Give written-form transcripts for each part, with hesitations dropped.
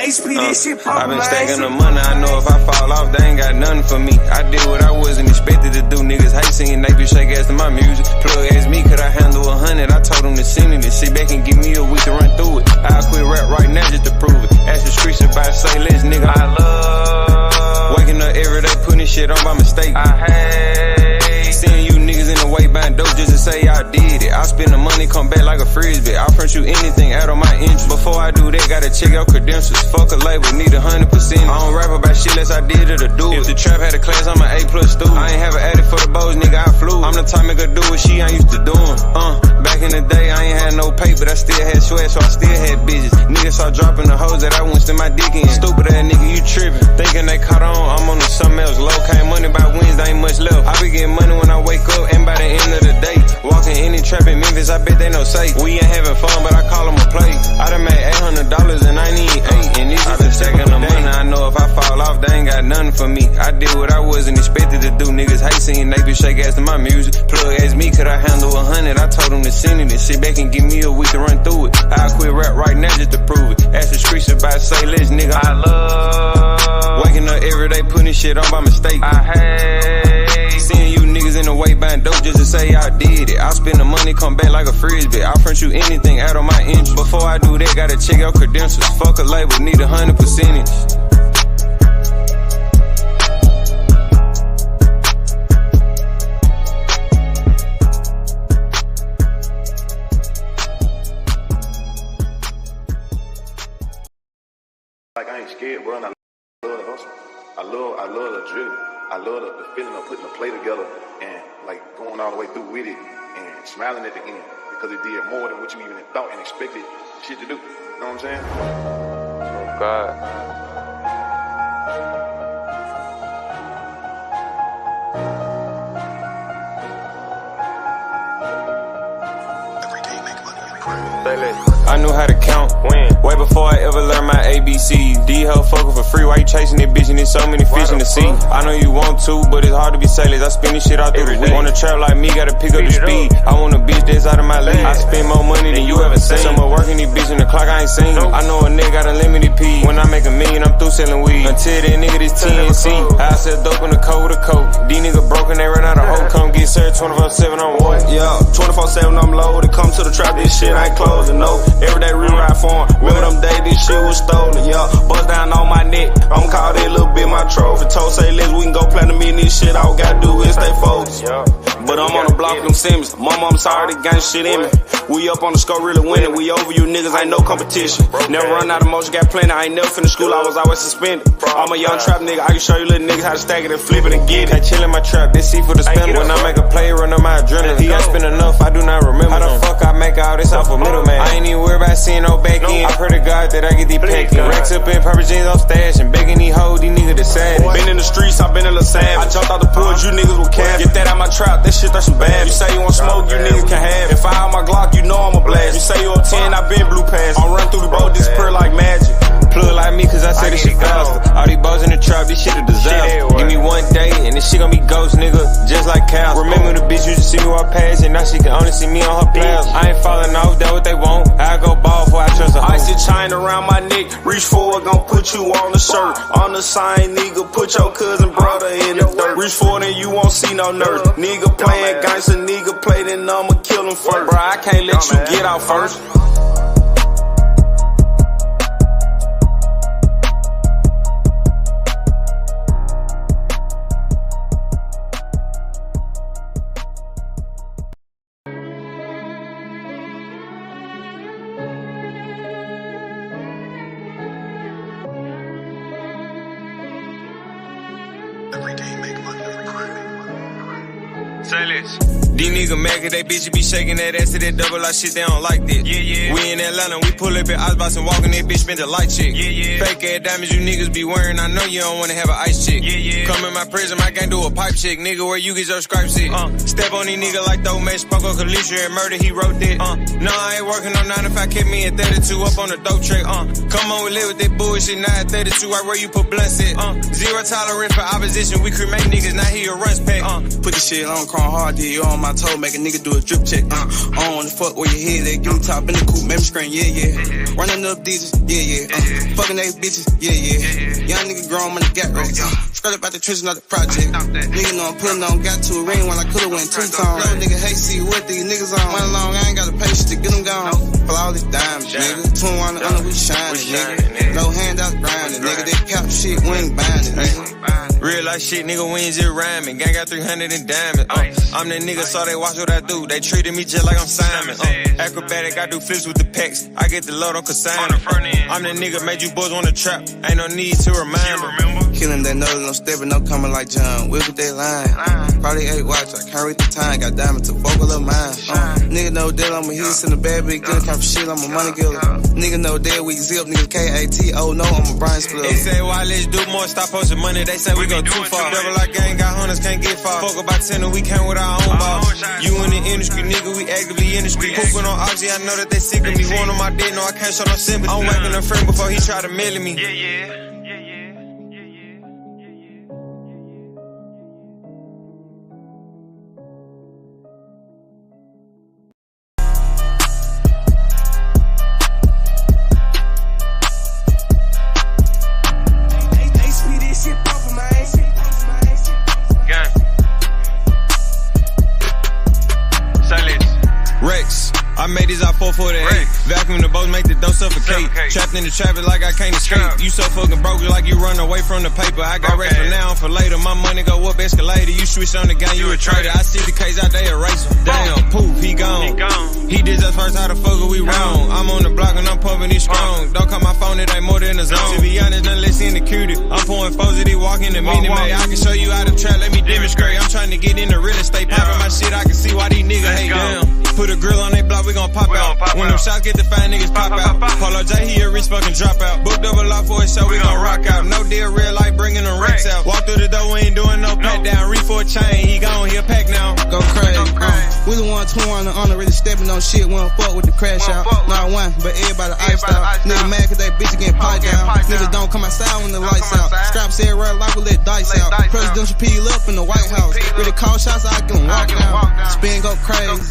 HP, this shit poppin'. I've been stacking the money, I know if I fall off, they ain't got nothing for me. I did what I wasn't expected to do. Niggas hate singing, they be shake ass to my music. Plug asked me, could I handle 100? I told him to send it and sit back and give me a week to run through it. I'll quit rap right now just to prove it. Ask the streets about say less, nigga. I love waking up every day, putting shit on by mistake. I hate seeing you niggas in the way buying dope just to say y'all did it. I spend the money, come back like a frisbee. I'll print you anything out of my interest. Before I do that, gotta check out credentials. Fuck a label, need 100%. I don't rap about shit unless I did it or do it. If the trap had a class, I'm an A+ student. I ain't have an addict for the bows, nigga, I flew. I'm the type nigga do what she ain't used to doing. Back in the day, I ain't had no pay, but I still had sweat, so I still had bitches. Niggas start dropping the hoes that I wouldn't stick my dick in. Stupid ass nigga, you trippin'. Thinking they caught on, I'm on to something else. Low came money by Wednesday, ain't much left. I be getting money when I wake up, and by the end of the day, walking any trap in Memphis, I bet they know safe. We ain't having fun, but I call them a play. I done made $800 and I need 8, and this is the second of money. I know if I fall off, they ain't got nothing for me. I did what I wasn't expected to do. Niggas hate singing, they be shake ass to my music. Plug asked me, could I handle 100? I told him to send it and sit back and give me a week to run through it. I'll quit rap right now just to prove it. Ask the streets about say less, nigga. I love waking up every day, putting shit on by mistake. I hate seeing you niggas in the way buying dope just to say I did it. I spend the money, come back like a frisbee. I'll print you anything out of my interest. Before I do that, gotta check out credentials. Fuck a label, need 100%. Like I ain't scared, bro, and I love the hustle. I love the adrenaline. I love the feeling of putting the play together and like going all the way through with it and smiling at the end because it did more than what you even thought and expected shit to do. You know what I'm saying? Oh God. I knew how to count way before I ever learned my ABCs. D-Ho fuckin' for free, why you chasing that bitch and there's so many fish in the sea? I know you want to, but it's hard to be sailors. I spend this shit out through the week. Want a trap like me, gotta pick up the speed. I want a bitch that's out of my league. I spend more money than you ever seen. Some working these bitch in the clock, I ain't seen. I know a nigga got unlimited P. When I make $1 million, I'm through selling weed. Until that nigga this TNC. I sell dope in the coat with a coat. These niggas broken, they run out of hope. Come get served 24/7 on what? Yeah, 24/7 I'm loaded. Come to the trap, this shit ain't closing, no. Everyday rewrite for him. Remember them days this shit was stolen, yeah. Bust down on my neck. I'm call that little bit my trophy. Told say let's we can go platinum in this shit. All we gotta do is stay focused. But I'm on the block with them Simmons. Mama, I'm sorry, they gang shit in me. We up on the score, really winning. We over you niggas, ain't no competition. Never run out of motion, got plenty. I ain't never finished school, I was always suspended. I'm a young trap nigga, I can show you little niggas how to stack it and flip it and get it. I chill in my trap, this C for the spender. When I make a play, run on my adrenaline. He ain't spend enough, I do not remember. How the fuck I make all this off a middleman? I ain't even worried about seeing no back end. I pray to God that I get these packed in. Racks up in purple jeans on stash and begging these hoes, these niggas the sad. Been in the streets, I been in La Savage. I jumped out the pool, you niggas with cash. Get that out my trap, that shit that's some bad. You say you want smoke, you niggas can have it. If I have my Glock, you know I'm a blast. You say you up 10, I been blue pass. I'm run through the road, disappear like magic. Plug like me, cause I say this shit faster. All these balls in the trap, this shit a disaster. Give me one day, and this shit gon' be ghost, nigga, just like cows. Remember the bitch used to see me walk past, and now she can only see me on her players. I ain't falling off, that what they want. I go ball before I trust a hoe. Icy chain around my neck, reach forward, gon' put you on the shirt. On the sign, nigga, put your cousin brother in the dirt. Reach forward and you won't see no nurse. Nigga playing gangster, nigga play, then I'ma kill him first. Bro, I can't let you get out first. These niggas mad cause they bitches be shaking that ass to that double R shit, they don't like that. We in Atlanta, we pull up at Icebox and walk in that bitch, spend a light chick. Fake ass diamonds you niggas be wearing, I know you don't wanna have an ice chick. Come in my prison, I can't do a pipe chick, nigga, where you get your stripes at. Step on these niggas like throw match, Spoke on Kalisha and murder, he wrote that. No, I ain't working on 9 to 5, kept me at 32 up on the dope track. Come on, we live with that bullshit, now at 32, right where you put blunts at. Zero tolerance for opposition, we cremate niggas, now he a runs pack. Put this shit on Chrome Hard, you on my my toe, make a nigga do a drip check. On the fuck where your head at, give me top in the coupe, make me scream, yeah. Running up digits, yeah. Fucking these bitches, yeah. Young nigga grown money got racks. Straight up out the trenches, not the project. Nigga know I'm pulling on, got to a ring when I could've went 2 times. No nigga hate see what these niggas on. Run along, I ain't got the patience to get them gone. Flawless diamonds, nigga. 21 under, we shining, nigga. No handout grinding, nigga. That cap shit, we ain't binding, nigga. Real life shit, nigga, we ain't just rhyming. Gang got 300 in diamonds. I'm that nigga, so they watch what I do. They treated me just like I'm Simon. Acrobatic, I do flips with the pecs. I get the load on consignment. I'm that nigga, made you boys wanna trap. Ain't no need to remember. Killing that nose, no stepping, no coming like John. Whip with that line. Probably 8 watch, I can't read the time. Got diamonds to vocal of mine. Nigga know that I'm a hit in the bad big good kind of shit. I'm a money killer. Nigga know that we zip, niggas KATO. No, I'm a Brian Split. They say, why let's do more? Stop posting money. They say we go too far. Double like gang, got hunters, can't get far. Fuck about 10 and we came with our own boss. You in the industry, nigga, we actively in the street. Pooping on Oxy, I know that they sick of me. One on my dick, no, I can't show no sympathy. I'm whacking a friend before he try to mail me. I made these out 448. Vacuum the boats, make the dough suffocate. Trapped in the traffic like I can't escape. You so fucking broke, like you run away from the paper. I got rest for now and for later. My money go up escalator. You switch on the gun, you a traitor. I see the case out there, erase him. Damn, poof, he gone. He did us first, how the fuck are we wrong? I'm on the block and I'm pumping it strong. Don't call my phone, it ain't more than a zone. To be honest, none less indicated. I'm pouring foes that he walking the minute, man. I can show you how to trap, let me demonstrate. I'm trying to get into real estate, popping my shit. I can see why these niggas hate down. Put a grill on they block, we gon' pop out. When them shots get the fine niggas pop out. Polo J, he a rich fucking dropout. Booked up a lot for his show, we gon' rock out. No deal, real life, bringing them racks out. Walk through the door, we ain't doing no pat down. Reef for a chain, he gone, he a pack now. Go crazy. We the one 21 on the really stepping on shit. We don't fuck with the crash out. Not one, but everybody iced out. Nigga mad cause that bitch getting piped down. Niggas don't come outside when the lights out. Scraps everywhere like we let dice out. Presidential peel up in the White House. Really call shots, I can walk down. Spin go crazy.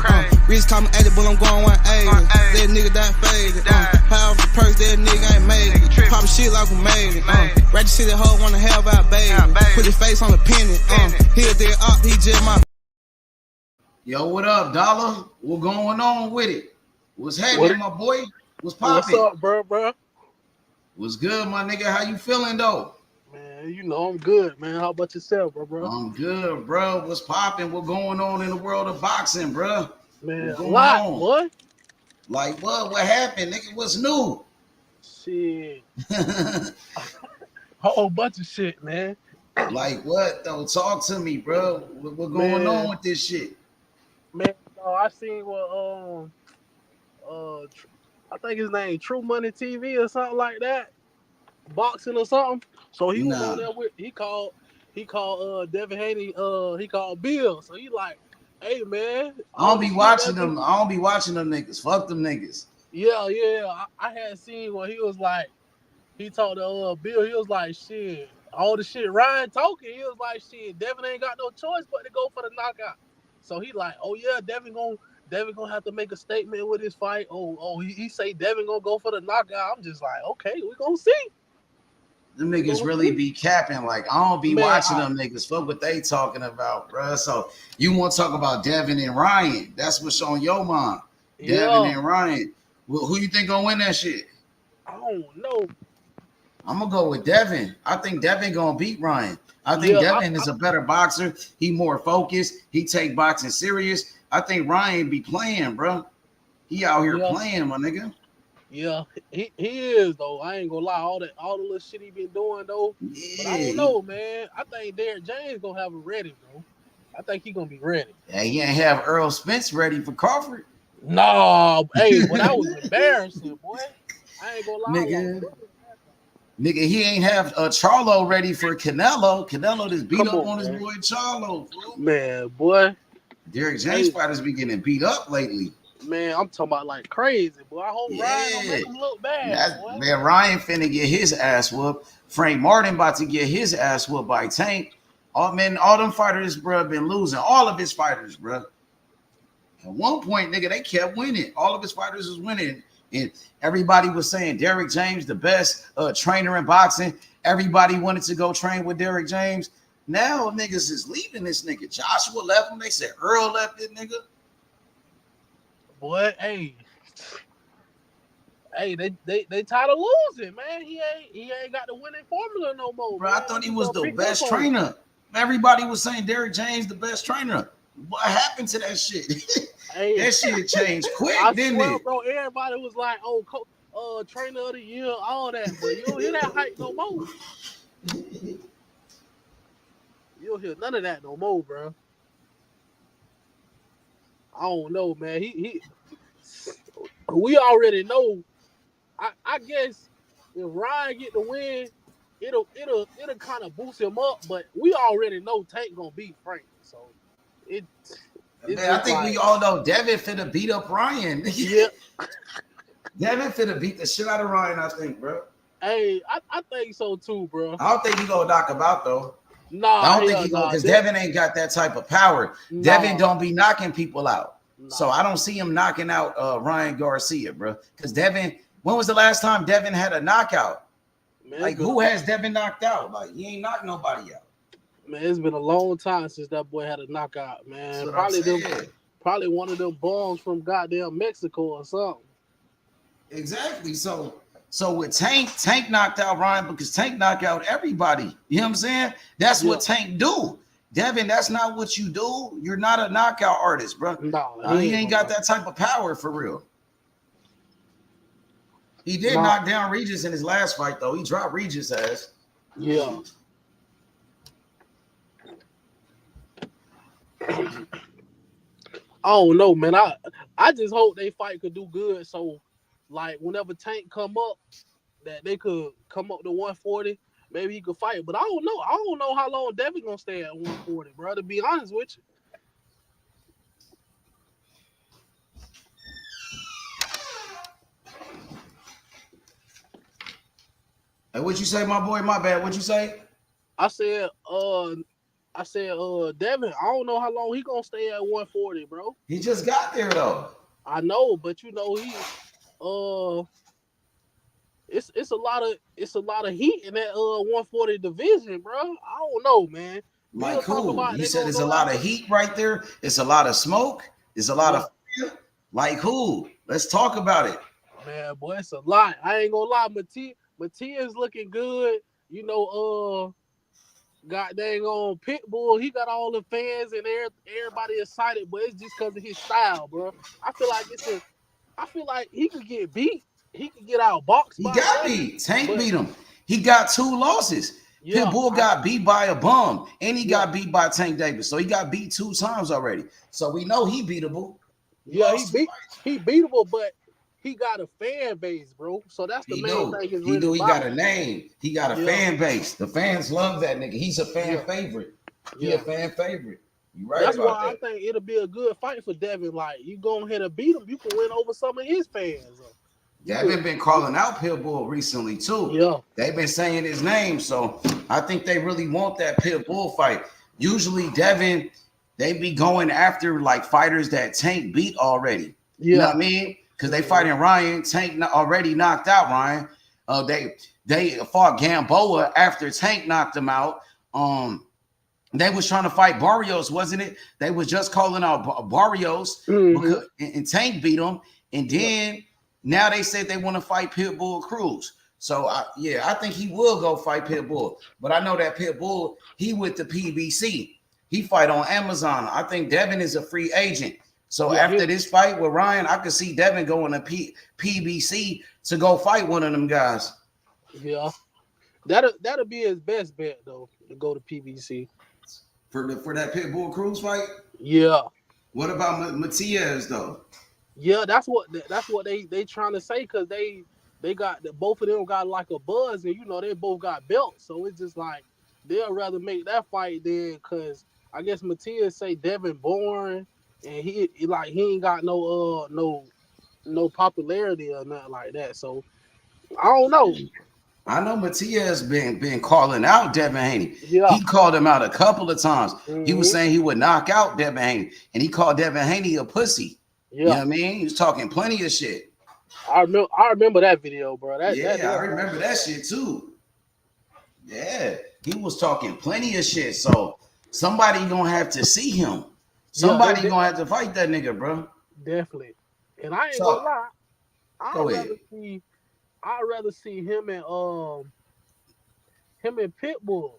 Reese call me edible, I'm going 180. That nigga that faded. Power the purse, that nigga ain't made it. Pop shit like we made it. Ratchet City hoe wanna have our baby. Put his face on the pennant. He a dead up, he just my. Yo, what up, Dollar? What going on with it? What's happening, my boy? What's poppin'? What's up, bro? What's good, my nigga? How you feeling, though? Man, you know I'm good, man. How about yourself, bro? I'm good, bro. What's poppin'? What going on in the world of boxing, bro? Man, a lot, boy. Like what? What happened, nigga? What's new? Shit. A whole bunch of shit, man. Like what, though? Talk to me, bro. What going on with this shit? Man, I seen what I think his name True Money TV or something like that, boxing or something. So he was on there with he called Devin Haney. He called Bill. So he like, hey man, I don't be watching them. I don't be watching them niggas. Fuck them niggas. Yeah. I had seen where he was like, he talked to Bill. He was like, shit, all the shit Ryan talking. He was like, shit, Devin ain't got no choice but to go for the knockout. So he like, oh yeah, Devin gonna have to make a statement with his fight. He say Devin gonna go for the knockout. I'm just like, okay, we gonna see. Them niggas really be capping. Like, I don't be watching them niggas. Fuck what they talking about, bro. So you want to talk about Devin and Ryan? That's what's on your mind. Yeah. Devin and Ryan. Well, who you think gonna win that shit? I don't know. I'm gonna go with Devin. I think Devin gonna beat Ryan. I think Devin is a better boxer. He more focused. He take boxing serious. I think Ryan be playing, bro. He out here playing, my nigga. Yeah, he is though. I ain't gonna lie. All the little shit he been doing though. Yeah. But I don't know, man. I think Derrick James gonna have him ready, bro. I think he gonna be ready. Yeah, he ain't have Earl Spence ready for Crawford. No, hey, but that was embarrassing, boy. I ain't gonna lie. Nigga, he ain't have Charlo ready for Canelo. Canelo just beat up on his boy Charlo, bro. Man, boy. Derrick James fighters be getting beat up lately. Man, I'm talking about like crazy, boy. I hope Ryan don't make him look bad. Man, Ryan finna get his ass whooped. Frank Martin about to get his ass whooped by Tank. All them fighters, bro, been losing. All of his fighters, bro. At one point, nigga, they kept winning. All of his fighters was winning. And everybody was saying Derrick James, the best trainer in boxing. Everybody wanted to go train with Derrick James. Now niggas is leaving this nigga. Joshua left him. They said Earl left it, nigga. Boy, hey, they tired of losing, man. He ain't got the winning formula no more. Bro, man. I thought he was the best trainer. Everybody was saying Derrick James the best trainer. What happened to that shit? Hey, that shit changed quick, didn't swear, it? bro, everybody was like, "Oh, trainer of the year, all that." But you don't hear that hype no more. You don't hear none of that no more, bro. I don't know, man. We already know. I guess if Ryan get the win, it'll kind of boost him up. But we already know Tank gonna beat Frank, so Man, I think we all know Devin finna beat up Ryan. Yeah. Devin finna beat the shit out of Ryan, I think, bro. Hey, I think so too, bro. I don't think he gonna knock him out though. Nah, I don't think he gonna, because Devin ain't got that type of power. Nah. Devin don't be knocking people out. Nah. So I don't see him knocking out Ryan Garcia, bro. Because Devin, when was the last time Devin had a knockout? Man, like, who has Devin knocked out? Like, he ain't knocked nobody out. Man, it's been a long time since that boy had a knockout, man. Probably one of them bombs from goddamn Mexico or something. Exactly. So with Tank knocked out Ryan because Tank knocked out everybody. You know what I'm saying? That's what Tank do. Devin, that's not what you do. You're not a knockout artist, bro. No, he ain't got that type of power for real. He did knock down Regis in his last fight, though. He dropped Regis' ass. Yeah. I don't know, man. I just hope they fight could do good. So, like, whenever Tank come up, that they could come up to 140. Maybe he could fight. But I don't know. I don't know how long Devin gonna stay at 140, bro. To be honest with you. Hey, what'd you say, my boy? My bad. What'd you say? I said, Devin, I don't know how long he gonna stay at 140, bro. He just got there though. I know, but you know it's a lot of heat in that 140 division, bro. I don't know, man. Like who? You said there's a lot of heat right there. It's a lot of smoke. It's a lot of fire. Like who? Let's talk about it. Man, boy, it's a lot. I ain't gonna lie, Matias looking good. You know, God dang on Pitbull, he got all the fans and everybody excited, but it's just because of his style, bro. I feel like he could get beat. He could get out boxed. He got beat. Tank beat him. He got 2 losses. Yeah, Pitbull got beat by a bum, and he got beat by Tank Davis. So he got beat 2 times already. So we know he beatable. He beatable, but he got a fan base, bro. So that's the main thing. He got a name. He got a fan base. The fans love that nigga. He's a fan favorite. He a fan favorite. You right that's about why I think it'll be a good fight for Devin. Like, you go ahead and beat him, you can win over some of his fans. Devin been calling out Pitbull recently too. Yeah. They've been saying his name. So I think they really want that Pitbull fight. Usually Devin, they be going after like fighters that Tank beat already. Yeah. You know what I mean? Because they fighting Ryan. Tank already knocked out Ryan. They fought Gamboa after Tank knocked him out. They was trying to fight Barrios, wasn't it? They was just calling out Barrios because, and Tank beat him. And then now they said they want to fight Pitbull Cruz. So I think he will go fight Pitbull. But I know that Pitbull, he with the PBC. He fight on Amazon. I think Devin is a free agent. So after this fight with Ryan, I could see Devin going to PBC to go fight one of them guys. Yeah, that'll be his best bet though, to go to PBC for that Pitbull Cruz fight. Yeah. What about Matias though? Yeah, that's what they trying to say, because they got both of them got like a buzz, and you know they both got belts, so it's just like they'll rather make that fight then, because I guess Matias say Devin boring. And he ain't got no popularity or nothing like that. So I don't know. I know Matias been calling out Devin Haney. Yeah. He called him out a couple of times. Mm-hmm. He was saying he would knock out Devin Haney, and he called Devin Haney a pussy. Yeah. You know what I mean? He was talking plenty of shit. I remember that video, bro. I remember that shit too. Yeah, he was talking plenty of shit. So somebody gonna have to see him. Somebody gonna have to fight that nigga, bro. Definitely. And I ain't gonna lie. I'd rather see him and Pitbull.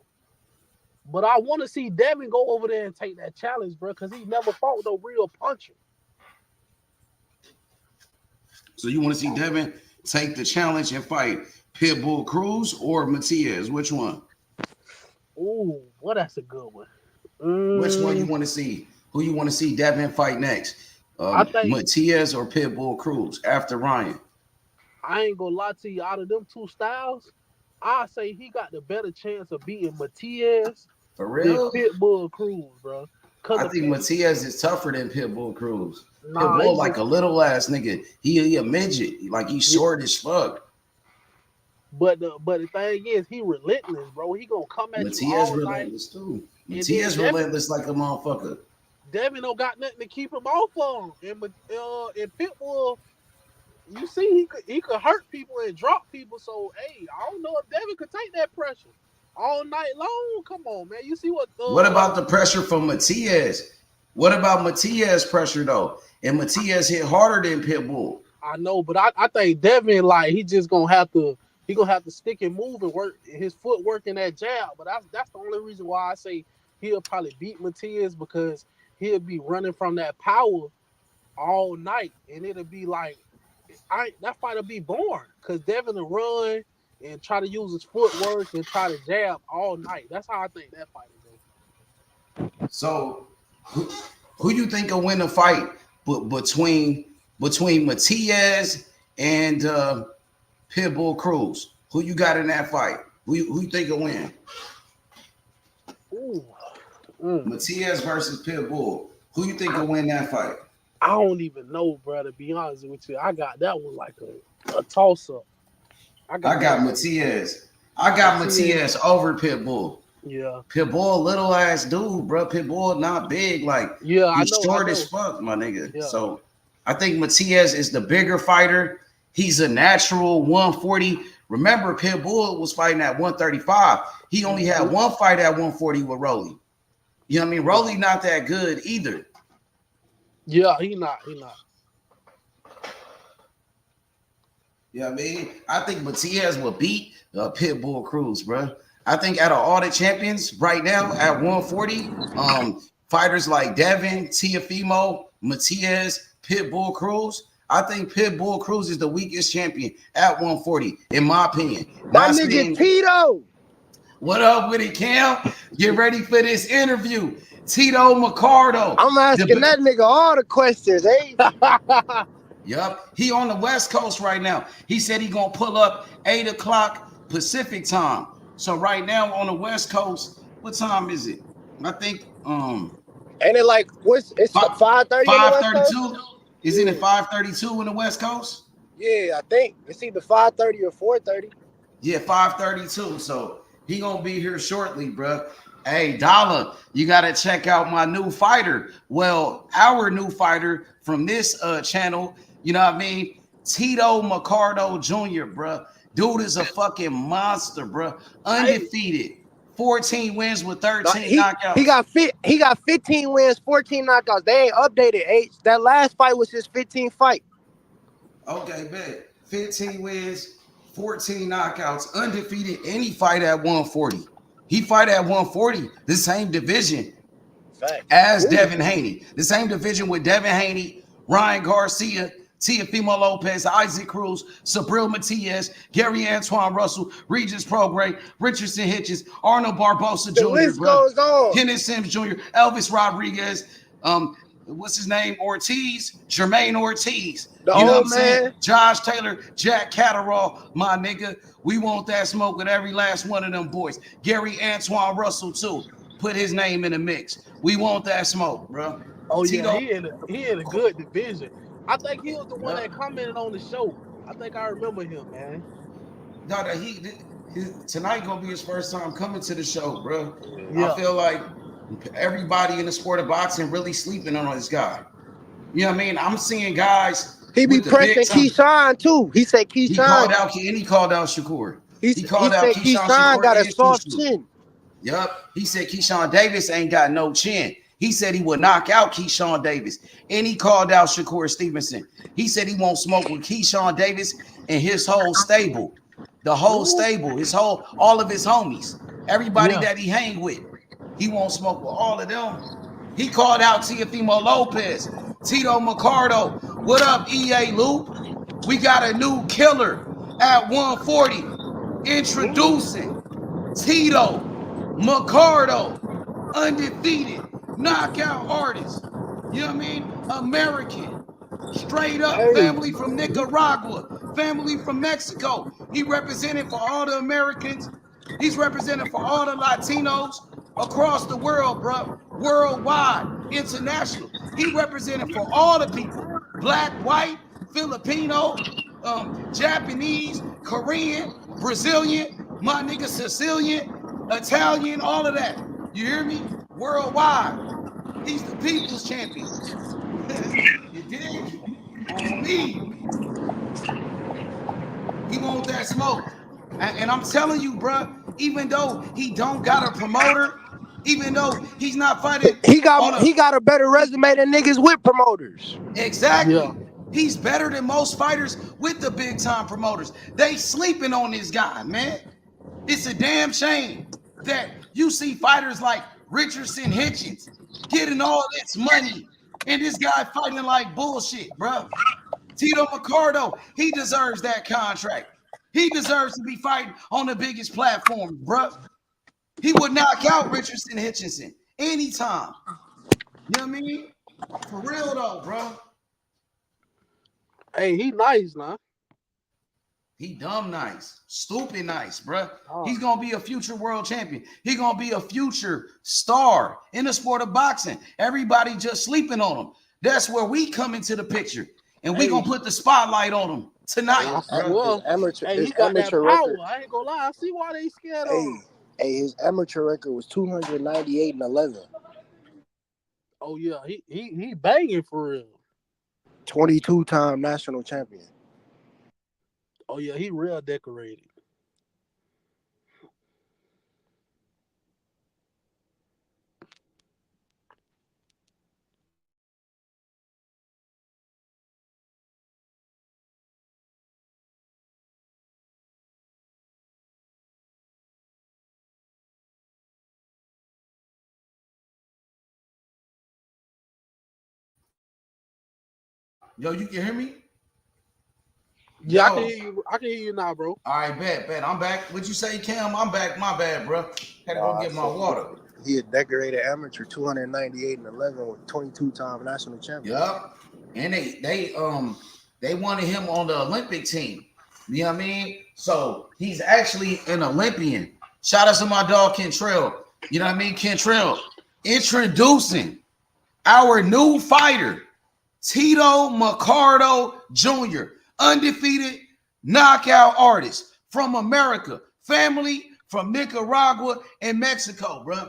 But I want to see Devin go over there and take that challenge, bro, because he never fought no real puncher. So you want to see Devin take the challenge and fight Pitbull Cruz or Matias? Which one? Ooh, well, that's a good one. Which one you want to see? Who you want to see Devin fight next? I think Matias or Pitbull Cruz after Ryan? I ain't gonna lie to you. Out of them two styles, I say he got the better chance of beating Matias for real than Pitbull Cruz, bro. I think Matias is tougher than Pitbull Cruz. Pitbull like a little ass nigga. He a midget. Like he's short as fuck. But the thing is, he relentless, bro. He gonna come at Matias you all relentless too. Matias relentless like a motherfucker. Devin don't got nothing to keep him off of him. And Pitbull, you see, he could hurt people and drop people. So hey, I don't know if Devin could take that pressure all night long. Come on, man. You see what? What about the pressure from Matias? What about Matias pressure though? And Matias hit harder than Pitbull. I know, but I think Devin, like, he just gonna have to stick and move and work his footwork in that jab. But that's the only reason why I say he'll probably beat Matias, because he'll be running from that power all night, and it'll be like that fight will be boring because Devin will run and try to use his footwork and try to jab all night. That's how I think that fight will go. So who you think will win the fight between Matias and Pitbull Cruz? Who you got in that fight? Who you think will win? Matias versus Pitbull. Who you think will win that fight? I don't even know, bro, to be honest with you. I got that one like a toss-up. I got Matias. I got Matias over Pitbull. Yeah. Pitbull, little ass dude, bro. Pitbull not big. Like, he's short as fuck, my nigga. Yeah. So I think Matias is the bigger fighter. He's a natural 140. Remember, Pitbull was fighting at 135. He only had one fight at 140 with Rolly. You know what I mean? Rolly not that good either. Yeah, he not. You know what I mean? I think Matias will beat Pitbull Cruz, bro. I think out of all the champions right now at 140, fighters like Devin, Teofimo, Matias, Pitbull Cruz, I think Pitbull Cruz is the weakest champion at 140, in my opinion. That nigga Tito. What up with it, Cam? Get ready for this interview. Tito Mercado. I'm asking that nigga all the questions, eh? Yup. He on the West Coast right now. He said he gonna pull up 8 o'clock Pacific time. So right now on the West Coast, what time is it? I think ain't it like it's 5:30? 5:32? Is it at 5:32 in the West Coast? Yeah, I think it's either 5:30 or 4:30. Yeah, 5:32. So he gonna be here shortly, bro. Hey, Dollar, you gotta check out my new fighter. Well, our new fighter from this channel, you know what I mean? Tito Mercado Jr., bro. Dude is a fucking monster, bro. Undefeated. 14 wins with 13 knockouts. He got 15 wins, 14 knockouts. They ain't updated, H. That last fight was his 15th fight. Okay, bet. 15 wins, 14 knockouts, undefeated any fight at 140. He fight at 140, the same division as Devin Haney. The same division with Devin Haney, Ryan Garcia, Teofimo Lopez, Isaac Cruz, Subriel Matias, Gary Antoine Russell, Regis Prograis, Richardson Hitchens, Arnold Barbosa Jr., the list goes on. Kenneth Sims Jr., Elvis Rodriguez, what's his name? Jermaine Ortiz. The old man. Josh Taylor, Jack Catterall, my nigga. We want that smoke with every last one of them boys. Gary Antoine Russell, too. Put his name in the mix. We want that smoke, bro. Oh, Tito, yeah, he in a good division. I think he was the one that commented on the show. I think I remember him, man. No, tonight gonna be his first time coming to the show, bro. Yeah. I feel like everybody in the sport of boxing really sleeping on this guy. You know what I mean? I'm seeing guys. He be pressing Keyshawn too. He said Keyshawn. He called out Shakur. He called out Keyshawn got a soft chin. Yup. He said Keyshawn Davis ain't got no chin. He said he would knock out Keyshawn Davis. And he called out Shakur Stevenson. He said he won't smoke with Keyshawn Davis and his whole stable. The whole stable, all of his homies. Everybody that he hang with. He won't smoke with all of them. He called out Teofimo Lopez, Tito Mercado. What up, EA Loop? We got a new killer at 140. Introducing Tito Mercado, undefeated knockout artist. You know what I mean? American, straight up, family from Nicaragua, family from Mexico. He represented for all the Americans. He's represented for all the Latinos across the world, bro. Worldwide, international. He represented for all the people. Black, white, Filipino, Japanese, Korean, Brazilian, my nigga Sicilian, Italian, all of that. You hear me? Worldwide. He's the people's champion. You dig? On me. He wants that smoke. And I'm telling you, bro, even though he don't got a promoter, even though he's not fighting, he got a better resume than niggas with promoters. Exactly. Yeah. He's better than most fighters with the big time promoters. They sleeping on this guy, man. It's a damn shame that you see fighters like Richardson Hitchens getting all this money and this guy fighting like bullshit, bro. Tito Mercado, he deserves that contract. He deserves to be fighting on the biggest platform, bro. He would knock out Richardson Hitchinson anytime. You know what I mean? For real though, bro. Hey, he nice, nah. He dumb nice, stupid nice, bro. He's gonna be a future world champion. He's gonna be a future star in the sport of boxing. Everybody just sleeping on him. That's where we come into the picture, and we gonna put the spotlight on him tonight. He got that power. I ain't gonna lie. I see why they scared of him. Hey, his amateur record was 298-11. Oh yeah, he banging for real. 22-time national champion. Oh yeah, he real decorated. Yo, you can hear me? Yeah, I can hear you. I can hear you now, bro. All right, bet. I'm back. What'd you say, Cam? I'm back. My bad, bro. Had to go get my water. He a decorated amateur, 298-11 with 22-time national champion. Yup. And they wanted him on the Olympic team. You know what I mean? So he's actually an Olympian. Shout out to my dog Kentrell. You know what I mean? Kentrell introducing our new fighter, Tito Mercado Jr., undefeated knockout artist from America, family from Nicaragua and Mexico, bro.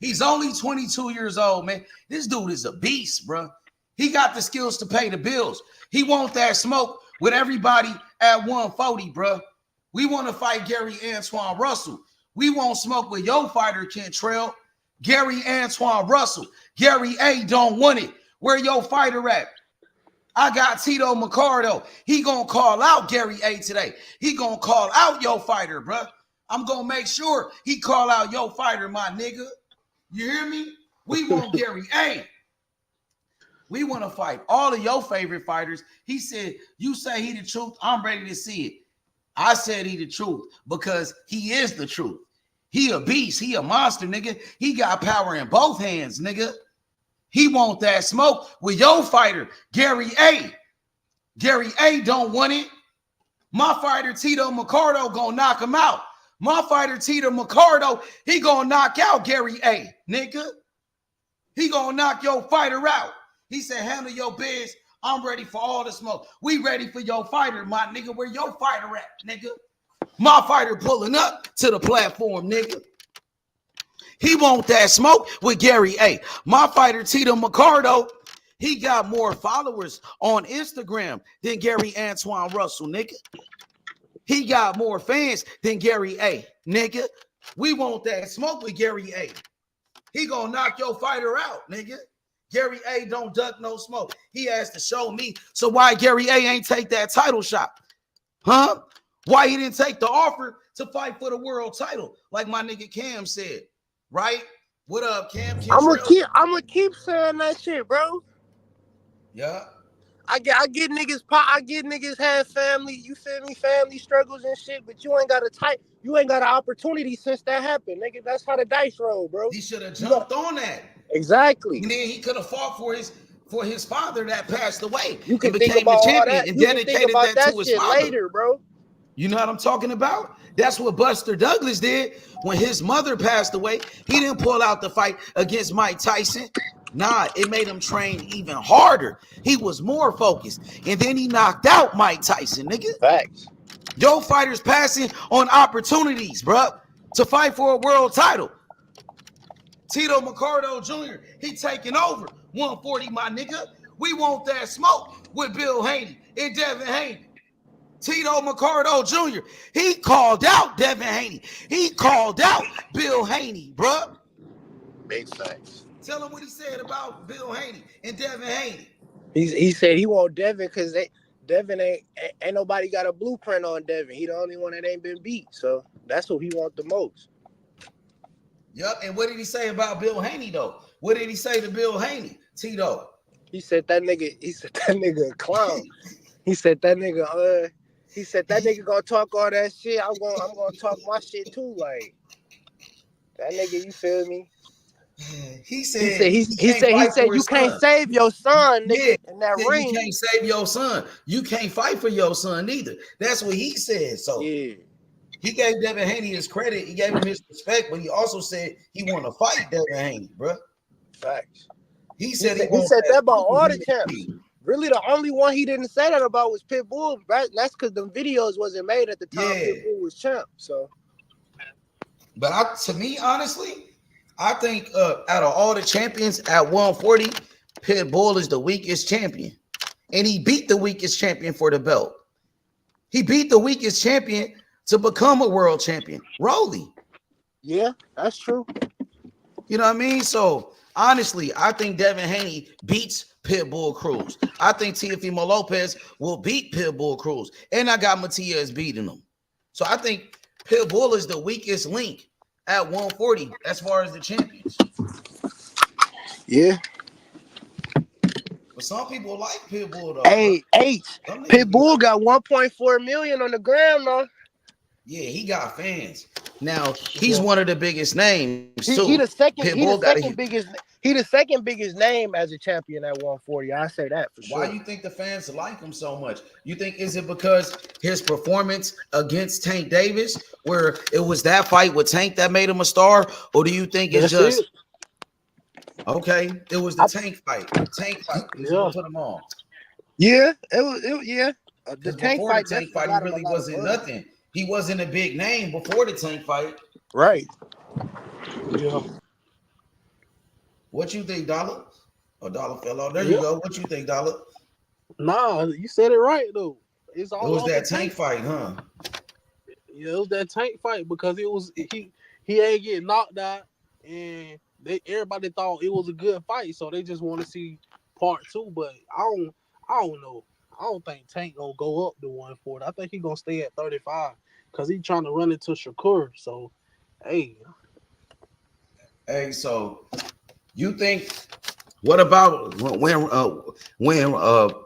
He's only 22 years old, man. This dude is a beast, bro. He got the skills to pay the bills. He want that smoke with everybody at 140, bro. We want to fight Gary Antoine Russell. We won't smoke with your fighter, Kentrell. Gary Antoine Russell. Gary A don't want it. Where your fighter at? I got Tito Mercado. He gonna call out Gary A today. He gonna call out your fighter, bro. I'm gonna make sure he call out your fighter, my nigga. You hear me? We want Gary A. We want to fight all of your favorite fighters. He said, you say he the truth. I'm ready to see it. I said he the truth because he is the truth. He a beast. He a monster, nigga. He got power in both hands, nigga. He want that smoke with your fighter, Gary A. Gary A don't want it. My fighter, Tito Mercado, gonna knock him out. My fighter, Tito Mercado, he gonna knock out Gary A, nigga. He gonna knock your fighter out. He said, handle your biz. I'm ready for all the smoke. We ready for your fighter, my nigga. Where your fighter at, nigga? My fighter pulling up to the platform, nigga. He want that smoke with Gary A. My fighter, Tito Mercado, he got more followers on Instagram than Gary Antoine Russell, nigga. He got more fans than Gary A, nigga. We want that smoke with Gary A. He gonna knock your fighter out, nigga. Gary A don't duck no smoke. He has to show me. So why Gary A ain't take that title shot? Huh? Why he didn't take the offer to fight for the world title? Like my nigga Cam said, right? What up, Cam? I'm gonna keep saying that shit, bro. Yeah. I get niggas have family, you feel me, family struggles and shit, but you ain't got an opportunity since that happened, nigga. That's how the dice roll, bro. He should have jumped on that. Exactly. And then he could have fought for his father that passed away. You can and think became about the champion all that. and You dedicated can think about that to his shit father later, bro. You know what I'm talking about? That's what Buster Douglas did when his mother passed away. He didn't pull out the fight against Mike Tyson. Nah, it made him train even harder. He was more focused. And then he knocked out Mike Tyson, nigga. Facts. Your fighters passing on opportunities, bro, to fight for a world title. Tito Mercado Jr., he taking over 140, my nigga. We want that smoke with Bill Haney and Devin Haney. Tito Mercado Jr., he called out Devin Haney. He called out Bill Haney, bro. Big facts. Tell him what he said about Bill Haney and Devin Haney. He said he want Devin because Devin ain't nobody got a blueprint on Devin. He the only one that ain't been beat. So that's who he want the most. Yep. And what did he say about Bill Haney, though? What did he say to Bill Haney, Tito? He said that nigga a clown. He said that nigga gonna talk all that shit. I'm gonna talk my shit too. Like that nigga, you feel me? He said you can't save your son, nigga, in that ring. You can't save your son. You can't fight for your son either. That's what he said. So yeah. He gave Devin Haney his credit. He gave him his respect, but he also said he want to fight Devin Haney, bro. Facts. He said that about all the champs. Really, the only one he didn't say that about was Pitbull. Right? That's because the videos wasn't made at the time Pitbull was champ. So, but to me, honestly, I think out of all the champions at 140, Pitbull is the weakest champion, and he beat the weakest champion for the belt. He beat the weakest champion to become a world champion, Rolly. Yeah, that's true. You know what I mean? So honestly, I think Devin Haney beats Pitbull Cruz. I think Teofimo Lopez will beat Pitbull Cruz. And I got Matias beating him. So I think Pitbull is the weakest link at 140 as far as the champions. Yeah. But some people like Pitbull, though. Hey, Pitbull got 1.4 million on the gram, though. Yeah, he got fans. Now, he's one of the biggest names, too. He the second biggest name as a champion at 140. I say that for sure. Why do you think the fans like him so much? You think is it because his performance against Tank Davis, where it was that fight with Tank that made him a star, or do you think it's just okay? It was the Tank fight. Tank fight is what put him on. Yeah, it was. The Tank fight, he really wasn't nothing. He wasn't a big name before the Tank fight. Right. Yeah. What you think, Dollar? Oh, Dollar fell off. There you go. What you think, Dollar? Nah, you said it right, though. It was that Tank fight, huh? Yeah, it was that Tank fight because he ain't getting knocked out, and everybody thought it was a good fight, so they just want to see part 2. But I don't know. I don't think Tank gonna go up to 140. I think he gonna stay at 35 because he trying to run into Shakur. So, hey, so you think? What about when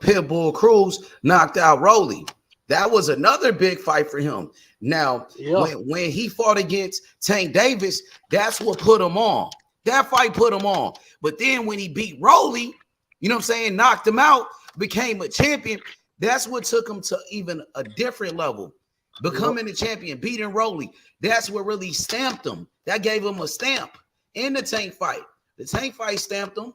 Pitbull Cruz knocked out Rolly? That was another big fight for him. Now, when he fought against Tank Davis, that's what put him on. That fight put him on. But then when he beat Rolly, you know what I'm saying, knocked him out, became a champion, that's what took him to even a different level. Becoming a champion, beating Rolly, that's what really stamped him. That gave him a stamp in the Tank fight. The Tank fight stamped him,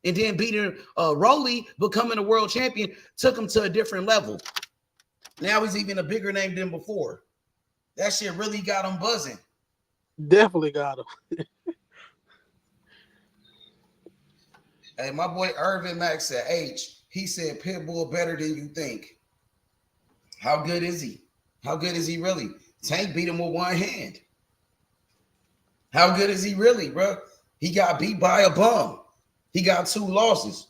and then beating Rolly, becoming a world champion, took him to a different level. Now he's even a bigger name than before. That shit really got him buzzing. Definitely got him. Hey, my boy Irvin Max said H. He said Pitbull better than you think. How good is he? How good is he really? Tank beat him with one hand. How good is he really, bro? He got beat by a bum. He got 2 losses.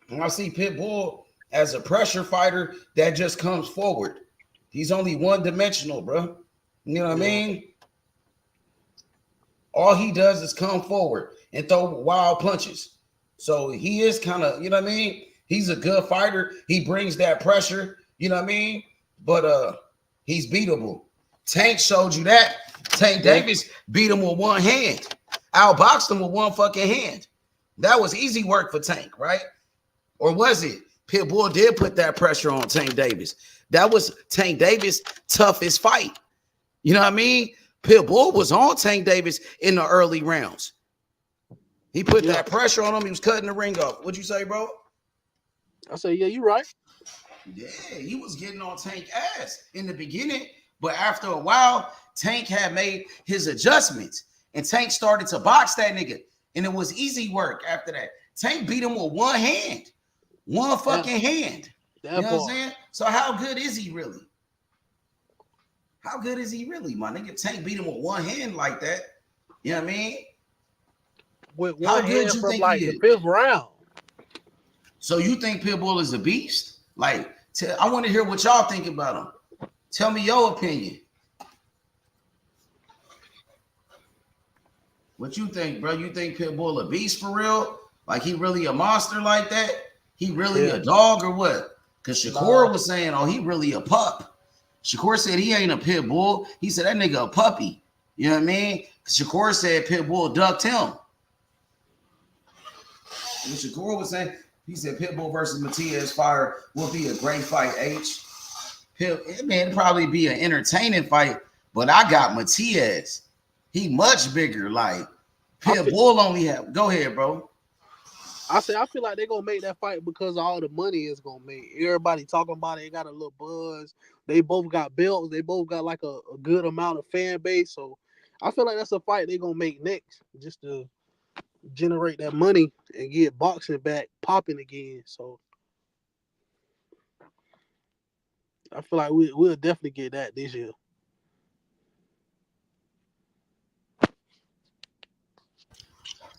And I see Pitbull as a pressure fighter that just comes forward. He's only one-dimensional, bro. You know what I mean? All he does is come forward and throw wild punches. So he is kind of, you know what I mean? He's a good fighter. He brings that pressure, you know what I mean? But he's beatable. Tank showed you that. Tank Davis beat him with one hand. Outboxed him with one fucking hand. That was easy work for Tank, right? Or was it? Pitbull did put that pressure on Tank Davis. That was Tank Davis' toughest fight. You know what I mean? Pitbull was on Tank Davis in the early rounds. He put that pressure on him. He was cutting the ring off. What'd you say, bro? I say, yeah, you're right. Yeah, he was getting on Tank ass in the beginning, but after a while, Tank had made his adjustments, and Tank started to box that nigga, and it was easy work after that. Tank beat him with one hand, one fucking hand. You know what I'm saying? So how good is he really? How good is he really, my nigga? Tank beat him with one hand like that. You know what I mean? With one hand from like the 5th round. So you think Pitbull is a beast? Like, I want to hear what y'all think about him. Tell me your opinion. What you think, bro? You think Pitbull a beast for real? Like he really a monster like that? He really a dog or what? Because Shakur was saying, oh, he really a pup. Shakur said he ain't a pit bull. He said that nigga a puppy. You know what I mean? Shakur said Pitbull ducked him. And Shakur was saying, he said Pitbull versus Matias fire will be a great fight, H. It may probably be an entertaining fight, but I got Matias. He much bigger. Like Pitbull only have. Go ahead, bro. I feel like they're gonna make that fight because all the money is gonna make. Everybody talking about it. They got a little buzz. They both got belts. They both got like a good amount of fan base. So I feel like that's a fight they're gonna make next, just to generate that money and get boxing back popping again. So I feel like we'll definitely get that this year.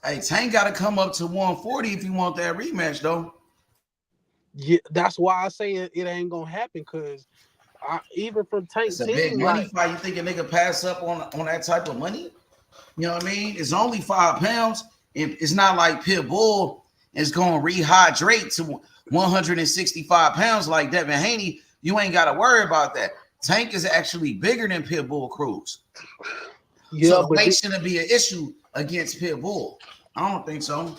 Hey, Tank got to come up to 140 if you want that rematch, though. Yeah, that's why I say it ain't gonna happen. Cause even from Tank's team, it's a big money fight. You think a nigga pass up on that type of money? You know what I mean? It's only 5 pounds. It's not like Pitbull is going to rehydrate to 165 pounds like Devin Haney. You ain't got to worry about that. Tank is actually bigger than Pitbull Cruz. Yeah, so weight shouldn't be an issue against Pitbull. I don't think so.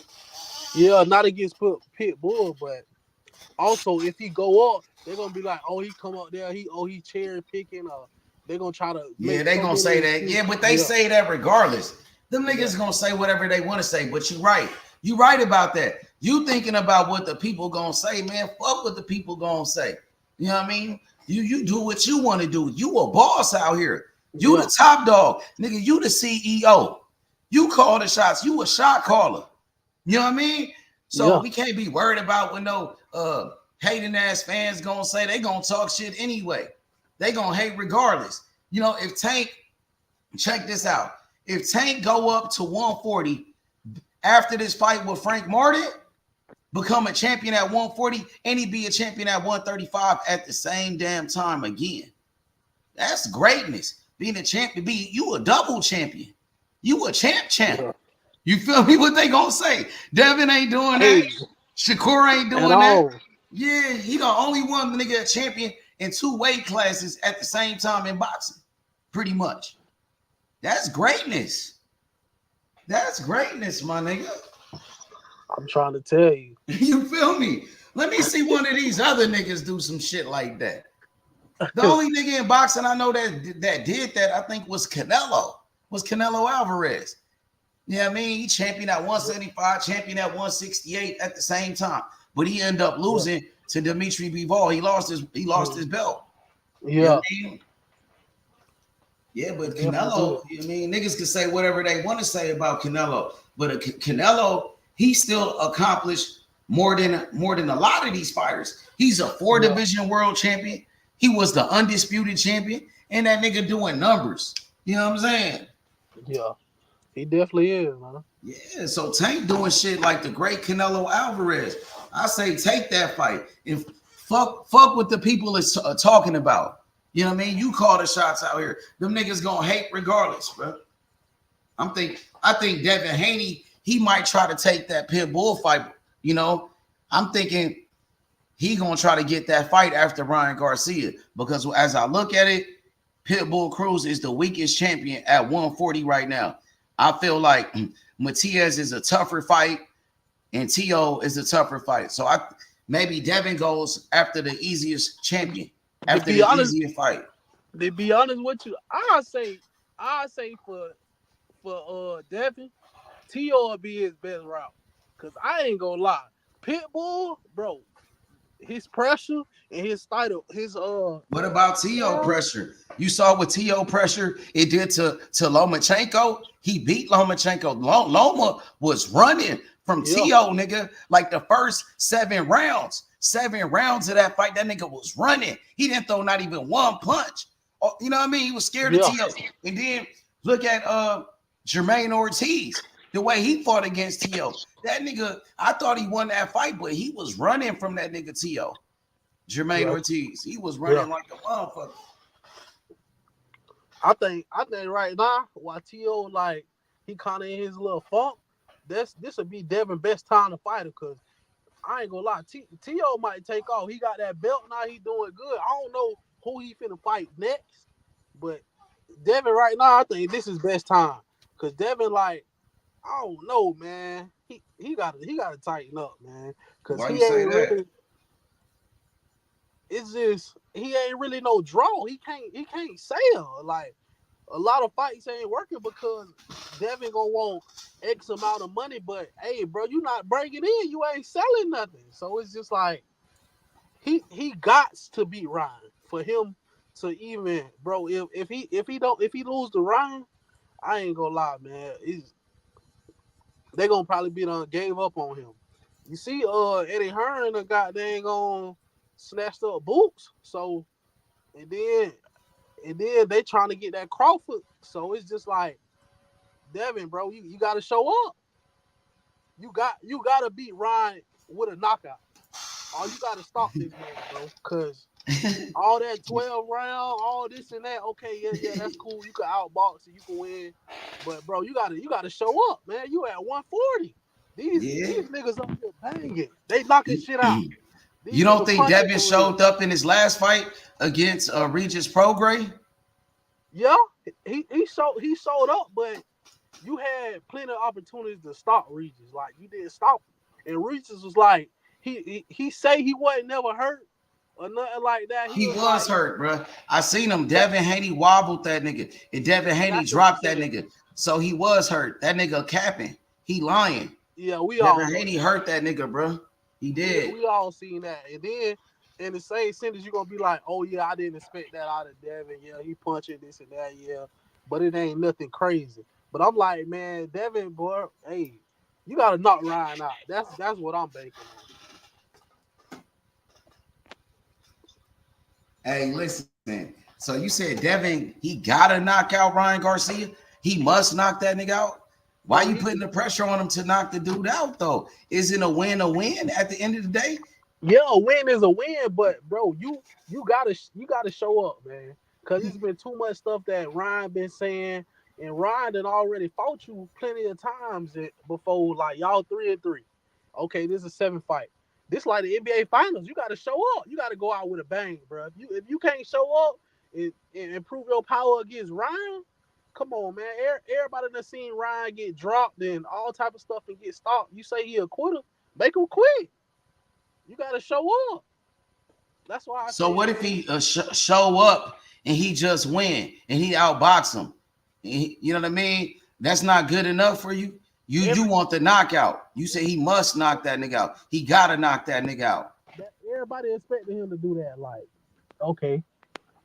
Yeah, not against Pitbull, but also if he go up, they're gonna be like, oh, he come up there, he cherry picking. They're gonna try to. Yeah, they gonna say that. Yeah, but they say that regardless. Them niggas gonna say whatever they want to say. But you right. You right about that. You thinking about what the people gonna say, man. Fuck what the people gonna say. You know what I mean? You do what you want to do. You a boss out here. You the top dog. Nigga, you the CEO. You call the shots. You a shot caller. You know what I mean? So we can't be worried about when no hating ass fans gonna say. They gonna talk shit anyway. They gonna hate regardless. You know, if Tank, check this out. If Tank go up to 140 after this fight with Frank Martin, become a champion at 140, and he be a champion at 135 at the same damn time again. That's greatness. Being a champion, you a double champion. You a champ. You feel me? What they gonna say? Devin ain't doing that. Shakur ain't doing that. Yeah, he the only one nigga a champion in 2 weight classes at the same time in boxing. Pretty much. That's greatness. That's greatness, my nigga. I'm trying to tell you. You feel me? Let me see one of these other niggas do some shit like that. The only nigga in boxing I know that did that, I think, was Canelo. Was Canelo Alvarez. You know what I mean? He champion at 175, champion at 168 at the same time. But he ended up losing to Dimitri Bivol. He lost his belt. Yeah. You know what I mean? Yeah, but Definitely Canelo, good. I mean, niggas can say whatever they want to say about Canelo, but Canelo, he still accomplished more than a lot of these fighters. He's a 4 Yeah, division world champion. He was the undisputed champion, and that nigga doing numbers. You know what I'm saying? yeah, he definitely is, man. Yeah, so Tank doing shit like the great Canelo Alvarez. I say take that fight and fuck what the people is talking about. You know what I mean? You call the shots out here. Them niggas gonna hate regardless, bro. I think Devin Haney, he might try to take that pit bull fight. You know, I'm thinking he gonna try to get that fight after Ryan Garcia, because as I look at it, Pitbull Cruz is the weakest champion at 140 right now. I feel like Matias is a tougher fight and T.O. is a tougher fight. So maybe Devin goes after the easiest champion, To after be the honest, easiest fight. to be honest with you, I say for Devin, T.O. will be his best route. Cause I ain't gonna lie, Pitbull, bro, his pressure and his title, What about T.O. pressure? You saw what T.O. pressure it did to Lomachenko. He beat Lomachenko. Loma was running from T.O. nigga like the first 7 rounds. 7 rounds of that fight, that nigga was running. He didn't throw not even one punch. Oh, you know what I mean? He was scared of T.O. And then look at Jermaine Ortiz, the way he fought against T.O. That nigga, I thought he won that fight, but he was running from that nigga T.O. Jermaine Ortiz. He was running like a motherfucker. I think right now, while T.O. like he kind of in his little funk, this would be Devin's best time to fight him, because I ain't gonna lie, T.O. might take off. He got that belt now. He doing good. I don't know who he finna fight next, but Devin right now, I think this is best time, because Devin, like, I don't know, man. He got to tighten up, man, because he ain't really. It's just he ain't really no draw. He can't sell. Like, a lot of fights ain't working because Devin gonna want X amount of money, but hey, bro, you not bringing in, you ain't selling nothing. So it's just like he got to beat Ryan for him to even, bro. If he lose to Ryan, I ain't gonna lie, man. They gonna probably be done gave up on him. You see, Eddie Hearn got dang on snatched up boots. So and then they trying to get that Crawford. So it's just like, Devin, bro, you gotta show up. You gotta beat Ryan with a knockout. Or you gotta stop this man, bro. Cause all that 12 round, all this and that, okay, yeah, that's cool. You can outbox and you can win. But bro, you gotta show up, man. You at 140. These niggas up here banging. They knocking shit out. You don't think Devin showed up in his last fight against Regis Prograis? Yeah, he showed up, but you had plenty of opportunities to stop Regis. Like, you didn't stop him. And Regis was like, he say he wasn't never hurt or nothing like that. He was hurt, bro. I seen him. Devin Haney wobbled that nigga, and Devin Haney dropped that nigga. So he was hurt. That nigga capping. He lying. Yeah, Devin Haney hurt that nigga, bro. He did. We all seen that. And then in the same sentence, you're gonna be like, oh yeah, I didn't expect that out of Devin. Yeah, he punching this and that, yeah. But it ain't nothing crazy. But I'm like, man, Devin, boy, hey, you gotta knock Ryan out. That's what I'm banking on. Hey, listen. So you said Devin, he gotta knock out Ryan Garcia? He must knock that nigga out? Why you putting the pressure on him to knock the dude out, though? Isn't a win at the end of the day? Yeah, a win is a win, but bro, you gotta show up, man. Cause it's been too much stuff that Ryan been saying, and Ryan done already fought you plenty of times before. Like, y'all 3-3. Okay, this is a 7 fight. This like the NBA Finals. You gotta show up. You gotta go out with a bang, bro. If you can't show up and prove your power against Ryan, come on, man. Everybody done seen Ryan get dropped and all type of stuff and get stopped. You say he a quitter, make him quit. You gotta show up. That's why. So what if he show up and he just win and he outbox him? You know what I mean? That's not good enough for you. You want the knockout. You say he must knock that nigga out. He gotta knock that nigga out. Everybody expected him to do that. Like, okay,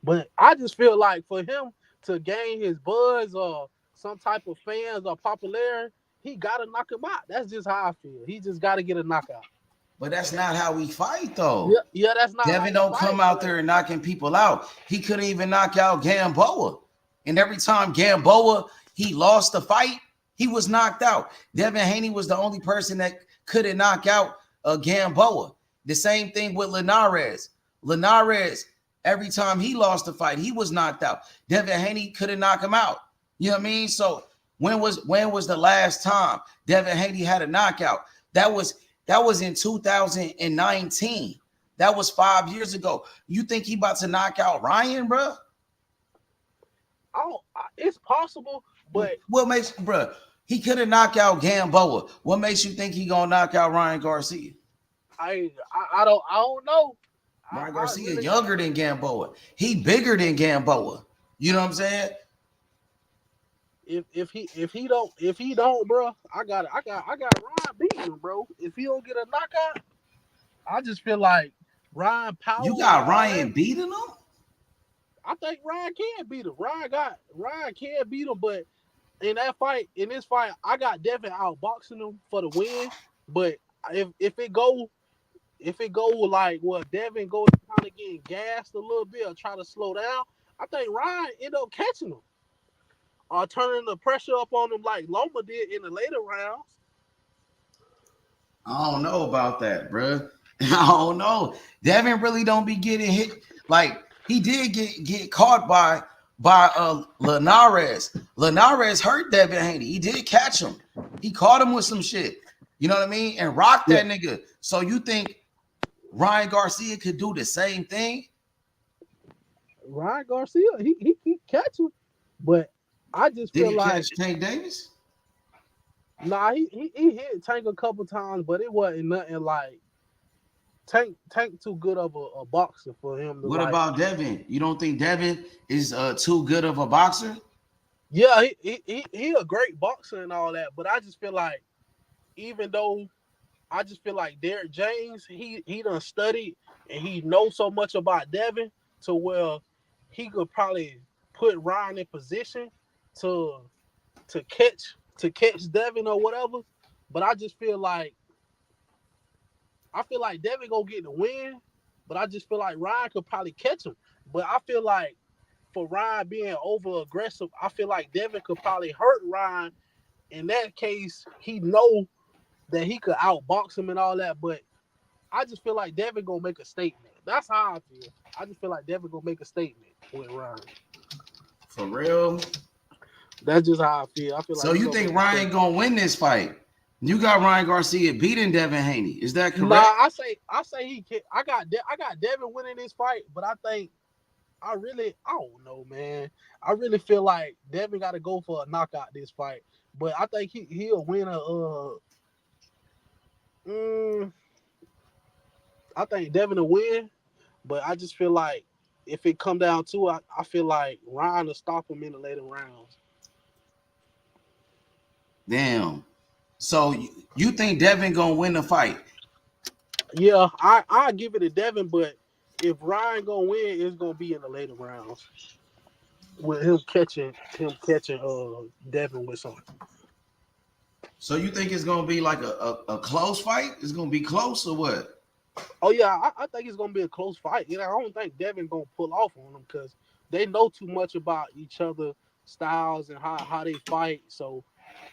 but I just feel like for him to gain his buzz or some type of fans or popularity, he gotta knock him out. That's just how I feel. He just gotta get a knockout. But that's not how we fight, though. Yeah, that's not. Devin don't come out there and knocking people out. He couldn't even knock out Gamboa. And every time Gamboa, he lost the fight, he was knocked out. Devin Haney was the only person that couldn't knock out Gamboa. The same thing with Linares. Linares, every time he lost the fight, he was knocked out. Devin Haney couldn't knock him out. You know what I mean? So when was the last time Devin Haney had a knockout? That was in 2019. That was 5 years ago. You think he about to knock out Ryan, bro? Oh, it's possible, but what makes, bro? He could have knocked out Gamboa. What makes you think he gonna knock out Ryan Garcia? I don't know. Ryan Garcia really younger than Gamboa. He bigger than Gamboa. You know what I'm saying? If he don't, bro, I got Ryan beating him, bro. If he don't get a knockout, I just feel like Ryan Powell. You got Ryan beating him? I think Ryan can beat him. Ryan can beat him, but in this fight, I got Devin outboxing him for the win. But if it go like Devin go kind of getting gassed a little bit or try to slow down, I think Ryan end up catching him or turning the pressure up on him like Loma did in the later rounds. I don't know about that, bro. I don't know. Devin really don't be getting hit. Like he did get caught by Linares. Linares hurt Devin Haney. He did catch him. He caught him with some shit. You know what I mean? And rocked that nigga. So you think Ryan Garcia could do the same thing? Ryan Garcia, he catch him, but I just feel like catch Tank Davis. Nah, he hit Tank a couple times, but it wasn't nothing like Tank too good of a boxer for him. What about Devin? You don't think Devin is too good of a boxer? Yeah, he a great boxer and all that, but I just feel like even though I just feel like Derrick James, he done studied and he knows so much about Devin to where he could probably put Ryan in position to catch Devin or whatever. But I just feel like Devin gonna get the win, but I just feel like Ryan could probably catch him. But I feel like for Ryan being over aggressive, I feel like Devin could probably hurt Ryan. In that case, he know that he could outbox him and all that, but I just feel like Devin gonna make a statement. That's how I feel. I just feel like Devin gonna make a statement with Ryan. For real? That's just how I feel. I feel like. So you think Ryan gonna win this fight? You got Ryan Garcia beating Devin Haney. Is that correct? Nah, I say he can. I got Devin winning this fight, but I don't know, man. I really feel like Devin got to go for a knockout this fight, but I think he'll win I think Devin will win, but I just feel like if it come down to it, I feel like Ryan will stop him in the later rounds. Damn. So you think Devin gonna win the fight? Yeah, I give it to Devin, but if Ryan gonna win, it's gonna be in the later rounds with him catching Devin with something. So you think it's gonna be like a close fight? It's gonna be close or what? Oh yeah, I think it's gonna be a close fight. You know, I don't think Devin gonna pull off on him because they know too much about each other styles and how they fight. So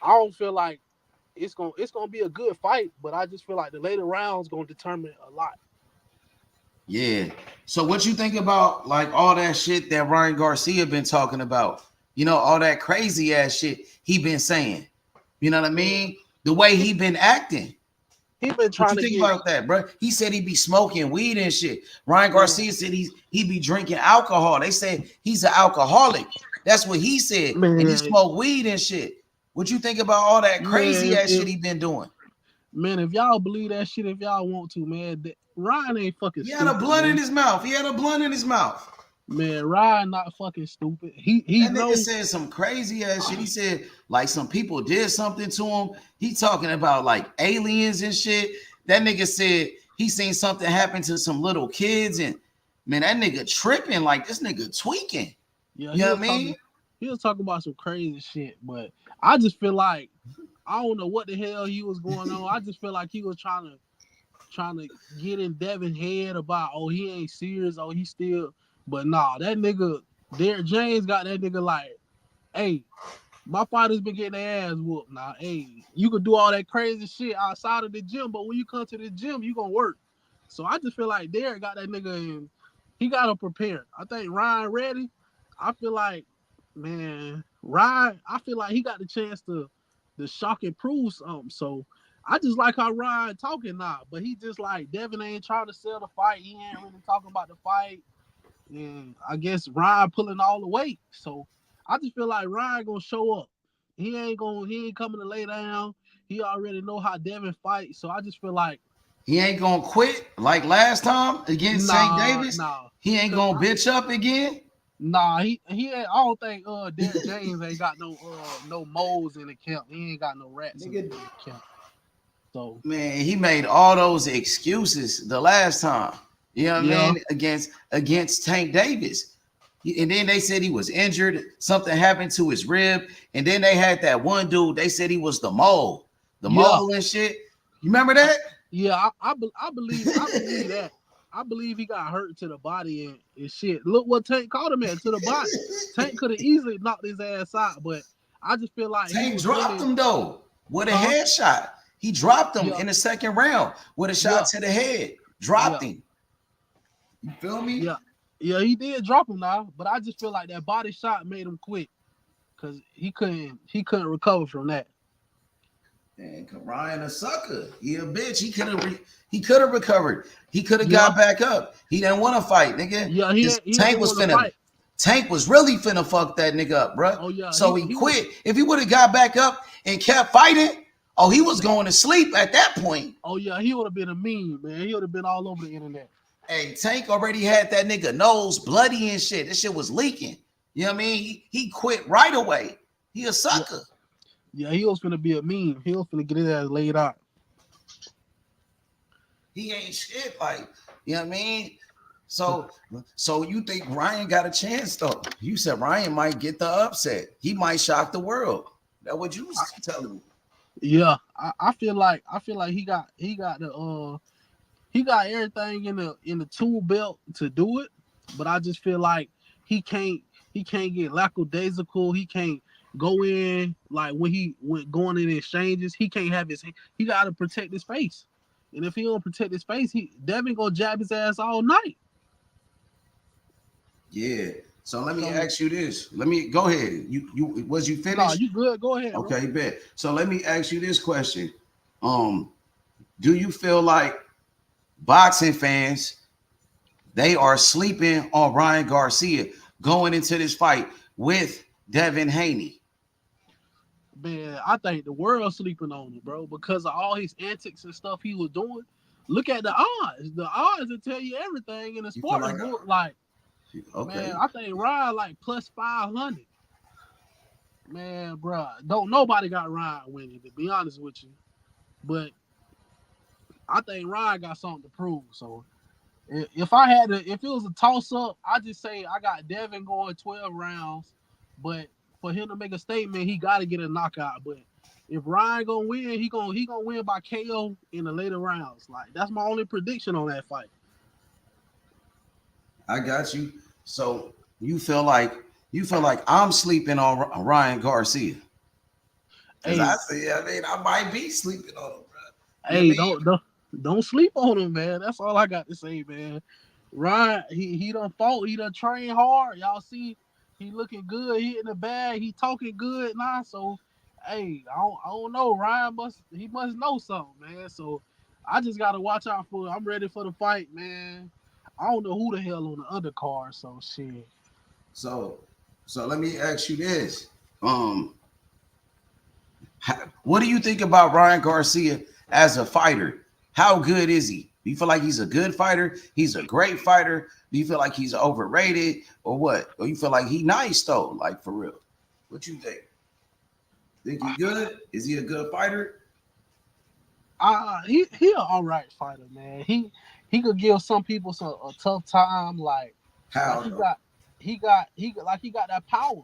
I don't feel like it's gonna be a good fight, but I just feel like the later rounds gonna determine a lot. Yeah. So what you think about like all that shit that Ryan Garcia been talking about? You know, all that crazy ass shit he been saying. You know what I mean? The way he been acting. He been trying to think about that, bro. He said he be smoking weed and shit. Ryan Garcia said he be drinking alcohol. They said he's an alcoholic. That's what he said. Man. And he smoke weed and shit. What you think about all that crazy ass shit he been doing? Man, if y'all believe that shit, if y'all want to, man, Ryan ain't fucking stupid. He had a blunt in his mouth. He had a blunt in his mouth. Man, Ryan not fucking stupid. He that nigga said some crazy ass shit. He said like some people did something to him. He talking about like aliens and shit. That nigga said he seen something happen to some little kids and man, that nigga tripping like this nigga tweaking. Yeah, you know what I mean? he was talking about some crazy shit, but I just feel like I don't know what the hell he was going on. I just feel like he was trying to get in Devin head about, oh, he ain't serious, oh, he still. But nah, that nigga Derrick James got that nigga like, hey, my fighters been getting their ass whooped. Now, hey, you could do all that crazy shit outside of the gym, but when you come to the gym, you gonna work. So I just feel like Derrick got that nigga in. He got him prepared. I think Ryan ready. I feel like, man, Ryan, I feel like he got the chance to shock and prove something. So I just like how Ryan talking now, but he just like Devin ain't trying to sell the fight. He ain't really talking about the fight. And I guess Ryan pulling all the weight. So I just feel like Ryan gonna show up. He ain't coming to lay down. He already know how Devin fights. So I just feel like he ain't gonna quit like last time against St. Davis. Nah. He ain't gonna bitch up again. Nah, he ain't. I don't think Derrick James ain't got no moles in the camp. He ain't got no rats in the camp. So man, he made all those excuses the last time. You know what I mean? Against Tank Davis. And then they said he was injured. Something happened to his rib. And then they had that one dude. They said he was the mole and shit. You remember that? Yeah, I believe that. I believe he got hurt to the body and shit. Look what Tank caught him at, to the body. Tank could have easily knocked his ass out, but I just feel like Tank dropped him though with a headshot. He dropped him in the second round with a shot to the head. Dropped him. You feel me? Yeah, he did drop him now, but I just feel like that body shot made him quit because he couldn't recover from that. Man, Ryan a sucker. He a bitch. He could have recovered. He could have got back up. He didn't want to fight, nigga. Yeah, Tank was finna. Tank was really finna fuck that nigga up, bro. Oh yeah. So he quit. If he would have got back up and kept fighting, he was going to sleep at that point. Oh yeah, he would have been a meme, man. He would have been all over the internet. Hey, Tank already had that nigga nose bloody and shit. This shit was leaking. You know what I mean? He quit right away. He a sucker. Yeah, he was finna be a meme. He was finna get his ass laid out. He ain't shit, like, you know what I mean? So you think Ryan got a chance though? You said Ryan might get the upset. He might shock the world. That's what you was telling me. Yeah, I feel like he got everything in the tool belt to do it, but I just feel like he can't get lackadaisical. He can't go in like when he went going in exchanges. He can't have he got to protect his face, and if he don't protect his face, Devin gonna jab his ass all night. Yeah. So let me ask you this. Let me go ahead. You was you finished? No, you good. Go ahead. Okay, bet. So let me ask you this question. Do you feel like boxing fans, they are sleeping on Ryan Garcia going into this fight with Devin Haney? Man, I think the world's sleeping on him, bro, because of all his antics and stuff he was doing. Look at the odds. The odds will tell you everything in the sport. Okay. Man, I think Ryan like plus 500. Man, bro, don't nobody got Ryan winning, to be honest with you. But I think Ryan got something to prove. So if it was a toss up, I just say I got Devin going 12 rounds. But for him to make a statement, he got to get a knockout. But if Ryan gonna win, he gonna win by KO in the later rounds. Like, that's my only prediction on that fight. I got you. So you feel like I'm sleeping on Ryan Garcia? Hey, I might be sleeping on him, bro. Hey, don't sleep on him, man. That's all I got to say, man. Ryan, he done fought, he done trained hard. Y'all see, he looking good, he in the bag, he talking good now. So, hey, I don't know. Ryan must know something, man. So I just gotta watch out for. I'm ready for the fight, man. I don't know who the hell on the undercard, so shit. So let me ask you this. What do you think about Ryan Garcia as a fighter? How good is he? Do you feel like he's a good fighter? He's a great fighter? Do you feel like he's overrated or what? Or you feel like he nice though, like for real? What you think? Think he good? Is he a good fighter? He an all right fighter, man. He could give some people a tough time. Like, how he got that power.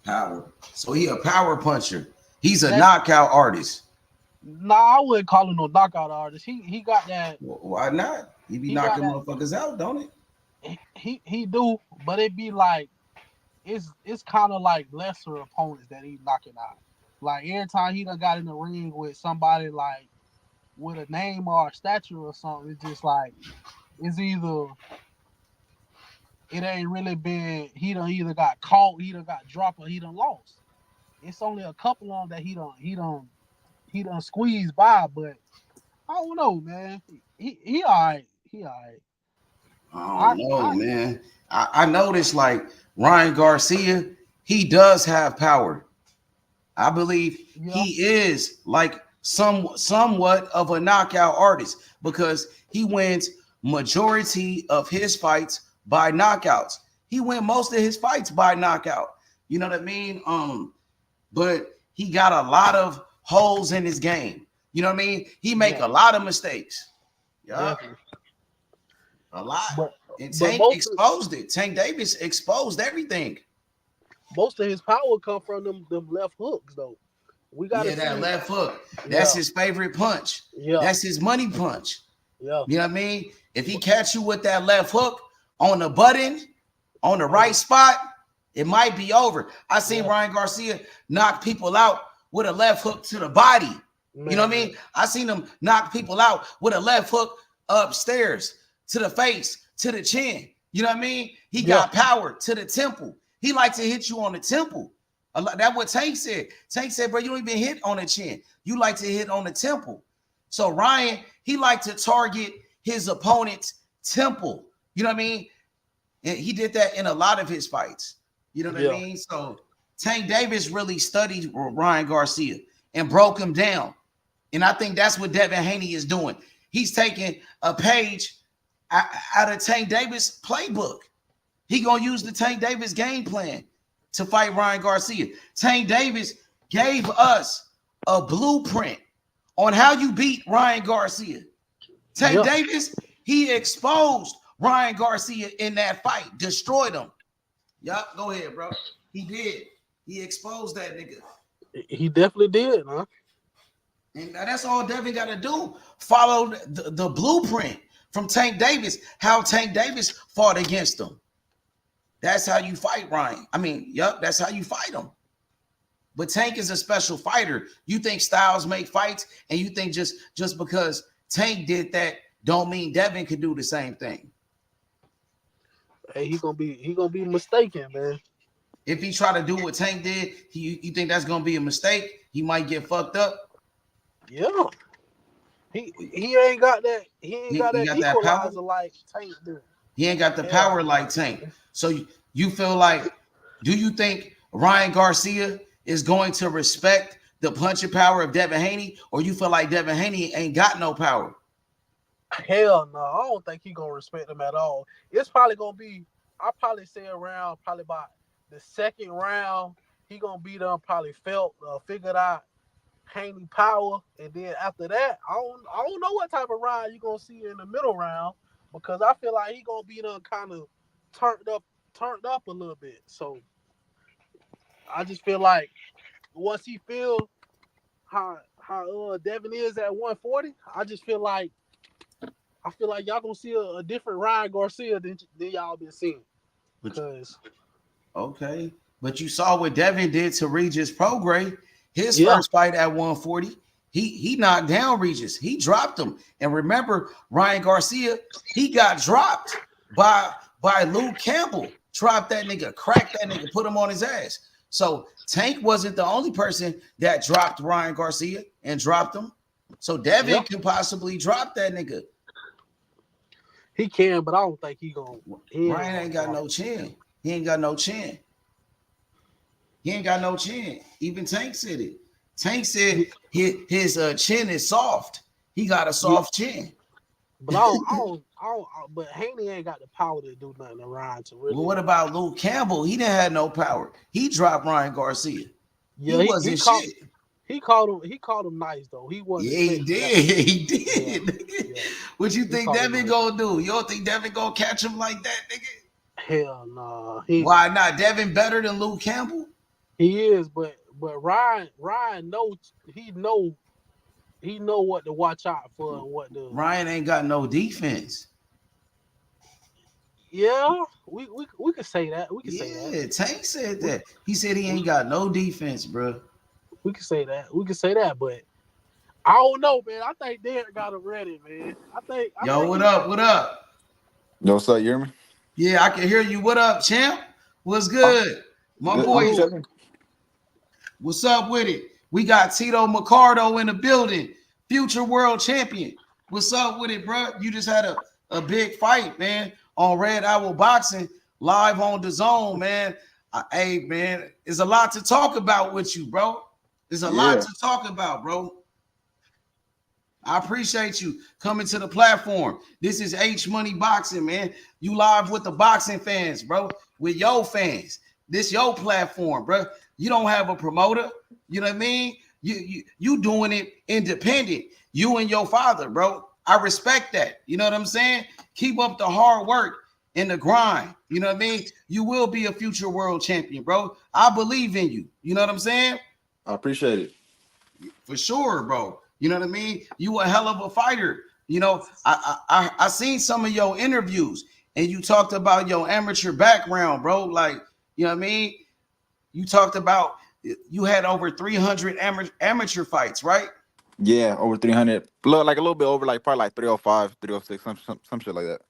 Power. So he a power puncher. He's a knockout artist. Nah, I wouldn't call him no knockout artist. He got that. Why not? He be knocking motherfuckers out, don't it? He do, but it be like it's kind of like lesser opponents that he knocking out. Like every time he done got in the ring with somebody like with a name or a stature or something, it's just like it's either it ain't really been he done either got caught, he done got dropped, or he done lost. It's only a couple of them that he done squeezed by, but I don't know, man. He all right. He all right. I don't know, man. I noticed like Ryan Garcia, he does have power. I believe he is like somewhat of a knockout artist because he wins majority of his fights by knockouts. He win most of his fights by knockout. You know what I mean? But he got a lot of holes in his game. You know what I mean? He make a lot of mistakes. Yeah. A lot. And Tank exposed it. Tank Davis exposed everything. Most of his power come from them left hooks, though. We got that left hook. That's his favorite punch. Yeah. That's his money punch. Yeah. You know what I mean? If he catch you with that left hook on the button, on the right spot, it might be over. I seen Ryan Garcia knock people out with a left hook to the body. Man. You know what I mean? I seen him knock people out with a left hook upstairs to the face, to the chin. You know what I mean? He got power to the temple. He likes to hit you on the temple. That's what Tank said. Tank said, bro, you don't even hit on the chin. You like to hit on the temple. So Ryan, he liked to target his opponent's temple. You know what I mean? And he did that in a lot of his fights. You know what I mean? So Tank Davis really studied Ryan Garcia and broke him down. And I think that's what Devin Haney is doing. He's taking a page out of Tank Davis' playbook. He gonna use the Tank Davis game plan to fight Ryan Garcia. Tank Davis gave us a blueprint on how you beat Ryan Garcia. Tank Davis, he exposed Ryan Garcia in that fight, destroyed him. Yup, go ahead, bro. He did. He exposed that nigga. He definitely did, huh? And that's all Devin got to do. Follow the blueprint from Tank Davis, how Tank Davis fought against him. That's how you fight Ryan. I mean, that's how you fight him. But Tank is a special fighter. You think styles make fights, and you think just because Tank did that don't mean Devin could do the same thing. Hey, he gonna be mistaken, man. If he try to do what Tank did, you think that's gonna be a mistake? He might get fucked up. Yeah. He ain't got that. He ain't got that equalizer like Tank do. He ain't got the power like Tank. So you feel like, do you think Ryan Garcia is going to respect the punching power of Devin Haney, or you feel like Devin Haney ain't got no power? Hell no, I don't think he gonna respect him at all. It's probably gonna be, I'll probably say around probably about the second round, he gonna be done probably figured out Haney power, and then after that, I don't know what type of round you gonna see in the middle round, because I feel like he gonna be done kind of turned up a little bit. So I just feel like once he feel how Devin is at 140, I feel like y'all gonna see a different Ryan Garcia than y'all been seeing. Because okay, but you saw what Devin did to Regis Prograis. His first fight at 140, he knocked down Regis. He dropped him. And remember, Ryan Garcia, he got dropped by Luke Campbell. Dropped that nigga, cracked that nigga, put him on his ass. So Tank wasn't the only person that dropped Ryan Garcia and dropped him. So Devin can possibly drop that nigga. He can, but I don't think he gonna. Ryan ain't got no chin. He ain't got no chin. He ain't got no chin. Even Tank said it. Tank said his chin is soft. He got a soft chin. But I don't. But Haney ain't got the power to do nothing to Ryan to really. Well, what about Luke Campbell? He didn't have no power. He dropped Ryan Garcia. Yeah, he wasn't shit. He called him nice though. He wasn't. Yeah, he did. He did. Yeah. What you think Devin gonna do? You don't think Devin gonna catch him like that, nigga? Hell no. Why not? Devin better than Luke Campbell? He is, but Ryan knows he know what to watch out for and what to. Ryan ain't got no defense. Yeah, we could say that. We could say that. Yeah, Tank said that. He said he ain't got no defense, bro. We could say that. We could say that, but I don't know, man. I think Derek got him ready, man. I think what up? What up? Yo, what's up, you hear me? Yeah, I can hear you. What up, champ? What's good? My Good. boy, what's up with it? We got Tito Mercado in the building, future world champion. What's up with it, bro? You just had a big fight, man, on Red Owl Boxing, live on the Zone, man. Hey, man, there's a lot to talk about with you, bro. There's a lot to talk about, bro. I appreciate you coming to the platform. This is H Money Boxing, man. You live with the boxing fans, bro, with your fans. This your platform, bro. You don't have a promoter. You know what I mean? You doing it independent. You and your father, bro. I respect that. You know what I'm saying? Keep up the hard work and the grind. You know what I mean? You will be a future world champion, bro. I believe in you. You know what I'm saying? I appreciate it. For sure, bro. You know what I mean? You a hell of a fighter. You know, I seen some of your interviews and you talked about your amateur background, bro. Like, you know what I mean? You talked about you had over 300 amateur fights, right? Yeah, over 300. Like a little bit over, like probably like 305, 306, some shit like that.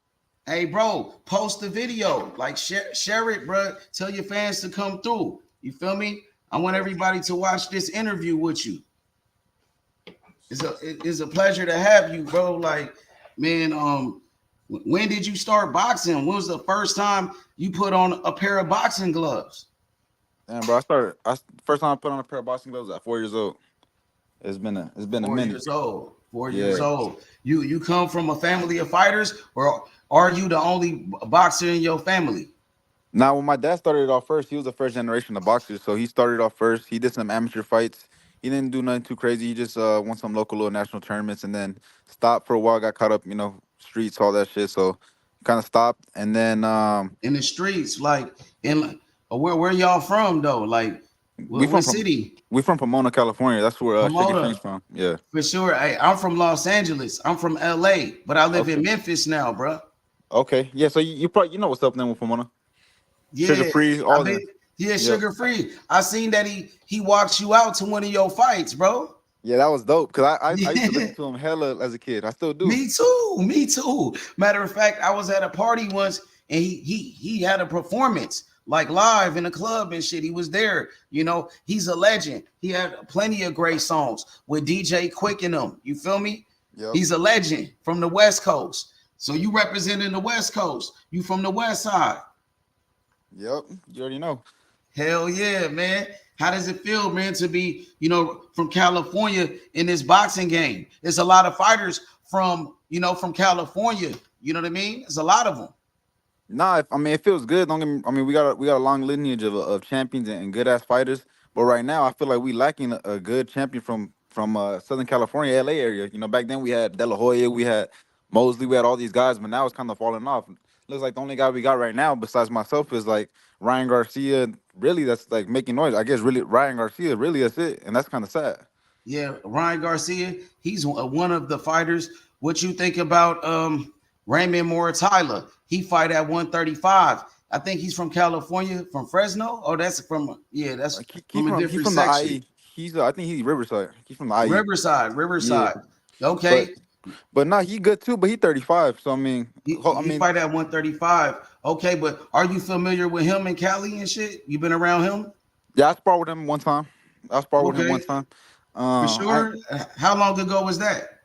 Hey, bro, post the video. Like, share it, bro. Tell your fans to come through. You feel me? I want everybody to watch this interview with you. It's a pleasure to have you, bro. Like, man, when did you start boxing? When was the first time you put on a pair of boxing gloves? And bro, first time I put on a pair of boxing gloves at 4 years old. It's been a minute. 4 years old. 4 years old. You come from a family of fighters, or are you the only boxer in your family? Now, when my dad started off first, he was the first generation of boxers. So he started off first. He did some amateur fights. He didn't do nothing too crazy. He just won some local little national tournaments and then stopped for a while, got caught up, streets, all that shit. So kind of stopped. And then in the streets, like where y'all from though? Like what city? We from Pomona, California. That's where Shiggy from. Yeah. For sure. Hey, I'm from Los Angeles. I'm from LA, but I live in Memphis now, bro. Okay. Yeah, so you probably know what's up then with Pomona. Yeah. Sugar free, all that. Yeah, sugar free. I seen that he walked you out to one of your fights, bro. Yeah, that was dope. Cause I used to listen to him hella as a kid. I still do. Me too. Matter of fact, I was at a party once and he had a performance like live in a club and shit. He was there. He's a legend. He had plenty of great songs with DJ Quick in them. You feel me? Yep. He's a legend from the West Coast. So you representing the West Coast. You from the West Side. Yep, you already know. Hell yeah, man. How does it feel, man, to be, from California in this boxing game? There's a lot of fighters from California. You know what I mean? There's a lot of them. Nah, it feels good. We got a long lineage of champions and good ass fighters. But right now, I feel like we lacking a good champion from Southern California, LA area. Back then we had De La Hoya, we had Mosley, we had all these guys, but now it's kind of falling off. Looks like the only guy we got right now, besides myself, is like Ryan Garcia. Really, that's like making noise. I guess really Ryan Garcia. Really, that's it, and that's kind of sad. Yeah, Ryan Garcia. He's one of the fighters. What you think about Raymond Moritila? He fight at 135. I think he's from California, from Fresno. Oh, that's from from a different section. I think he's Riverside. He's from the IE. Riverside. Yeah. Okay. But no, he good too. But he 35. So he fight at 135. Okay, but are you familiar with him and Cali and shit? You been around him? Yeah, I sparred with him one time. For sure. How long ago was that?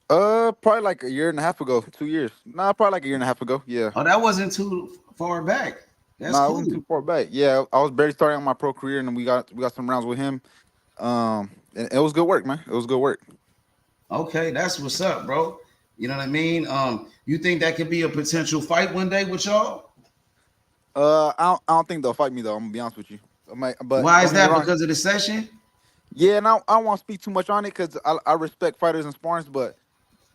Probably like a year and a half ago, 2 years. Nah, probably like a year and a half ago. Yeah. Oh, that wasn't too far back. That's cool. It wasn't too far back. Yeah, I was barely starting on my pro career, and then we got some rounds with him. And it was good work, man. It was good work. Okay, that's what's up, bro. You know what I mean? You think that could be a potential fight one day with y'all? I don't think they'll fight me though. I'm gonna be honest with you. But why is that? Because of the session? Yeah, and I don't want to speak too much on it because I respect fighters and sparring, but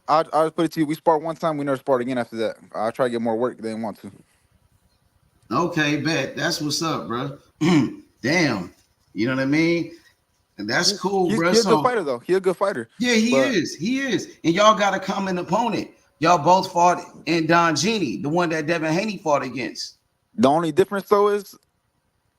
I'll just put it to you. We sparred one time, we never sparred again after that. I'll try to get more work. They didn't want to. Okay, bet. That's what's up, bro. Damn. You know what I mean? And that's cool, bro. He's a good fighter, though. He's a good fighter. Yeah, he is. He is. And y'all got a common opponent. Y'all both fought in Don Genie, the one that Devin Haney fought against. The only difference, though, is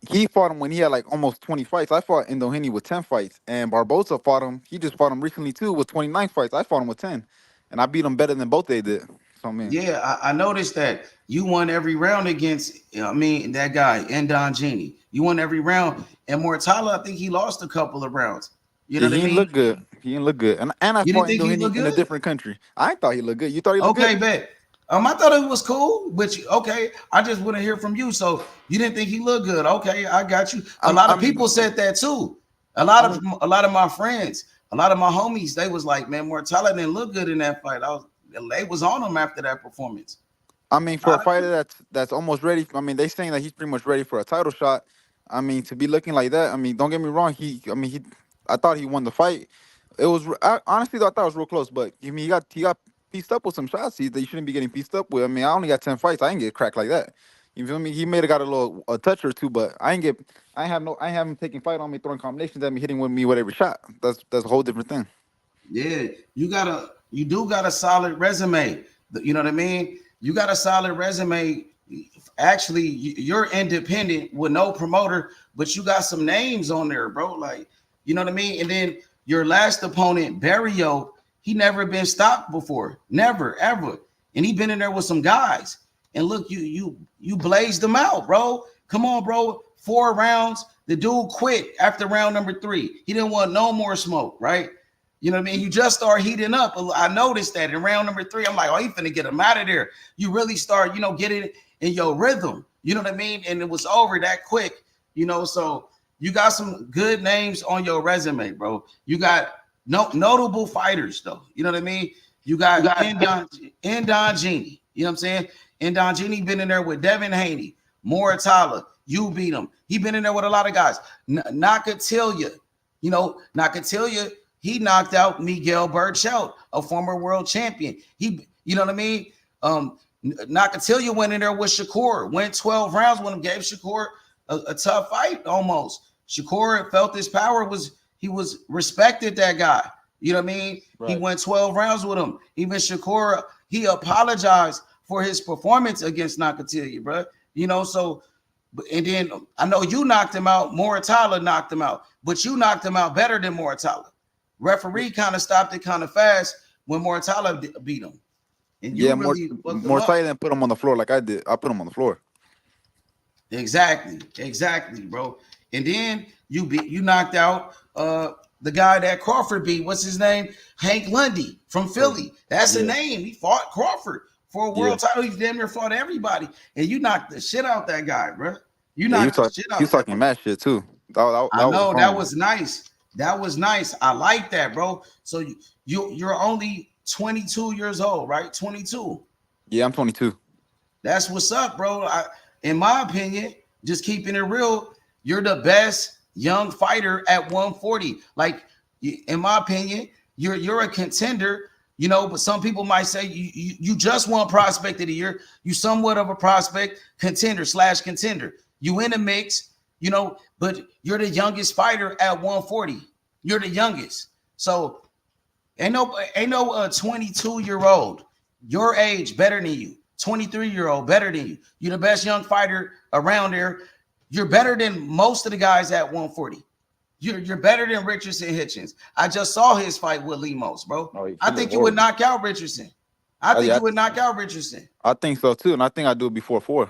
he fought him when he had like almost 20 fights. I fought Indoheny with 10 fights. And Barbosa fought him. He just fought him recently, too, with 29 fights. I fought him with 10. And I beat him better than both they did. So, I mean. Yeah, I noticed that you won every round against, that guy, Don Genie. You won every round. And Mortala, I think he lost a couple of rounds. You know what I mean? He didn't look good. He didn't look good. And I fought Indoheny in a different country. I thought he looked good. You thought he looked good? Okay, bet. I thought it was cool, but okay, I just want to hear from you. So you didn't think he looked good? Okay, I got you. A lot of people said that too. A lot of my friends, a lot of my homies, they was like, "Man, Mortala didn't look good in that fight." They was on him after that performance. I mean, for a fighter that's almost ready. I mean, they saying that he's pretty much ready for a title shot. I mean, to be looking like that. I mean, don't get me wrong. I thought he won the fight. It was honestly though, I thought it was real close. But I mean, he got pieced up with some shots that you shouldn't be getting pieced up with. I mean, I only got 10 fights. I didn't get cracked like that. You feel me? He may have got a touch or two, but I haven't taken fight on me, throwing combinations at me, hitting with me with every shot. That's a whole different thing. Yeah, you do got a solid resume. You know what I mean? You got a solid resume. Actually, you're independent with no promoter, but you got some names on there, bro. Like, you know what I mean? And then your last opponent, Barrio, he never been stopped before. Never, ever. And he been in there with some guys. And look, you blazed them out, bro. Come on, bro. 4 rounds. The dude quit after round number 3. He didn't want no more smoke, right? You know what I mean? You just start heating up. I noticed that in round number 3. I'm like, oh, he finna get him out of there. You really start, getting in your rhythm. You know what I mean? And it was over that quick, so you got some good names on your resume, bro. You got notable fighters, though. You know what I mean? You got Don Genie. You know what I'm saying? Don Genie been in there with Devin Haney, Moratala. You beat him. He been in there with a lot of guys. Nakatilia. Nakatilia, he knocked out Miguel Burchelt, a former world champion. You know what I mean? Nakatilia went in there with Shakur, went 12 rounds with him, gave Shakur a tough fight almost. Shakur felt his power he was respected, that guy. You know what I mean? Right. He went 12 rounds with him. Even Shakur, he apologized for his performance against Nakatilia, bro. So, and then I know you knocked him out. Moratala knocked him out, but you knocked him out better than Moratala. Referee kind of stopped it kind of fast when Moratala beat him. And you Moratala didn't put him on the floor like I did. I put him on the floor. Exactly, bro. And then you knocked out the guy that Crawford beat. What's his name? Hank Lundy from Philly. That's the name. He fought Crawford for a world title. He damn near fought everybody. And you knocked the shit out that guy, bro. You knocked the shit out. You talking mad shit too. I know that was nice. That was nice. I like that, bro. So you're only 22 years old, right? 22. Yeah, I'm 22. That's what's up, bro. In my opinion, just keeping it real, you're the best young fighter at 140. Like, in my opinion, you're a contender, but some people might say you just won prospect of the year. You somewhat of a prospect contender. You in the mix, but you're the youngest fighter at 140. You're the youngest. So ain't no 22-year-old your age better than you. 23-year-old better than you. You're the best young fighter around there. You're better than most of the guys at 140. You're better than Richardson Hitchens. I just saw his fight with Lemos, bro. I think you would knock out Richardson. You would knock out Richardson. I think so too, and I think I'd do it before 4.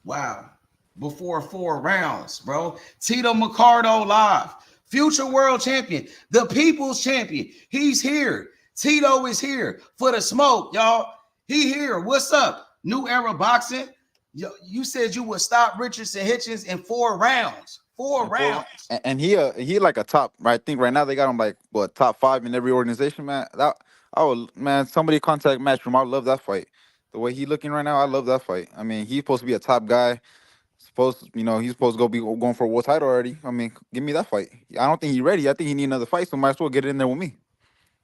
Wow. Before 4 rounds, bro. Tito Mercado live. Future world champion. The people's champion. He's here. Tito is here for the smoke, y'all. He here. What's up? New era boxing. You said you would stop Richardson Hitchens in 4 rounds. 4 rounds. And he like a top. I think right now they got him like top 5 in every organization, man. Somebody contact Matchroom. I love that fight. The way he looking right now, I love that fight. I mean, he's supposed to be a top guy. He's supposed to be going for a world title already. I mean, give me that fight. I don't think he's ready. I think he need another fight, so might as well get it in there with me.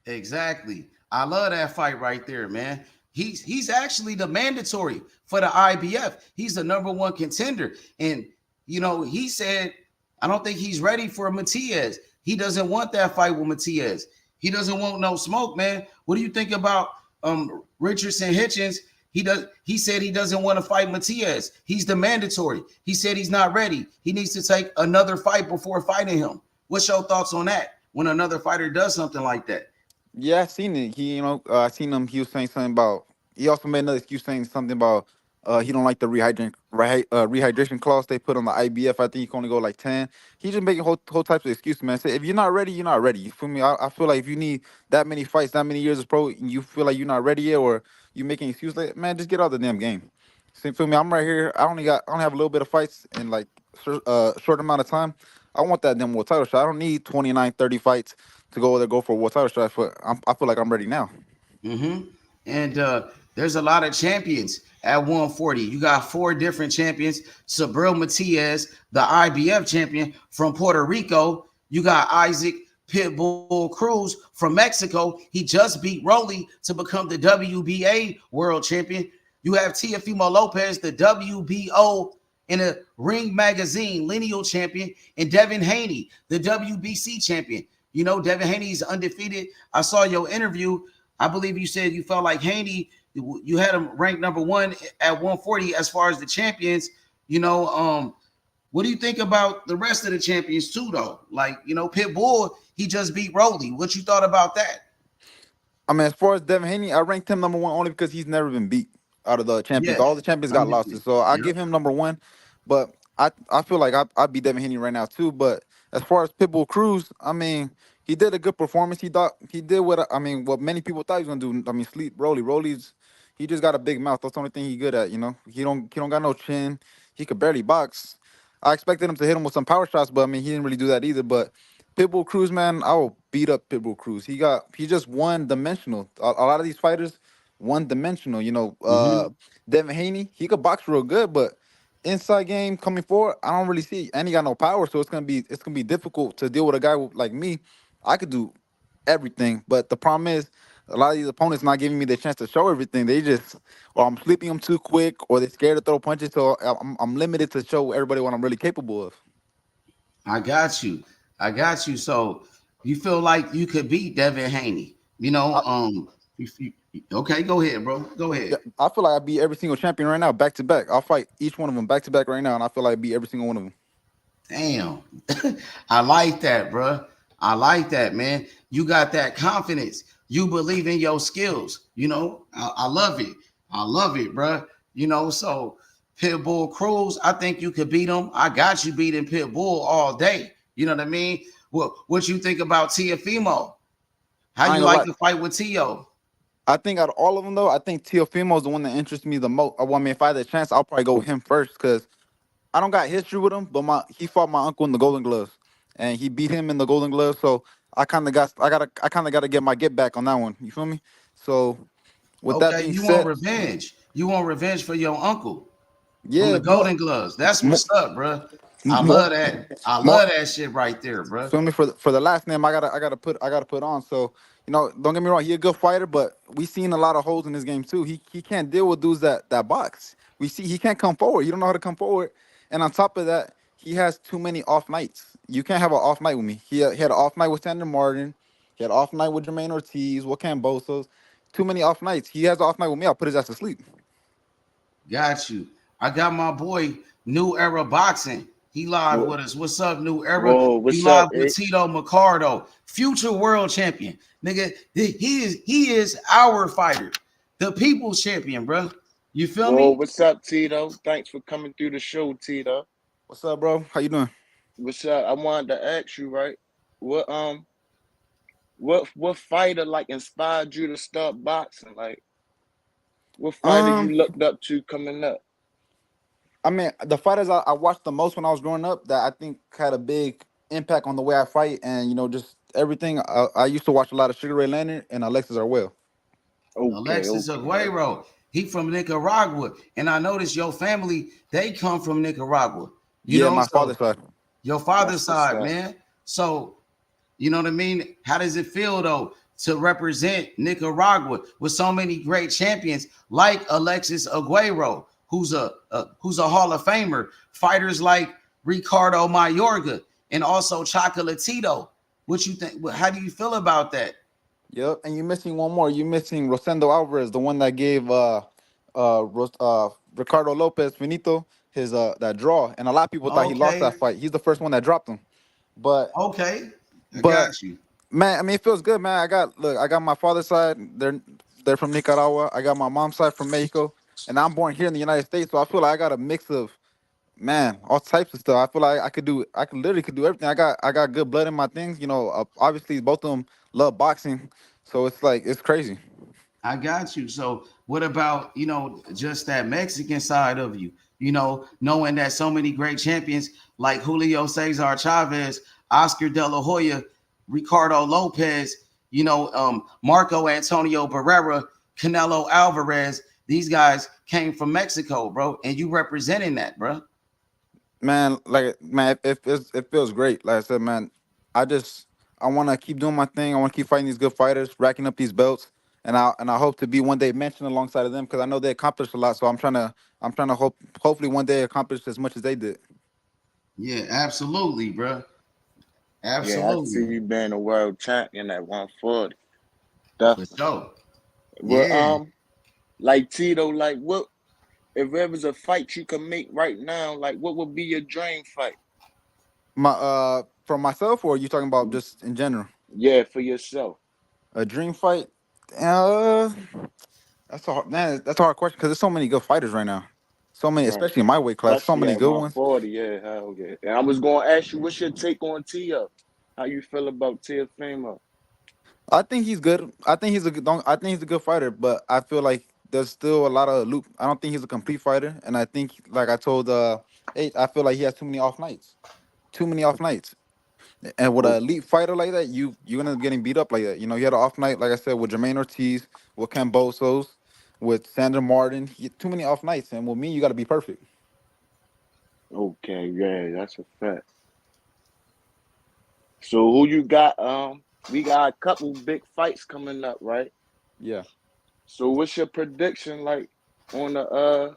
Exactly. I love that fight right there, man. He's actually the mandatory for the IBF. He's the #1 contender. And, he said I don't think he's ready for Matias. He doesn't want that fight with Matias. He doesn't want no smoke, man. What do you think about Richardson Hitchens? He said he doesn't want to fight Matias. He's the mandatory. He said he's not ready. He needs to take another fight before fighting him. What's your thoughts on that when another fighter does something like that? Yeah, I seen it. I seen him. He was saying something about. He also made another excuse saying something about he don't like the rehydration clause they put on the IBF. I think he can only go like 10. He's just making whole types of excuses, man. Say if you're not ready, you're not ready. You feel me? I feel like if you need that many fights, that many years as pro, and you feel like you're not ready yet, or you making excuses, like man, just get out of the damn game. See, feel me? I'm right here. I only have a little bit of fights in like short amount of time. I want that damn world title shot. I don't need 29, 30 fights to go for a world title shot. But I feel like I'm ready now. And there's a lot of champions at 140. You got 4 different champions. Subriel Matias, the IBF champion from Puerto Rico. You got Isaac Pitbull Cruz from Mexico. He just beat Rolly to become the WBA world champion. You have Teofimo Lopez, the WBO in a Ring Magazine lineal champion, and Devin Haney, the WBC champion. You know, Devin Haney is undefeated. I saw your interview. I believe you said you felt like Haney, you had him ranked number 1 at 140 as far as the champions. You know, what do you think about the rest of the champions too, though? Like, you know, Pitbull, he just beat Rolly. What you thought about that? I mean, as far as Devin Haney, I ranked him number 1 only because he's never been beat out of the champions. Yeah, All the champions got losses, so I give him number 1. But I feel like I beat Devin Haney right now too. But as far as Pitbull Cruz, I mean, he did a good performance. He did what many people thought he was gonna do. I mean, sleep Rolly. He just got a big mouth. That's the only thing he good at. You know, he don't got no chin. He could barely box. I expected him to hit him with some power shots, but I mean, he didn't really do that either. But Pitbull Cruz, man, I will beat up Pitbull Cruz. He just one dimensional. A lot of these fighters, one dimensional. You know, Devin Haney, he could box real good, but inside game coming forward, I don't really see. And he got no power, so it's gonna be difficult to deal with a guy like me. I could do everything, but the problem is a lot of these opponents not giving me the chance to show everything. They just, or I'm sleeping them too quick, or they're scared to throw punches. So I'm limited to show everybody what I'm really capable of. I got you. So you feel like you could beat Devin Haney? You know, okay, go ahead, bro. Go ahead. I feel like I beat every single champion right now, back to back. I'll fight each one of them back to back right now, and I feel like I beat every single one of them. Damn, I like that, bro. I like that, man. You got that confidence. You believe in your skills. You know, I love it. I love it, bro. You know, so Pitbull Cruz, I think you could beat him. I got you beating Pitbull all day. You know what I mean? What you think about Teofimo? How you like to fight with Tio? I think out of all of them, though, I think Teofimo is the one that interests me the most. I mean, if I had a chance, I'll probably go with him first because I don't got history with him, but he fought my uncle in the Golden Gloves, and he beat him in the Golden Gloves. So I kind of gotta get my get back on that one. You feel me? So with that being said, want revenge. You want revenge for your uncle? Yeah, from the Golden Gloves. That's what's up, bro. I love that. I love that shit right there, bro. Feel me? For the last name, I gotta put on. So you know, don't get me wrong, he a good fighter, but we seen a lot of holes in his game too. He can't deal with dudes that box. We see he can't come forward. You don't know how to come forward, and on top of that, he has too many off nights. You can't have an off night with me. He had an off night with Sandor Martin. He had an off night with Jermaine Ortiz, with Cambosos. Too many off nights. He has an off night with me. I'll put his ass to sleep. Got you. I got my boy New Era Boxing. He live with us. What's up, New Era? He live with Tito Mercado, future world champion. Nigga, he is our fighter, the people's champion, bro. You feel me? What's up, Tito? Thanks for coming through the show, Tito. What's up, bro? How you doing? What's up? I wanted to ask you, right? What fighter like inspired you to start boxing? Like, what fighter you looked up to coming up? I mean, the fighters I watched the most when I was growing up that I think had a big impact on the way I fight and, you know, just everything. I used to watch a lot of Sugar Ray Leonard and Alexis Arguello. Alexis Arguello. He from Nicaragua. And I noticed your family, they come from Nicaragua. You know, my father's side. Your father's side, man. So, you know what I mean? How does it feel, though, to represent Nicaragua with so many great champions like Alexis Arguello, who's a Hall of Famer, fighters like Ricardo Mayorga, and also Chocolatito. What you think? How do you feel about that? Yep, and you're missing one more. You're missing Rosendo Alvarez, the one that gave Ricardo Lopez Finito his that draw, and a lot of people thought he lost Okay, that fight. He's the first one that dropped him, but okay, I but got you. man, I mean, it feels good, man. I got my father's side. They're from Nicaragua. I got my mom's side from Mexico, and I'm born here in the United States. So I feel like I got a mix of man, all types of stuff. I feel like I could literally could do everything. I got good blood in my things. You know, obviously both of them love boxing, so it's like it's crazy. I got you. So what about, just that Mexican side of you? Knowing that so many great champions like Julio Cesar Chavez, Oscar De La Hoya, Ricardo Lopez, Marco Antonio Barrera, Canelo Alvarez, these guys came from Mexico, bro, and you representing that, bro. Man, like man, it feels great. Like I said, man, I just I want to keep doing my thing. I want to keep fighting these good fighters, racking up these belts, and I hope to be one day mentioned alongside of them because I know they accomplished a lot. So I'm trying to hopefully one day accomplish as much as they did. Yeah, absolutely, bro. Yeah, I see Absolutely. you being a world champion at 140. For Definitely. sure. But Yeah. like Tito, like what if there was a fight you could make right now? Like what would be your dream fight? My for myself, or are you talking about just in general? Yeah, for yourself. A dream fight? Uh, that's a hard, man. That's a hard question because there's so many good fighters right now. So many, Right. especially in my weight class. So Especially many at good ones. 140, yeah, hell yeah. And I was gonna ask you, what's your take on Tio? How you feel about Teofimo? I think he's good. I think he's a good. I think he's a good fighter, but I feel like there's still a lot of loop. I don't think he's a complete fighter, and I think, like I told, hey, I feel like he has too many off nights. Too many off nights. And with an Oh, elite fighter like that, you're gonna getting beat up like that. You know, he had an off night, like I said, with Jermaine Ortiz, with Cambosos, with Sandra Martin. Too many off nights, and with me, you got to be perfect. okay, yeah, that's a fact. So who you got? We got a couple big fights coming up, right? Yeah. So what's your prediction like on the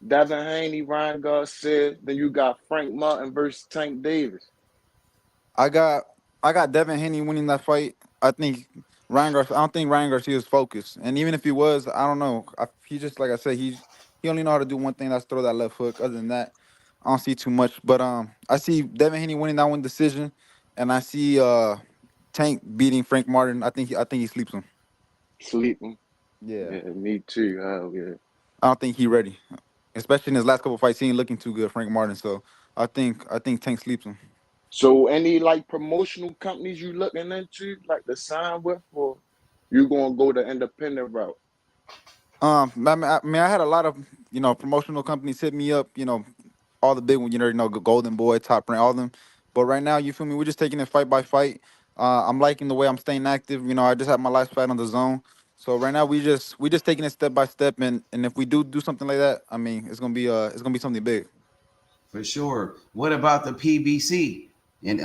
Devin Haney, Ryan Garcia? Then you got Frank Martin versus Tank Davis. I got I got Devin Haney winning that fight. I think Ryan Garcia. I don't think Ryan Garcia is focused, and even if he was, I don't know. He just like I said, he only know how to do one thing. That's throw that left hook. Other than that, I don't see too much. But I see Devin Haney winning that one decision, and I see Tank beating Frank Martin. I think he sleeps him. Sleeping. Yeah, Yeah, me too. Hell yeah. I don't think he ready, especially in his last couple fights. He ain't looking too good, Frank Martin. So I think Tank sleeps him. So any like promotional companies you looking into, like to sign with, or you gonna go the independent route? I had a lot of promotional companies hit me up. All the big ones. Golden Boy, Top Rank, all of them. But right now, you feel me? We're just taking it fight by fight. I'm liking the way I'm staying active. I just had my last fight on the zone. So right now, we just taking it step by step. And if we do something like that, I mean, it's gonna be something big. For sure. What about the PBC? And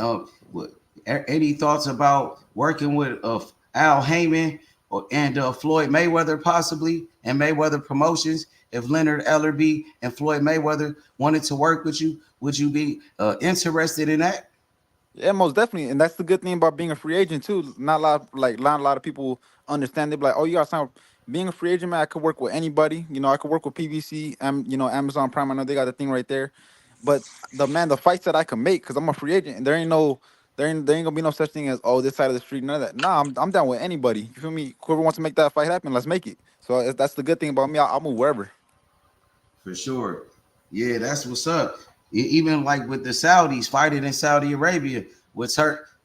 any thoughts about working with Al Heyman and Floyd Mayweather possibly, and Mayweather Promotions? If Leonard Ellerby and Floyd Mayweather wanted to work with you, would you be interested in that? Yeah, most definitely, and that's the good thing about being a free agent too. Not a lot of people understand. They be like, "Oh, you got to sign." Being a free agent, man, I could work with anybody. I could work with PBC. Amazon Prime. I know they got the thing right there. But the fights that I can make, because I'm a free agent, and there ain't gonna be no such thing as this side of the street. None of that. Nah, I'm down with anybody. You feel me? Whoever wants to make that fight happen, let's make it. So that's the good thing about me. I'll move wherever. For sure. Yeah, that's what's up. Even like with the Saudis fighting in Saudi Arabia with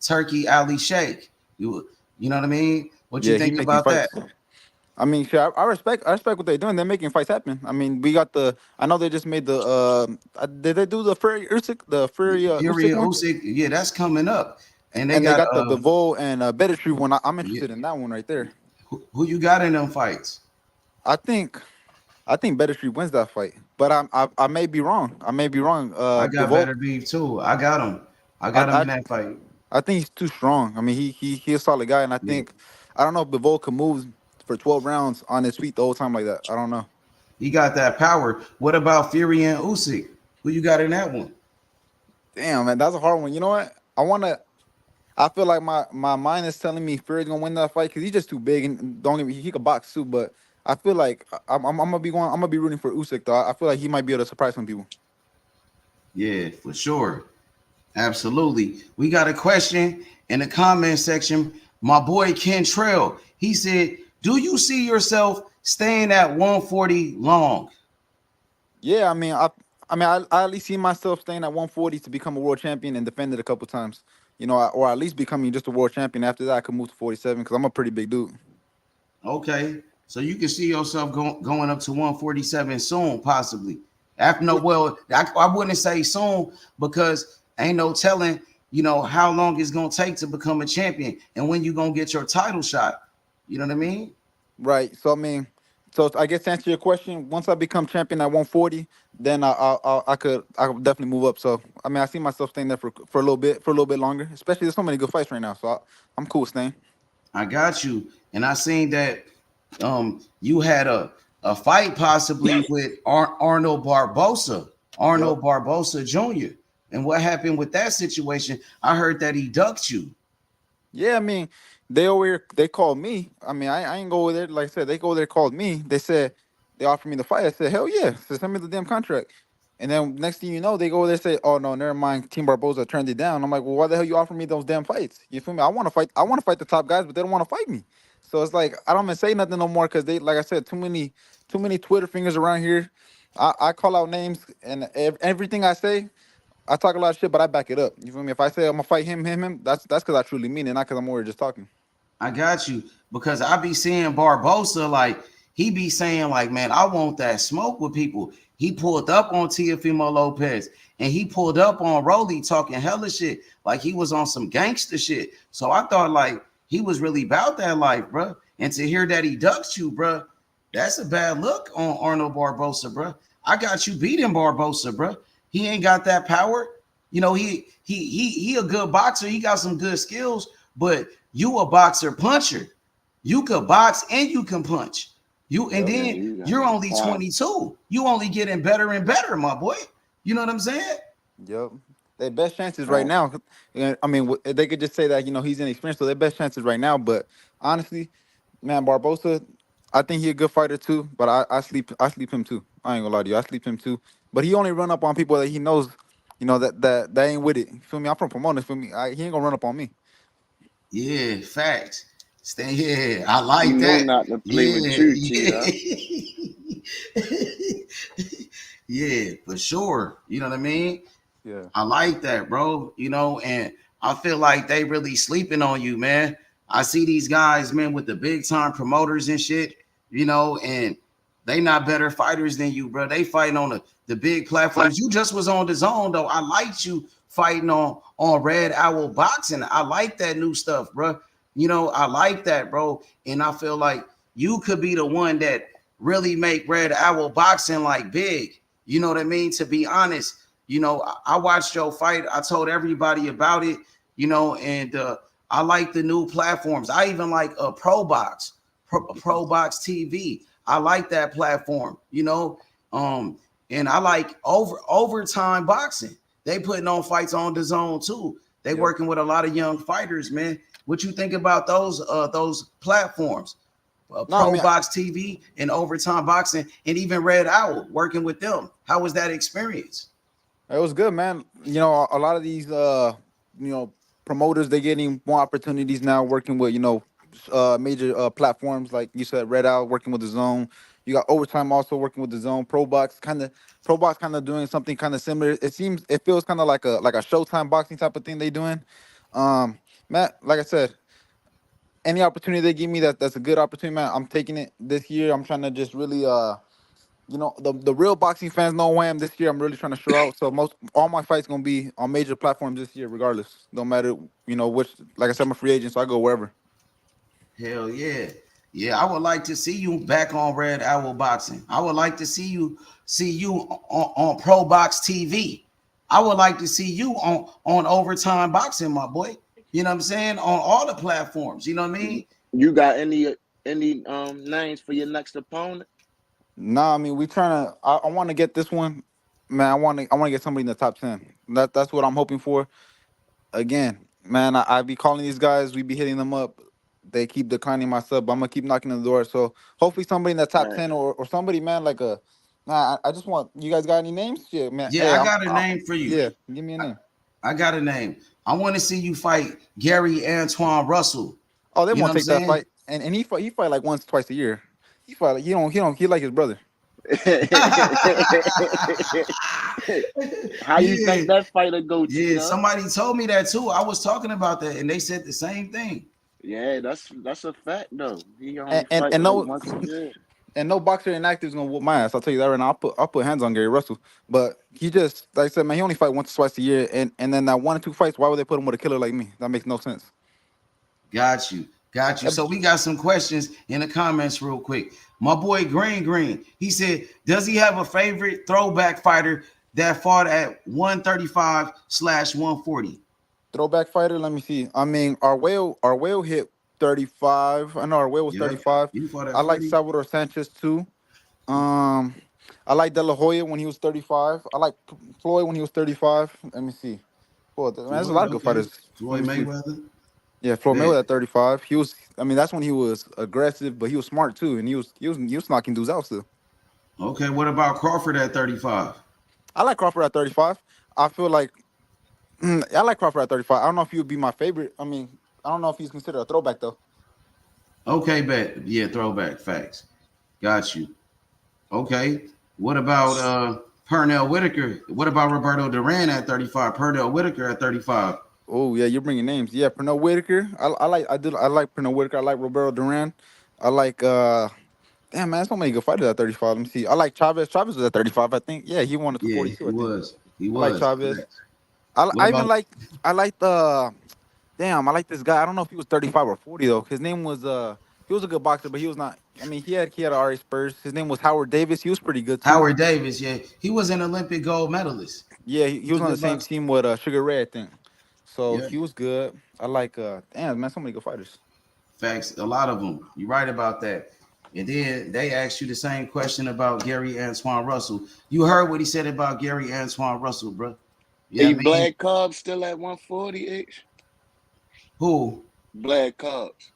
Turkey Ali Sheikh. You know what I mean? What you Yeah, he think making about that? fights. I mean, sure, I respect what they're doing. They're making fights happen. I mean, we got the. I know they just made the. Did they do the Fury Fury Usyk and one? Usyk, yeah, that's coming up. And they And they got got the Bivol and Beditry one. I'm yeah, interested in that one right there. who you got in them fights? I think I think Beditry wins that fight, but I may be wrong. I may be wrong. I got Bivol, better beef too. I got him. I I, got him I in that fight. I think he's too strong. I mean, he a solid guy, and I Yeah. think I don't know if Bivol can move for 12 rounds on his feet the whole time like that. I don't know. He got that power. What about Fury and Usyk? Who you got in that one? Damn, man, that's a hard one. You know what? I feel like my mind is telling me Fury's gonna win that fight because he's just too big and don't get me. He could box too, but I feel like I'm gonna be going. I'm gonna be rooting for Usyk though. I feel like he might be able to surprise some people. Yeah, for sure. Absolutely. We got a question in the comment section. My boy Ken Trail, he said, do you see yourself staying at 140 long? Yeah, I at least see myself staying at 140 to become a world champion and defend it a couple times. You know, or at least becoming just a world champion. After that, I could move to 47 because I'm a pretty big dude. Okay. So you can see yourself going up to 147 soon, possibly. After no, well, I wouldn't say soon because ain't no telling, how long it's gonna take to become a champion and when you gonna get your title shot. You know what I mean? Right. So I guess to answer your question, once I become champion at 140, then I could definitely move up. So I see myself staying there for a little bit longer. Especially there's so many good fights right now, so I'm cool staying. I got you. And I seen that you had a fight possibly with Arnold Barbosa, Yep. Arnold Barbosa Jr. And what happened with that situation? I heard that he ducked you. Yeah, they called me. I ain't go over there. Like I said, they go there called me. They said they offered me the fight. I said, hell yeah. So send me the damn contract. And then next thing you know, they go there and say, oh no, never mind. Team Barboza turned it down. I'm like, well, why the hell you offer me those damn fights? You feel me? I want to fight. I want to fight the top guys, but they don't want to fight me. So it's like I don't even say nothing no more because they, like I said, too many Twitter fingers around here. I call out names and everything I say. I talk a lot of shit, but I back it up. You feel me? If I say I'm gonna fight him, that's because I truly mean it, not because I'm already just talking. I got you because I be seeing Barbosa like he be saying like, man, I want that smoke with people. He pulled up on Teofimo Lopez and he pulled up on Rolly talking hella shit like he was on some gangster shit. So I thought like he was really about that life, bro. And to hear that he ducks you, bro, that's a bad look on Arnold Barbosa, bro. I got you beating Barbosa, bro. He ain't got that power. He a good boxer. He got some good skills, but you a boxer puncher. You could box and you can punch. And Yeah, then you're only wow. 22. You only getting better and better, my boy. You know what I'm saying? Yep. Their best chances right Wow. now. They could just say that he's inexperienced, so their best chances right now. But honestly, man, Barbosa, I think he a good fighter too. But I sleep him too. I ain't gonna lie to you, I sleep him too. But he only run up on people that he knows, that ain't with it. You feel me? I'm from promoters. Feel me? He ain't gonna run up on me. Yeah, facts. Stay here. I He like know that. not to play with Yeah, you, Tito. yeah. Yeah, for sure. You know what I mean? Yeah. I like that, bro. And I feel like they really sleeping on you, man. I see these guys, man, with the big time promoters and shit, and they not better fighters than you, bro. They fighting on the big platforms. You just was on the zone, though. I liked you fighting on Red Owl Boxing. I like that new stuff, bro. I like that, bro. And I feel like you could be the one that really make Red Owl Boxing like big. You know what I mean? To be honest, I watched your fight. I told everybody about it, and I like the new platforms. I even like Pro Box TV. I like that platform, and I like overtime boxing. They putting on fights on the zone too. They Yep. working with a lot of young fighters, man. What you think about those platforms? No, I Pro mean, Box TV and Overtime Boxing, and even Red Owl working with them. How was that experience? it was good, man. A lot of these you know, promoters, they getting more opportunities now working with, major platforms like you said, Red Out working with the Zone. You got Overtime also working with the Zone. Pro Box kind of doing something kind of similar. It feels kind of like a Showtime boxing type of thing they doing. Matt, like I said, any opportunity they give me that's a good opportunity, man. I'm taking it this year. I'm trying to just really the real boxing fans know who I am this year. I'm really trying to show out. So all my fights gonna be on major platforms this year, regardless. No matter which. Like I said, I'm a free agent, so I go wherever. Hell yeah. Yeah, I would like to see you back on Red Owl Boxing. I would like to see you on Pro Box TV. I would like to see you on Overtime Boxing, my boy. You know what I'm saying? On all the platforms. You know what I mean? You got any names for your next opponent? Nah, I mean we trying to. I want to get this one, man. I want to get somebody in the top 10. That's what I'm hoping for. Again, man, I be calling these guys. We be hitting them up. They keep declining my sub. I'm gonna keep knocking on the door. So hopefully somebody in the top Right. 10 or somebody, man, like a. Nah, I just want you guys got any names? Yeah, man. Yeah, Hey, I got a name for you. yeah. Give me a name. I got a name. I want to see you fight Gary Antoine Russell. Oh, they You know won't what I'm take that saying? fight. And he fight like once twice a year. He like his brother. How you Yeah, think that fighter go, yeah. Tito? Somebody told me that too. I was talking about that, and they said the same thing. Yeah, that's a fact though. He And only and, fight and like no once a year. and no boxer inactive is gonna whoop my ass. I'll tell you that right now. I'll put hands on Gary Russell. But he just like I said, man, he only fight once or twice a year. And then that 1 or 2 fights, why would they put him with a killer like me? That makes no sense. Got you. Got you. Eh, So we got some questions in the comments real quick. My boy Green, he said, does he have a favorite throwback fighter that fought at 135/140? Throwback fighter, let me see. I mean, our whale hit 35. I know our whale was Yep. 35. You fought at I like 40? Salvador Sanchez too. Um I like De La Hoya when he was 35. I like Floyd when he was 35. Let me see. Well, man, there's a Floyd, lot of good okay. fighters. Let Floyd me see. Mayweather. Yeah, Floyd Bet. Mayweather at 35. He was. I mean, that's when he was aggressive, but he was smart too, and he was knocking dudes out still. Okay, what about Crawford at 35? I like Crawford at 35. I feel like I like Crawford at 35. I don't know if he would be my favorite. I mean, I don't know if he's considered a throwback though. Okay, bet. Yeah, throwback. Facts. Got you. Okay. What about Pernell Whitaker? What about Roberto Duran at 35? Pernell Whitaker at 35. Oh yeah, you're bringing names. Yeah, Pernell Whitaker. I like Pernell Whitaker. I like Roberto Duran. I like damn man, so many good fighters at 35. Let me see. I like Chavez. Chavez was at 35, I think. Yeah, he won it to Yeah, 42, he I think. was. He I like was. Chavez. Facts. I, What I even about like I like the damn. I like this guy. I don't know if he was 35 or 40 though. His name was he was a good boxer, but he was not. I mean, he had RA Spurs. His name was Howard Davis. He was pretty good too. Howard Davis? Yeah, he was an Olympic gold medalist. Yeah, he He's was a on the good same boxer. team with Sugar Ray, I think. So Yeah, he was good. I like damn man, so many good fighters. facts. A lot of them. You're right about that. And then they asked you the same question about Gary Antoine Russell. You heard what he said about Gary Antoine Russell, bro. Yeah, Hey, I mean, Black Cobb still at 140 ish. who? Black Cobbs.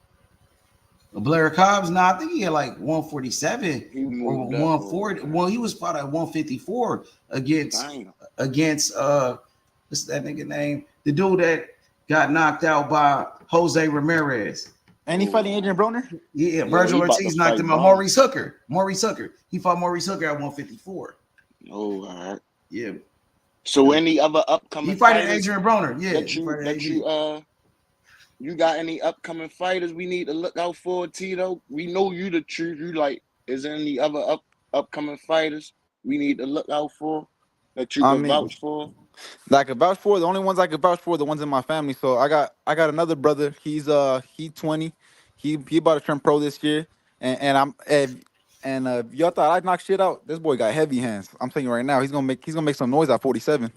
Blair Cobbs? No, I think he had like 147 He or moved up a little 140. bit. Well, he was fought at 154 against Damn. against what's that nigga name? The dude that got knocked out by Jose Ramirez. And he fighting Oh, Adrian Broner. Yeah, yeah, Virgil he about to Ortiz knocked fight him out. Broner. Maurice Hooker. Maurice Hooker. He fought Maurice Hooker at 154. Oh, all right. Yeah. So any other He upcoming fighting fighters Adrian Broner. Yeah. that He you fighting that AD. you got any upcoming fighters we need to look out for, Tito? We know you the truth. You like, is there any other upcoming fighters we need to look out for that you I can mean, vouch for? that I could vouch for. The only ones I could vouch for are the ones in my family. So I got another brother. He 20. He about to turn pro this year. And y'all thought I'd knock shit out. This boy got heavy hands. I'm telling you right now, he's gonna make some noise at 47.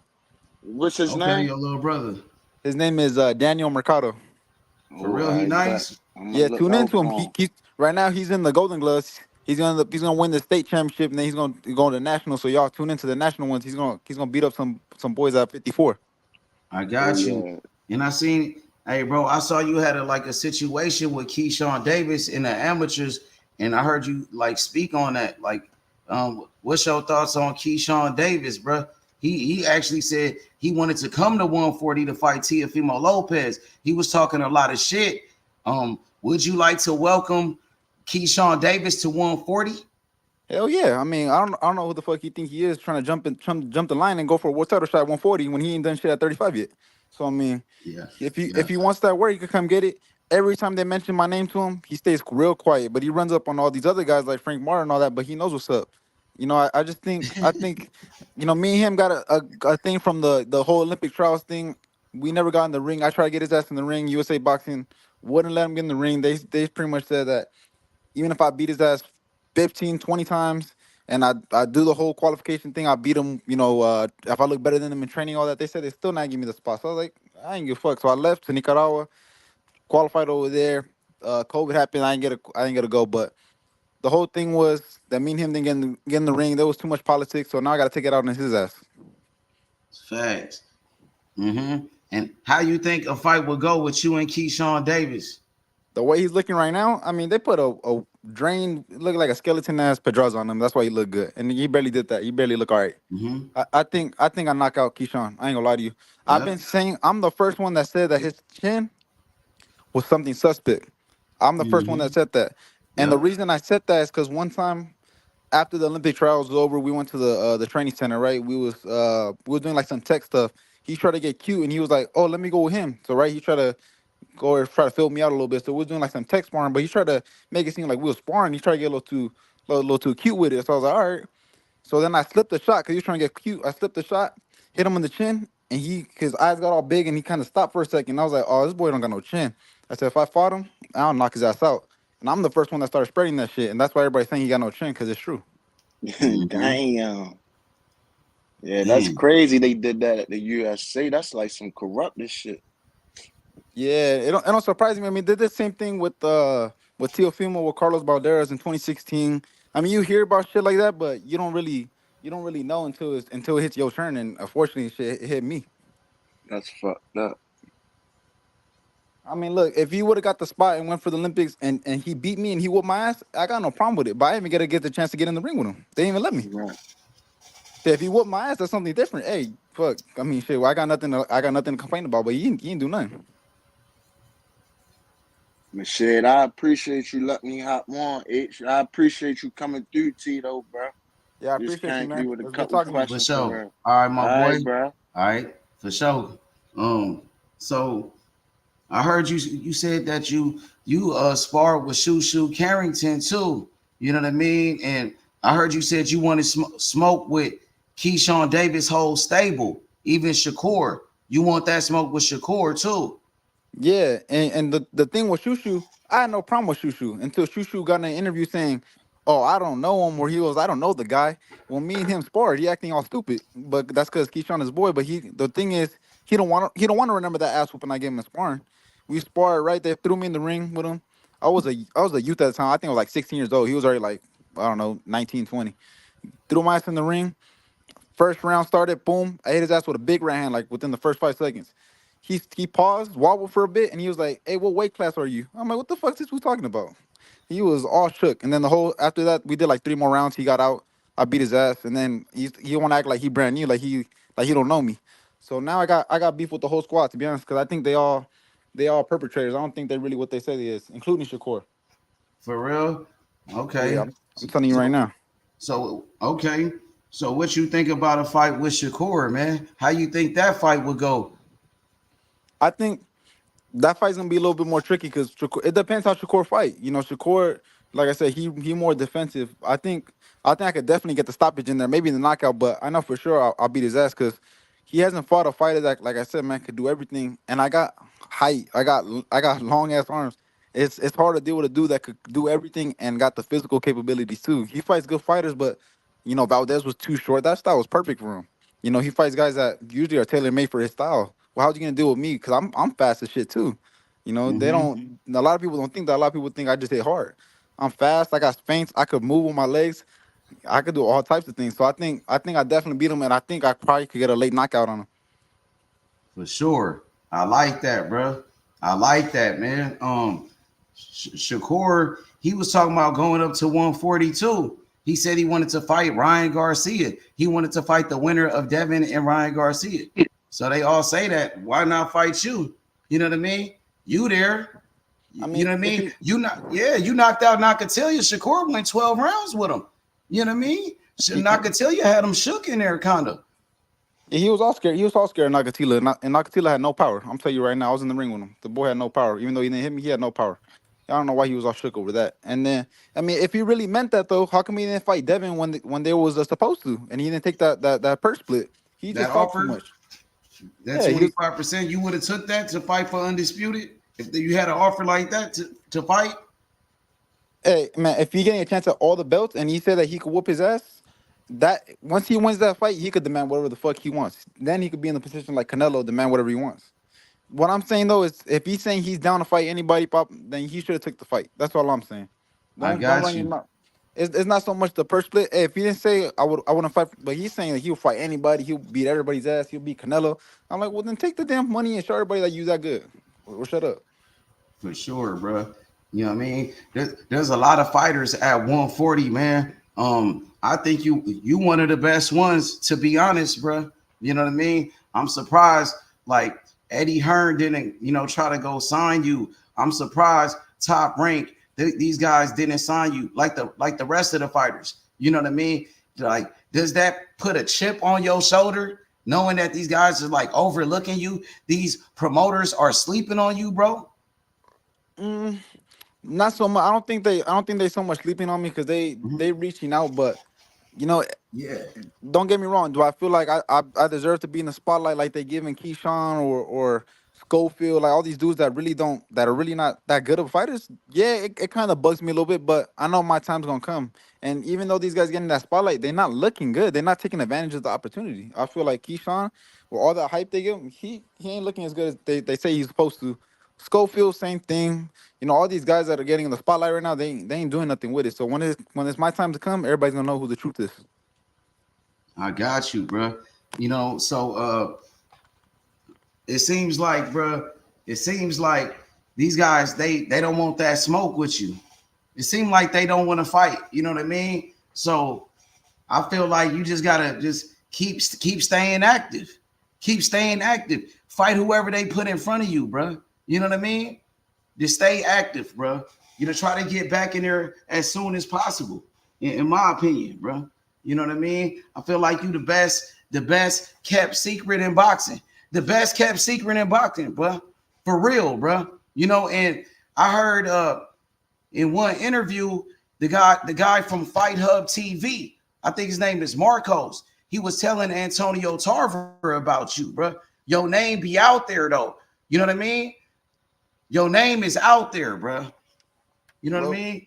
What's his Okay, name? your little brother. His name is Daniel Mercado. For Oh, real, he I bet. nice. I'm gonna Yeah, look tune out into him. for him. He's right now he's in the Golden Gloves. He's gonna win the state championship and then he's gonna go to the national. So y'all tune into the national ones. He's gonna beat up some boys at 54. I Oh got you. yeah. And I seen, hey, bro, I saw you had a situation with Keyshawn Davis in the amateurs, and I heard you like speak on that. Like, what's your thoughts on Keyshawn Davis, bro? He actually said he wanted to come to 140 to fight Teofimo Lopez. He was talking a lot of shit. Would you like to welcome Keyshawn Davis to 140? Hell yeah! I mean, I don't know who the fuck he think he is trying to jump the line and go for a world title shot at 140 when he ain't done shit at 35 yet. So I mean, Yeah, if he wants that work, he could come get it. Every time they mention my name to him, he stays real quiet, but he runs up on all these other guys like Frank Martin and all that. But he knows what's up. I just think, me and him got a thing from the whole Olympic trials thing. We never got in the ring. I tried to get his ass in the ring. USA Boxing wouldn't let him get in the ring. They pretty much said that even if I beat his ass 15, 20 times and I do the whole qualification thing, I beat him, if I look better than him in training, all that, they said they still not give me the spot. So I was like, I ain't give a fuck. So I left to Nicaragua, qualified over there. COVID happened, I didn't get to go, but the whole thing was that me and him didn't get in the ring. There was too much politics, so now I gotta take it out on his ass. Facts. Mm-hmm. And how you think a fight would go with you and Keyshawn Davis? The way he's looking right now, I mean, they put a drain, look like a skeleton ass Pedraza on him. That's why he looked good, and he barely did that. He barely looked all right. Mm-hmm. I think I knock out Keyshawn. I ain't gonna lie to you. I've Yep. been saying I'm the first one that said that his chin was something suspect. I'm the first one Mm-hmm. that said that, and the Yep. reason I said that is because one time after the Olympic trials was over, we went to the training center. Right, we was doing like some tech stuff. He tried to get cute, and he was like, "Oh, let me go with him." So right, he tried to go or try to fill me out a little bit. So we was doing like some tech sparring, but he tried to make it seem like we was sparring. He tried to get a little too cute with it. So I was like, all right. So then I slipped the shot because he was trying to get cute. I slipped the shot, hit him in the chin, and his eyes got all big and he kind of stopped for a second. I was like, oh, this boy don't got no chin. I said, if I fought him, I'll knock his ass out. And I'm the first one that started spreading that shit. And that's why everybody's saying he got no chin because it's true. Mm-hmm. Damn. Yeah, that's Damn. crazy. They did that at the USA. That's like some corrupted shit. Yeah, it don't surprise me. I mean, they did the same thing with Teofimo with Carlos Balderas in 2016. I mean, you hear about shit like that, but you don't really know until it hits your turn. And unfortunately, shit it hit me. That's fucked up. I mean, look, if he would have got the spot and went for the Olympics and he beat me and he whooped my ass, I got no problem with it. But I didn't even get the chance to get in the ring with him. They didn't even let me. Right. Shit, if he whooped my ass, that's something different. Hey, fuck. I mean, shit. Well, I got nothing to complain about. But he didn't do nothing. But shit, I appreciate you letting me hop on, H. I appreciate you coming through, Tito, bro. Yeah, I Just appreciate you, came through man. with It a was good couple talking to you. For questions for sure. real. All right, my All boy. right, bro. All right, for sure. So I heard you said that you sparred with Shoo Carrington too. You know what I mean? And I heard you said you wanted smoke with Keyshawn Davis' whole stable, even Shakur. You want that smoke with Shakur too. Yeah, and the thing with Shushu, I had no problem with Shushu until Shushu got in an interview saying, "Oh, I don't know him," or he goes, "I don't know the guy." Well, me and him sparred. He acting all stupid, but that's because Keyshawn is boy. But the thing is, he don't want to remember that ass whooping I gave him in sparring. We sparred right there, threw me in the ring with him. I was a youth at the time. I think I was like 16 years old. He was already like I don't know 19, 20. Threw my ass in the ring. First round started, boom. I hit his ass with a big right hand, like within the first 5 seconds. He paused, wobbled for a bit, and he was like, "Hey, what weight class are you?" I'm like, "What the fuck is this we talking about?" He was all shook. And then the whole after that, we did like 3 more rounds. He got out. I beat his ass, and then he want to act like he brand new, like he don't know me. So now I got beef with the whole squad to be honest, because I think they all perpetrators. I don't think they really what they say they is, including Shakur. For real? Yeah, Okay. I'm telling you right So now. okay. So what you think about a fight with Shakur, man? How you think that fight would go? I think that fight's gonna be a little bit more tricky because it depends how Shakur fight. Shakur, like I said, he more defensive. I think I could definitely get the stoppage in there, maybe in the knockout, but I know for sure I'll beat his ass because he hasn't fought a fighter that, like I said, man, could do everything. And I got height, I got long ass arms. It's hard to deal with a dude that could do everything and got the physical capabilities too. He fights good fighters, but Valdez was too short. That style was perfect for him. He fights guys that usually are tailor made for his style. Well, how's he gonna deal with me? Because I'm fast as shit too. They Mm-hmm. don't. A lot of people don't think that. A lot of people think I just hit hard. I'm fast. I got feints. I could move with my legs. I could do all types of things. So I think I definitely beat him, and I think I probably could get a late knockout on him. For sure. I like that, bro. I like that, man. Shakur, he was talking about going up to 142. He said he wanted to fight Ryan Garcia. He wanted to fight the winner of Devin and Ryan Garcia. So they all say that. Why not fight you? You know what I mean? You there. I You know mean, what I if mean? he, You knocked out Nakatilia. Shakur went 12 rounds with him. You know what I mean? he, Nakatilia had him shook in there, kind of. he was all scared. He was all scared of Nakatila, and Nakatila had no power. I'm telling you right now, I was in the ring with him. The boy had no power, even though he didn't hit me. He had no power. I don't know why he was all shook over that. And then, I mean, if he really meant that though, how come he didn't fight Devin when they was supposed to, and he didn't take that purse split? He That just talked too offer, much. that Yeah, he was. 25%, you would have took that to fight for undisputed if you had an offer like that to fight. Hey man, if he getting a chance at all the belts, and he said that he could whoop his ass, that once he wins that fight, he could demand whatever the fuck he wants. Then he could be in the position like Canelo, demand whatever he wants. What I'm saying though is, if he's saying he's down to fight anybody, pop, then he should have took the fight. That's all I'm saying. I Don't got run your you. mouth. it's not so much the purse split. Hey, if he didn't say I wouldn't fight, but he's saying that he'll fight anybody. He'll beat everybody's ass. He'll beat Canelo. I'm like, well, then take the damn money and show everybody that you that good. Or shut up. For sure, bro. You know what I mean? There's a lot of fighters at 140, man. I think you one of the best ones, to be honest, bro. You know what I mean? I'm surprised, like Eddie Hearn didn't, try to go sign you. I'm surprised Top Rank, these guys didn't sign you like the rest of the fighters. You know what I mean? Like, does that put a chip on your shoulder, knowing that these guys are like overlooking you? These promoters are sleeping on you, bro. Mm, not so much. I don't think they so much sleeping on me because they reaching out, but you know, Yeah. don't get me wrong. Do I feel like I deserve to be in the spotlight like they giving Keyshawn or Schofield, like all these dudes that are really not that good of fighters? Yeah, it kind of bugs me a little bit, but I know my time's gonna come. And even though these guys getting that spotlight, they're not looking good. They're not taking advantage of the opportunity. I feel like Keyshawn, with all the hype they give him, he ain't looking as good as they say he's supposed to. Schofield, same thing. All these guys that are getting in the spotlight right now, they ain't doing nothing with it. So when it's my time to come, everybody's gonna know who the truth is. I got you, bro. So it seems like, bro, these guys they don't want that smoke with you. It seems like they don't want to fight. You know what I mean? So I feel like you just gotta just keep staying active. Keep staying active. Fight whoever they put in front of you, bro. You know what I mean? Just stay active, bro. Try to get back in there as soon as possible. In my opinion, bro. You know what I mean? I feel like you the best kept secret in boxing. The best kept secret in boxing, bro. For real, bro. And I heard in one interview, the guy from Fight Hub TV, I think his name is Marcos. He was telling Antonio Tarver about you, bro. Your name be out there though. You know what I mean? Your name is out there, bro. You know what I Well, mean?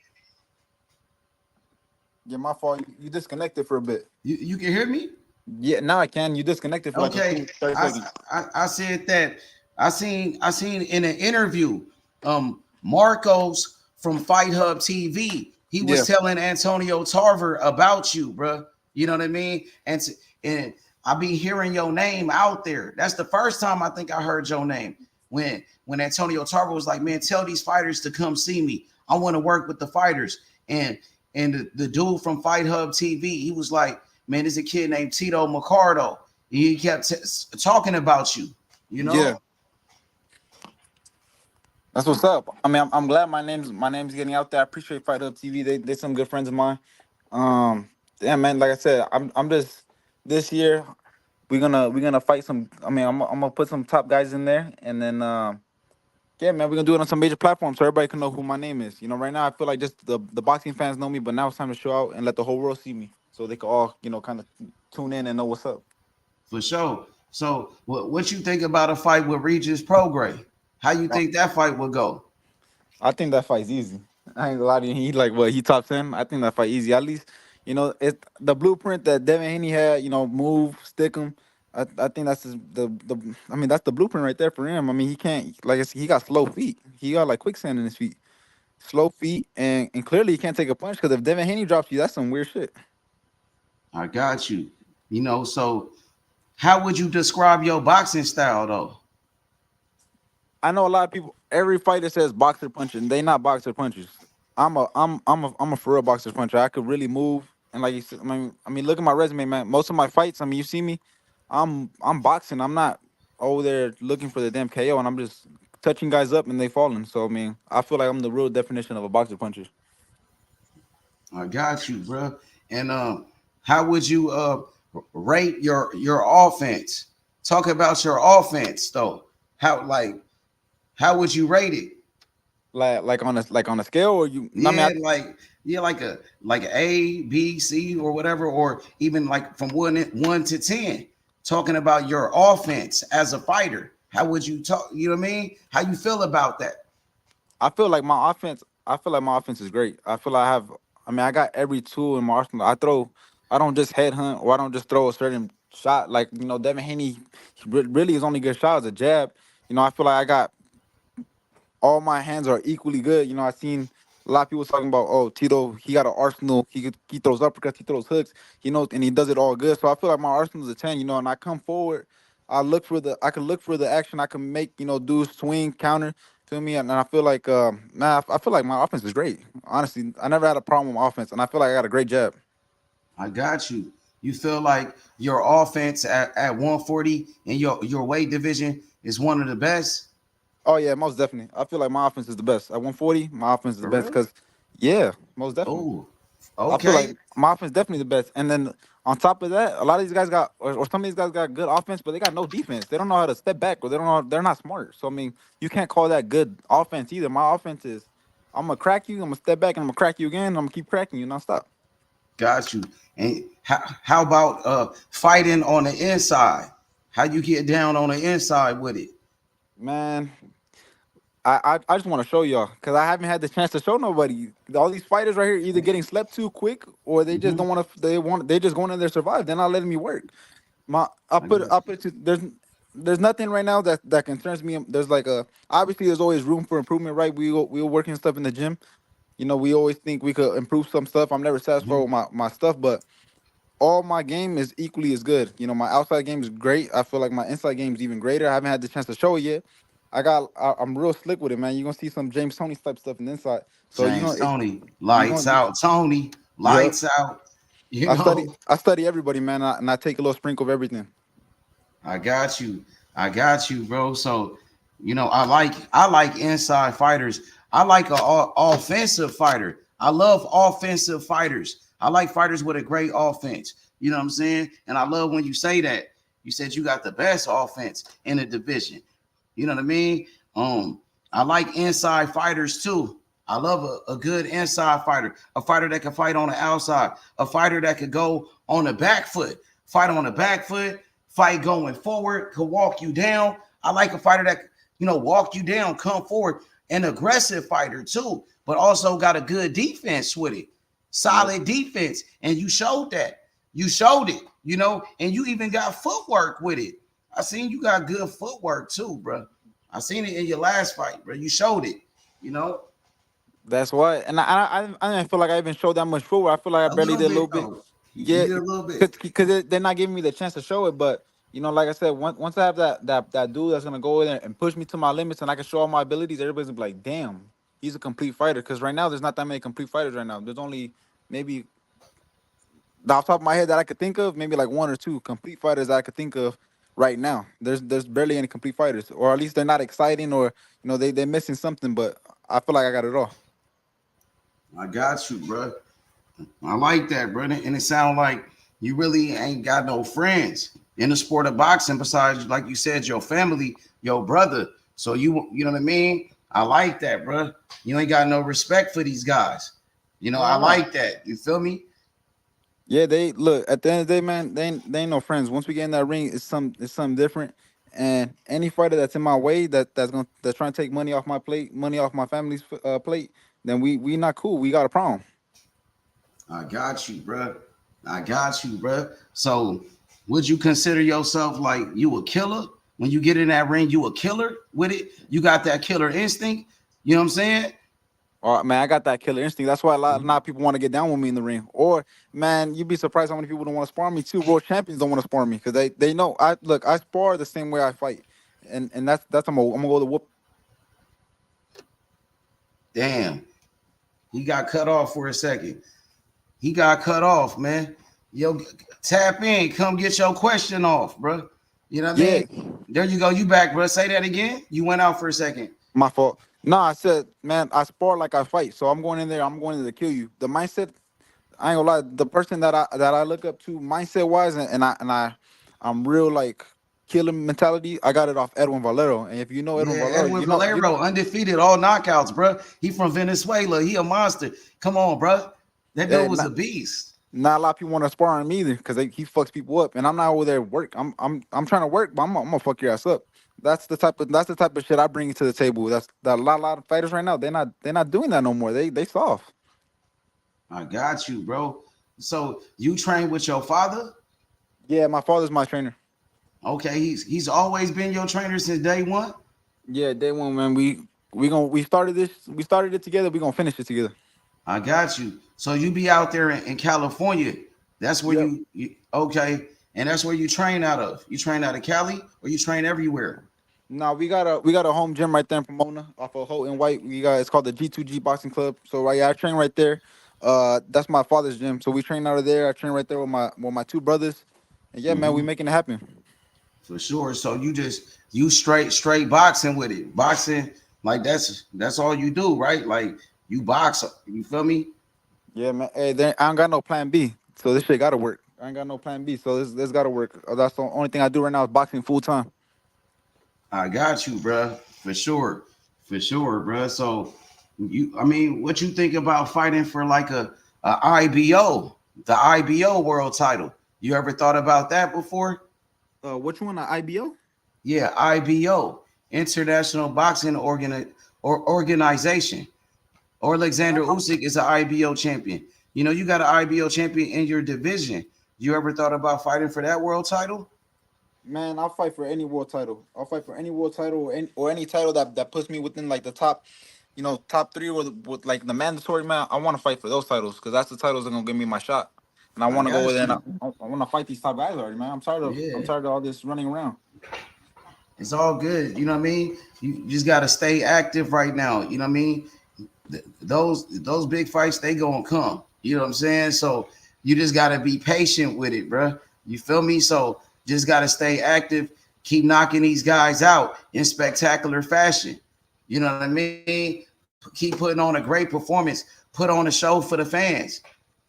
yeah, my fault. You disconnected for a bit. You can hear me? Yeah, now I can. You disconnected for like a Okay. 30 I, seconds. I said that I seen in an interview, Marcos from Fight Hub TV. He Yeah. was telling Antonio Tarver about you, bro. You know what I mean? And I be hearing your name out there. That's the first time I think I heard your name when Antonio Tarver was like, man, tell these fighters to come see me. I want to work with the fighters. And the dude from Fight Hub TV, he was like, man, there's a kid named Tito Mercado. He kept talking about you, Yeah. That's what's up. I mean, I'm glad my name's getting out there. I appreciate Fight Up TV. They some good friends of mine. Yeah, man. Like I said, I'm just this year we're gonna fight some. I mean, I'm gonna put some top guys in there, and then yeah, man, we're gonna do it on some major platforms so everybody can know who my name is. Right now I feel like just the boxing fans know me, but now it's time to show out and let the whole world see me, so they can all kind of tune in and know what's up. for sure. So what you think about a fight with Regis Prograis? How you think that fight would go? I think that fight's easy. I ain't gonna lie to you. He like what he top 10. I think that fight easy. At least it's the blueprint that Devin Haney had. Move, stick him. I think that's the. I mean, that's the blueprint right there for him. I mean, he can't like I said, he got slow feet. He got like quicksand in his feet, slow feet, and clearly he can't take a punch because if Devin Haney drops you, that's some weird shit. I got you. So how would you describe your boxing style though? I know a lot of people. Every fighter says boxer punching. They not boxer punchers. I'm a for real boxer puncher. I could really move, and like you said, I mean, look at my resume, man. Most of my fights, I mean, you see me, I'm boxing. I'm not over there looking for the damn KO, and I'm just touching guys up and they falling. So I mean, I feel like I'm the real definition of a boxer puncher. I got you, bro. And how would you rate your offense? Talk about your offense though. How would you rate it? Like on a scale, or you? I mean, Yeah, like a A, B, C, or whatever, or even like from one to 10. Talking about your offense as a fighter. How would you talk? You know what I mean? How you feel about that? I feel like my offense. I feel like my offense is great. I feel like I have. I mean, I got every tool in my arsenal. I throw. I don't just headhunt or I don't just throw a certain shot. Like Devin Haney, really his only good shot is a jab. I feel like I got all my hands are equally good. I seen A lot of people talking about, oh, Tito, he got an arsenal. He throws uppercuts, he throws hooks, and he does it all good. So I feel like my arsenal is a 10, and I come forward. I can look for the action. I can make, do swing, counter, feel me? And I feel like, man, I feel like my offense is great. Honestly, I never had a problem with my offense, and I feel like I got a great jab. I got you. You feel like your offense at 140 in your weight division is one of the best? Oh yeah, most definitely. I feel like my offense is the best. At 140, my offense is the For best real? because, yeah, most definitely. Oh, I feel like okay. my offense definitely the best. And then on top of that, a lot of these guys got, or some of these guys got good offense, but they got no defense. They don't know how to step back, or they're not smart. So I mean, you can't call that good offense either. My offense is, I'm gonna crack you, I'm gonna step back, and I'm gonna crack you again. And I'm gonna keep cracking you nonstop. Got you. And how about fighting on the inside? How you get down on the inside with it? Man, I just want to show y'all because I haven't had the chance to show nobody. All these fighters right here either getting slept too quick or they just Mm-hmm. don't want to. They just going in there to survive. They're not letting me work. My I got I put you. it to there's nothing right now that concerns me. There's like a obviously there's always room for improvement, right? We working stuff in the gym. We always think we could improve some stuff. I'm never satisfied Mhm. with my stuff, but all my game is equally as good. My outside game is great. I feel like my inside game is even greater. I haven't had the chance to show it yet. I'm real slick with it, man. You're gonna see some James Tony type stuff in the inside. So James Tony, you lights gonna out. Tony, yep. lights out. You know, I study everybody, man, and I take a little sprinkle of everything. I got you. I got you, bro. So, I like inside fighters. I like a offensive fighter. I love offensive fighters. I like fighters with a great offense. You know what I'm saying? And I love when you say that. You said you got the best offense in the division. You know what I mean? I like inside fighters too. I love a good inside fighter, a fighter that can fight on the outside, a fighter that could go on the back foot, fight on the back foot, fight going forward, could walk you down. I like a fighter that walk you down, come forward, an aggressive fighter too, but also got a good defense with it, Yep. solid defense, and you showed that. You showed it, and you even got footwork with it. I seen you got good footwork too, bro. I seen it in your last fight, bro. You showed it, you know, That's why, and I didn't feel like I even showed that much forward. I feel like I a barely little did a bit little bit. though. You Yeah, did a little bit. because they're not giving me the chance to show it. But like I said, once I have that dude that's gonna go in there and push me to my limits, and I can show all my abilities, everybody's gonna be like, "Damn, he's a complete fighter." Because right now, there's not that many complete fighters right now. There's only maybe off the top of my head that I could think of, maybe like one or two complete fighters that I could think of right now. There's barely any complete fighters, or at least they're not exciting, or they're missing something. But I feel like I got it all. I got you, bro. I like that, brother. And it sounds like you really ain't got no friends in the sport of boxing besides, like you said, your family, your brother. So you know what I mean? I like that, bro. You ain't got no respect for these guys. I Nah. like that. You feel me? Yeah, they look at the end of the day, man. They ain't no friends. Once we get in that ring, it's something different. And any fighter that's in my way that's trying to take money off my plate, money off my family's plate, then we not cool. We got a problem. I got you, bro. I got you, bro. So, would you consider yourself like you a killer when you get in that ring? You a killer with it? You got that killer instinct? You know what I'm saying? All right, man, I got that killer instinct. That's why a lot of people want to get down with me in the ring. Or, man, you'd be surprised how many people don't want to spar me too. World champions don't want to spar me because they know I spar the same way I fight, and that's I'm gonna go to whoop. Damn, he got cut off for a second. He got cut off, man. Yo, tap in. Come get your question off, bro. You know what I Yeah, mean? There you go. You back, bro. Say that again. You went out for a second. my fault. No, I said, man, I spar like I fight. So I'm going in there. I'm going in there to kill you. The mindset, I ain't gonna lie. The person that I look up to mindset wise, I'm real like killing mentality. I got it off Edwin Valero. And if you know Edwin Yeah, Valero, Edwin Valero, undefeated, all knockouts, bro. He from Venezuela. He a monster. Come on, bro. That dude was a not, beast. not a lot of people want to spar him either because he fucks people up. And I'm not over there work. I'm trying to work, but I'm gonna fuck your ass up. That's the type of shit I bring to the table. That's that a lot of fighters right now. They're not doing that no more. They soft. I got you, bro. So you train with your father? Yeah, my father's my trainer. Okay, he's always been your trainer since day one. Yeah, day one, man. we started it together. We gonna finish it together. I got you. So you be out there in California. That's where Yep. you okay, and that's where you train out of. You train out of Cali, or you train everywhere. Now we got a home gym right there in Pomona off of Houghton White. It's called the G2G Boxing Club. So right, yeah, I train right there. That's my father's gym. So we train out of there. I train right there with my two brothers. And yeah, man, we Mm-hmm. making it happen. For sure. So you straight boxing with it. Boxing, like that's all you do, right? Like you box. You feel me? Yeah, man. Hey, I ain't got no plan B. So this shit gotta work. I ain't got no plan B. So this gotta work. That's the only thing I do right now is boxing full time. I got you, bruh. For sure, bruh. So I mean, what you think about fighting for like a IBO, the IBO world title? You ever thought about that before? Which one? The IBO? Yeah, IBO, International Boxing Organization. Alexander Usyk is an IBO champion. You know, you got an IBO champion in your division. You ever thought about fighting for that world title? Man, I'll fight for any world title. I'll fight for any world title or any title that puts me within like the top, top three with like the mandatory, man. I want to fight for those titles because that's the titles that are gonna give me my shot. And I I want to go got in there. you. And I want to fight these top guys already, man. I'm Yeah, tired of all this running around. it's all good. You know what I mean? You just got to stay active right now. You know what I mean? Those big fights, they gonna come. You know what I'm saying? So you just got to be patient with it, bro. You feel me? So just got to stay active, keep knocking these guys out in spectacular fashion. You know what I mean? Keep putting on a great performance. Put on a show for the fans.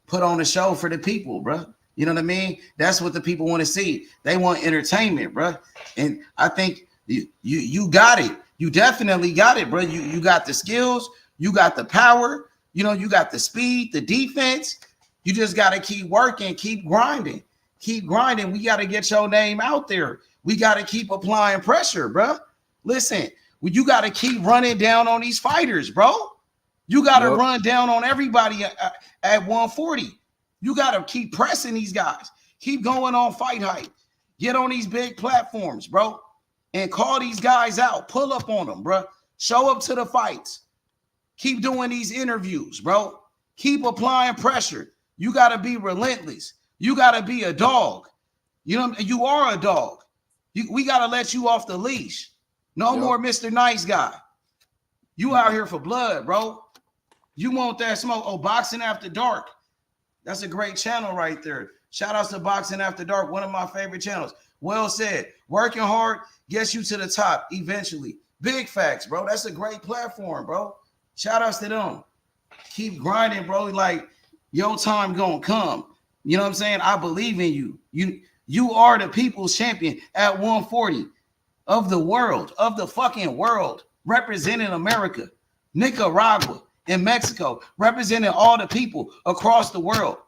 Put on a show for the people, bro. You know what I mean? That's what the people want to see. They want entertainment, bro. And I think you got it. You definitely got it, bro. You got the skills. You got the power. You got the speed, the defense. You just got to keep working, keep grinding. Keep grinding. We got to get your name out there. We got to keep applying pressure, bro. Listen, you got to keep running down on these fighters, bro. You got to Yep. run down on everybody at 140. You got to keep pressing these guys. Keep going on Fight Hype. Get on these big platforms, bro, and call these guys out. Pull up on them, bro. Show up to the fights. Keep doing these interviews, bro. Keep applying pressure. You got to be relentless. You got to be a dog. You are a dog. We got to let you off the leash. No more Mr. Nice Guy. You out here for blood, bro. You want that smoke. Oh, Boxing After Dark. That's a great channel right there. Shout outs to Boxing After Dark, one of my favorite channels. Well said. Working hard gets you to the top eventually. Big facts, bro. That's a great platform, bro. Shout outs to them. Keep grinding, bro. Like, your time gonna come. You know what I'm saying? I believe in you. You are the people's champion at 140 of the world, of the fucking world, representing America, Nicaragua, and Mexico, representing all the people across the world.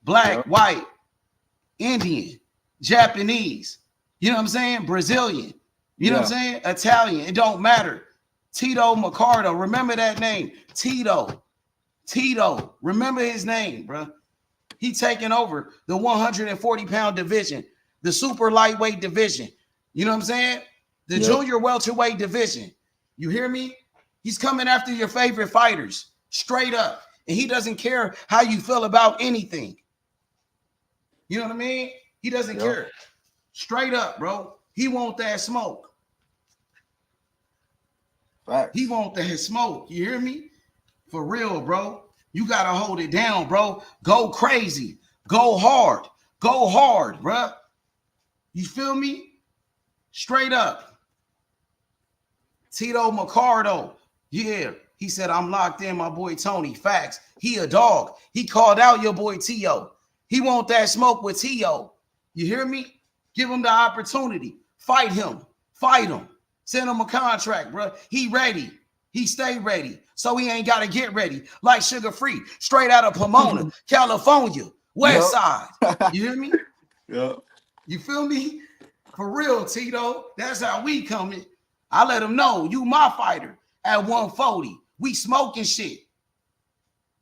Black, white, Indian, Japanese, you know what I'm saying? Brazilian, you know what I'm saying? Italian, it don't matter. Tito Mercado, remember that name. Tito, remember his name, bro. He taking over the 140-pound division, the super lightweight division. You know what I'm saying? The junior welterweight division. You hear me? He's coming after your favorite fighters, straight up. And he doesn't care how you feel about anything. You know what I mean? He doesn't care. Straight up, bro. He want that smoke. Facts. He want that smoke. You hear me? For real, bro. You got to hold it down, bro. Go crazy. Go hard. Go hard, bro. You feel me? Straight up. Tito Mercado. Yeah. He said, I'm locked in, my boy Tony. Facts. He a dog. He called out your boy Tio. He want that smoke with Tio. You hear me? Give him the opportunity. Fight him. Fight him. Send him a contract, bro. He ready. He stay ready. So he ain't got to get ready. Like Sugar Free. Straight out of Pomona, California. West side. You hear me? Yeah. You feel me? For real, Tito. That's how we coming. I let him know you my fighter at 140. We smoking shit.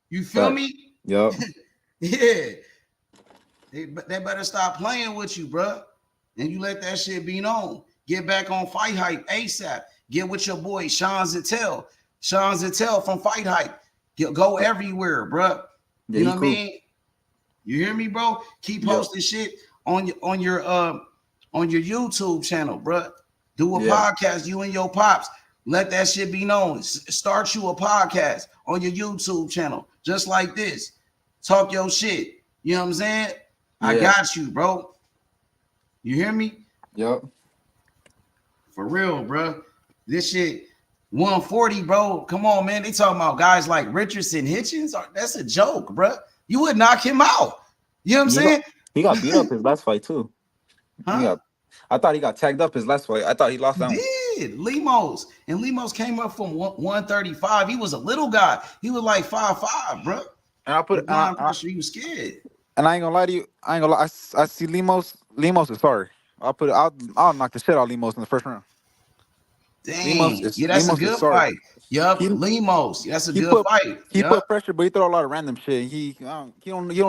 You feel me? Yep. Yeah. They better stop playing with you, bro. And you let that shit be known. Get back on Fight Hype ASAP. Get with your boy Sean Zettel. Sean Zettel from Fight Hype. Go everywhere, bro. Yeah, You know he what I cool. mean? You hear me, bro? Keep Yeah. posting shit on your YouTube channel, bro. Do a Yeah. podcast, you and your pops. Let that shit be known. Start you a podcast on your YouTube channel, just like this. Talk your shit. You know what I'm saying? I Yeah. got you, bro. You hear me? Yep. For real, bro. This shit 140, bro. Come on, man. They talking about guys like Richardson Hitchens. That's a joke, bro. You would knock him out. You know what I'm saying? He got beat up his last fight too. Huh? I thought he got tagged up his last fight. I thought he lost that He one. did. Lemos. And Lemos came up from 135. He was a little guy. He was like 5'5", bro. And I put He was scared. and I ain't gonna lie to you. I ain't gonna lie. I see Lemos. Lemos is sorry. I'll knock the shit out of Lemos in the first round. Dang. Yeah, that's a good fight. Yup. Lemos. That's a good fight. He put pressure, but he throw a lot of random shit. He don't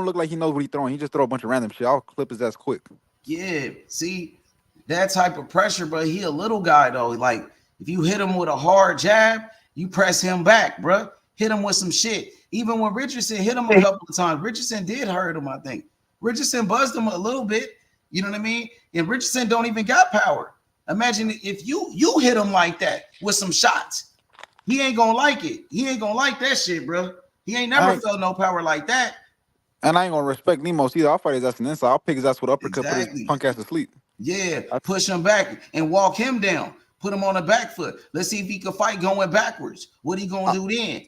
look like he knows what he's throwing. He just throw a bunch of random shit. I'll clip his ass quick. Yeah. See, that type of pressure, but he a little guy though. Like if you hit him with a hard jab, you press him back, bro. Hit him with some shit. Even when Richardson hit him a couple of times, Richardson did hurt him, I think. Richardson buzzed him a little bit. You know what I mean? And Richardson don't even got power. Imagine if you hit him like that with some shots. He ain't gonna like it. He ain't gonna like that shit, bro. He ain't never felt no power like that. And I ain't gonna respect Lemos either. I'll fight his ass in the inside. I'll pick his ass with uppercut, put his punk ass to sleep. Yeah, push him back and walk him down. Put him on the back foot. Let's see if he can fight going backwards. What he gonna do then?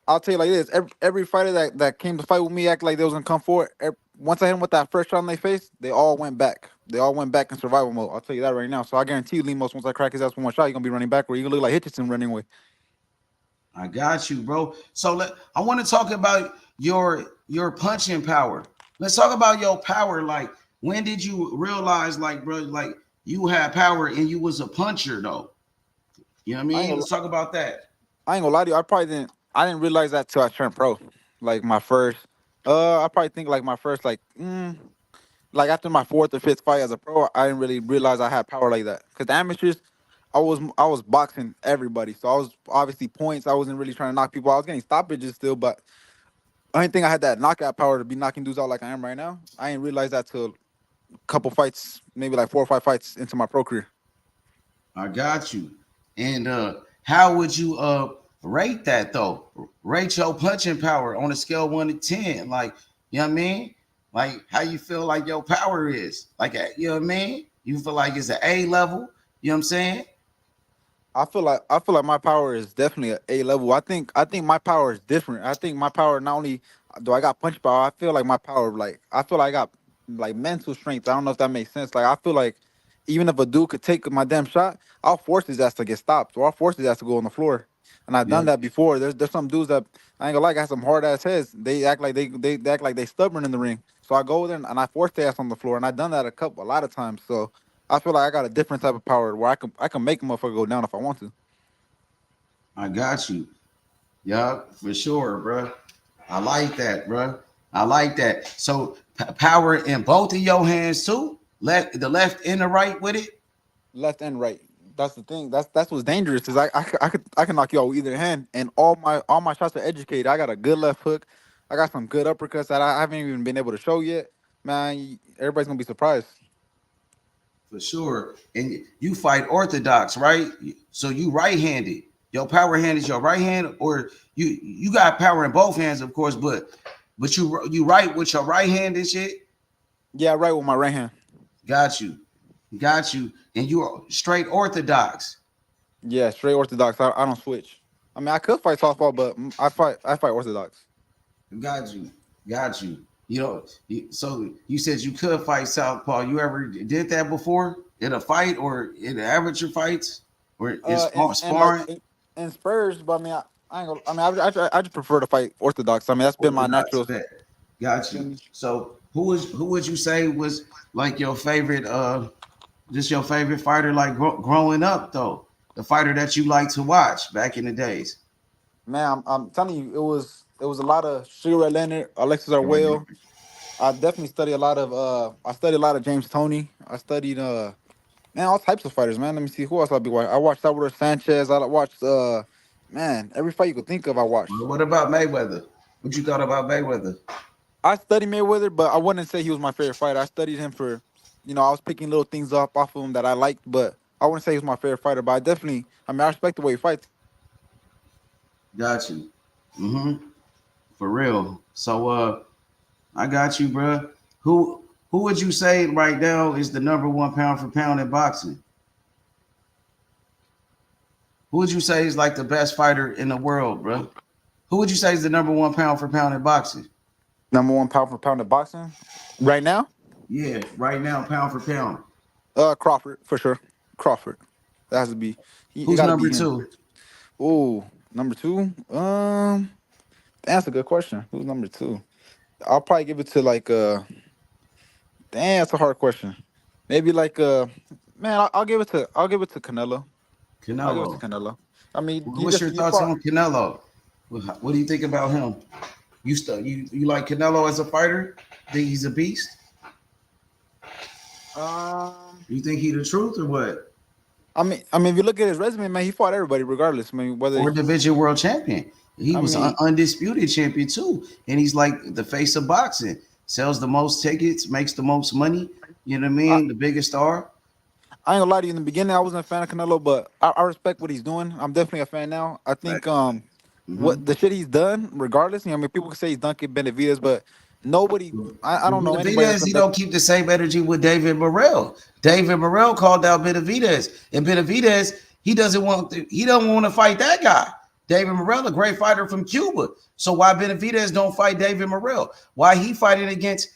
I'll tell you like this: every fighter that came to fight with me act like they was gonna come forward. Once I hit them with that first shot in their face, they all went back. They all went back in survival mode. I'll tell you that right now. So I guarantee you, Lemos, once I crack his ass with one shot, he's gonna be running backward. He's gonna look like Hitchison running away. I got you, bro. So I want to talk about your punching power. Let's talk about your power. Like, when did you realize, like, bro, like you had power and you was a puncher, though? You know what I mean? Let's talk about that. I ain't gonna lie to you. I didn't realize that till I turned pro. Like my first, I probably think like my first like after my fourth or fifth fight as a pro, I didn't really realize I had power like that. Cause the amateurs, I was boxing everybody, so I was obviously points. I wasn't really trying to knock people out. I was getting stoppages still, but I didn't think I had that knockout power to be knocking dudes out like I am right now. I didn't realize that till a couple fights, maybe like 4 or 5 fights into my pro career. I got you. And how would you rate that though? Rate your punching power on a scale 1 to 10. Like, you know what I mean? Like, how you feel like your power is? Like, you know what I mean? You feel like it's an A level? You know what I'm saying? I feel like my power is definitely an A level. I think my power is different. I think my power, not only do I got punch power, I feel like my power, like I feel like I got like mental strength. I don't know if that makes sense. Like I feel like even if a dude could take my damn shot, I'll force his ass to get stopped, or I'll force his ass to go on the floor. And I've done that before. There's some dudes that I ain't gonna lie, got some hard ass heads. They act like they act like they stubborn in the ring. So I go there and I force their ass on the floor, and I've done that a lot of times. So I feel like I got a different type of power where I can make a motherfucker go down if I want to. I got you. Yeah, for sure, bro. I like that, bro. I like that. So power in both of your hands too. The left and the right with it. Left and right. That's the thing. That's what's dangerous. Is I can knock you out with either hand, and all my shots are educated. I got a good left hook. I got some good uppercuts that I haven't even been able to show yet. Man, everybody's gonna be surprised. For sure. And you fight orthodox, right? So you right-handed. Your power hand is your right hand, or you got power in both hands, of course, but you right with your right hand and shit. Yeah, right with my right hand. Got you. And you are straight orthodox. Yeah, straight orthodox. I don't switch. I mean, I could fight southpaw, but I fight orthodox. Got you. You know, so you said you could fight southpaw. You ever did that before in a fight or in amateur fights or in sparring? In Spurs, but I mean, I ain't gonna. I mean, I just prefer to fight orthodox. I mean, that's been my natural. Got you. So who would you say was like your favorite? Just your favorite fighter, like growing up though, the fighter that you like to watch back in the days. Man, I'm telling you, it was a lot of Sugar Leonard, Alexis Arwell. I definitely studied a lot of James Toney. I studied Man, all types of fighters, man. Let me see who else I'll be watching. I watched Salvador Sanchez. I watched man, every fight you could think of I watched. Well, what about Mayweather? What you thought about Mayweather? I studied Mayweather, but I wouldn't say he was my favorite fighter. I studied him for, I was picking little things up off of him that I liked, but I wouldn't say he was my favorite fighter. But I respect the way he fights. Got you. For real. So I got you, bro. Who would you say right now is the number one pound for pound in boxing? Who would you say is like the best fighter in the world, bro? Who would you say is the number one pound for pound in boxing? Number one pound for pound in boxing right now. Yeah, right now, pound for pound. Crawford for sure. Crawford. That has to be. It Who's got to number be him. two? Oh, number two. That's a good question. Who's number two? I'll probably give it to like Damn, that's a hard question. Maybe like man, I'll give it to Canelo. I'll give it to Canelo. Canelo. I mean, What's your you thoughts fought. on Canelo? What do you think about him? You like Canelo as a fighter? Think he's a beast? You think he the truth or what? If you look at his resume, man, he fought everybody regardless. I mean, whether Or division world champion. He I was mean, undisputed champion too, and he's like the face of boxing. Sells the most tickets, makes the most money. You know what I I, mean? The biggest star. I ain't gonna lie to you. In the beginning, I wasn't a fan of Canelo, but I respect what he's doing. I'm definitely a fan now. I think Mm-hmm. what the shit he's done, regardless. People can say he's Duncan Benavidez, but nobody. I don't know anybody that's Benavidez, a he better. don't keep the same energy with David Morrell. David Morrell called out Benavidez, and Benavidez, he don't want to fight that guy. David Morrell, a great fighter from Cuba. So why Benavidez don't fight David Morrell? Why he fighting against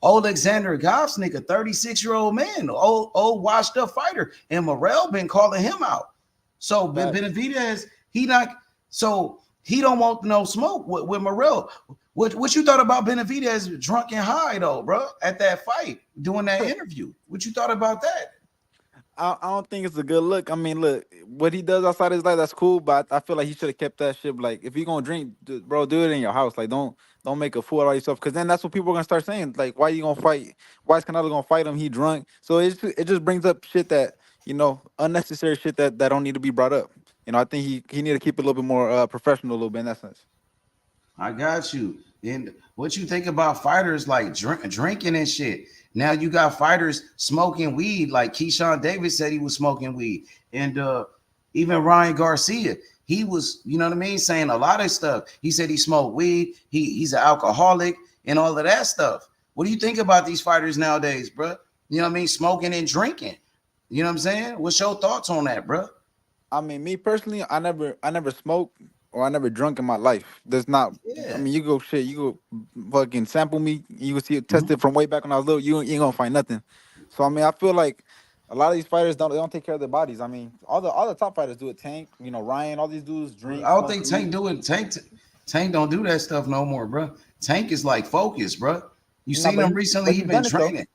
Alexander Gosnick, a 36-year-old man, old washed up fighter, and Morrell been calling him out. So Facts. Benavidez, he don't want no smoke with Morrell. What you thought about Benavidez drunk and high though, bro? At that fight, doing that interview, what you thought about that? I don't think it's a good look. I mean, look, what he does outside his life, that's cool, but I feel like he should have kept that shit. Like, if you gonna drink, bro, do it in your house. Like, don't make a fool out of yourself, because then that's what people are gonna start saying. Like, why you gonna fight? Why is Canelo gonna fight him? He drunk. So it just brings up shit that unnecessary shit that don't need to be brought up. I think he need to keep it a little bit more professional, a little bit in that sense. I got you. And what you think about fighters like drinking and shit? Now you got fighters smoking weed, like Keyshawn Davis said he was smoking weed, and even Ryan Garcia, he was, you know what I mean, saying a lot of stuff. He said he smoked weed, he's an alcoholic, and all of that stuff. What do you think about these fighters nowadays, bro? You know what I mean, smoking and drinking. You know what I'm saying? What's your thoughts on that, bro? I mean, me personally, I never smoked or I never drunk in my life. There's not. I Yeah. mean, you go fucking sample me. You can see it Mhm. tested from way back when I was little. You ain't gonna find nothing. So I mean, I feel like a lot of these fighters don't take care of their bodies. I mean, all the top fighters do it. Tank, Ryan, all these dudes I drink, don't smoke think weed. Tank do it. Tank don't do that stuff no more, bro. Tank is like focused, bro. You No, seen but him recently? He he's been done it though. training.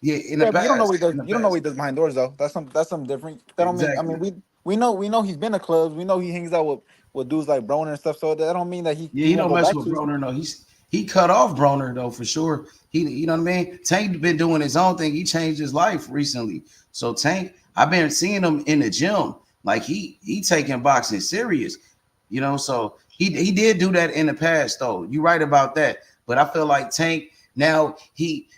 Yeah, in the Yeah, but you don't know what he past. does. In the You don't know what past. he does behind doors though. That's something different. That don't mean. I mean, Exactly. we know he's been to clubs. We know he hangs out with dudes like Broner and stuff. So that don't mean that he Yeah, he he won't don't go mess back with to it. Broner though. He cut off Broner though for sure. He, you know what I mean. Tank been doing his own thing. He changed his life recently. So Tank, I've been seeing him in the gym. Like he taking boxing serious. So he did do that in the past though. You right about that. But I feel like Tank now he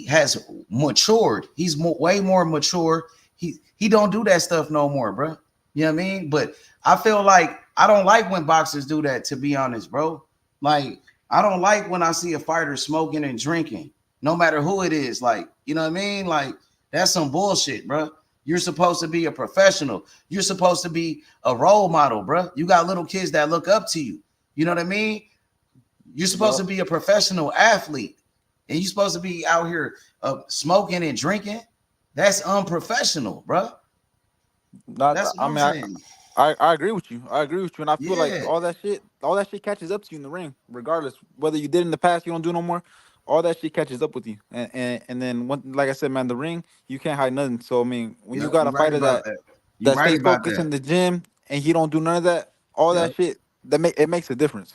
has matured. He's way more mature. He don't do that stuff no more, bro. You know what I mean? But I feel like I don't like when boxers do that, to be honest, bro. Like, I don't like when I see a fighter smoking and drinking, no matter who it is. Like, you know what I mean? Like, that's some bullshit, bro. You're supposed to be a professional. You're supposed to be a role model, bro. You got little kids that look up to you. You know what I mean? You're supposed Yup. to be a professional athlete, and you're supposed to be out here smoking and drinking. That's unprofessional, bro. Not, That's what I I'm mean, I, saying. I agree with you. I agree with you, and I feel like Yeah. all that shit catches up to you in the ring, regardless whether you did in the past, you don't do no more. All that shit catches up with you, and then like I said, man, the ring you can't hide nothing. So I mean, when you Yep. got You're a right fighter about that that. You're that right stays about focused that. in the gym and he don't do none of that, all that Yep. shit it makes a difference.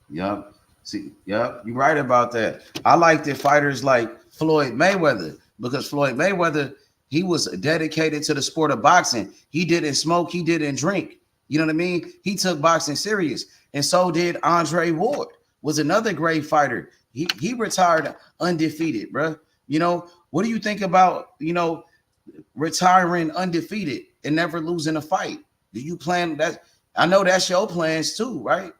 Yep. See, yep, you're right about that. I like the fighters like Floyd Mayweather because Floyd Mayweather, he was dedicated to the sport of boxing. He didn't smoke, he didn't drink. You know what I mean? He took boxing serious. And so did Andre Ward, was another great fighter. He retired undefeated, bro. You know, what do you think about, retiring undefeated and never losing a fight? Do you plan that? I know that's your plans too, right?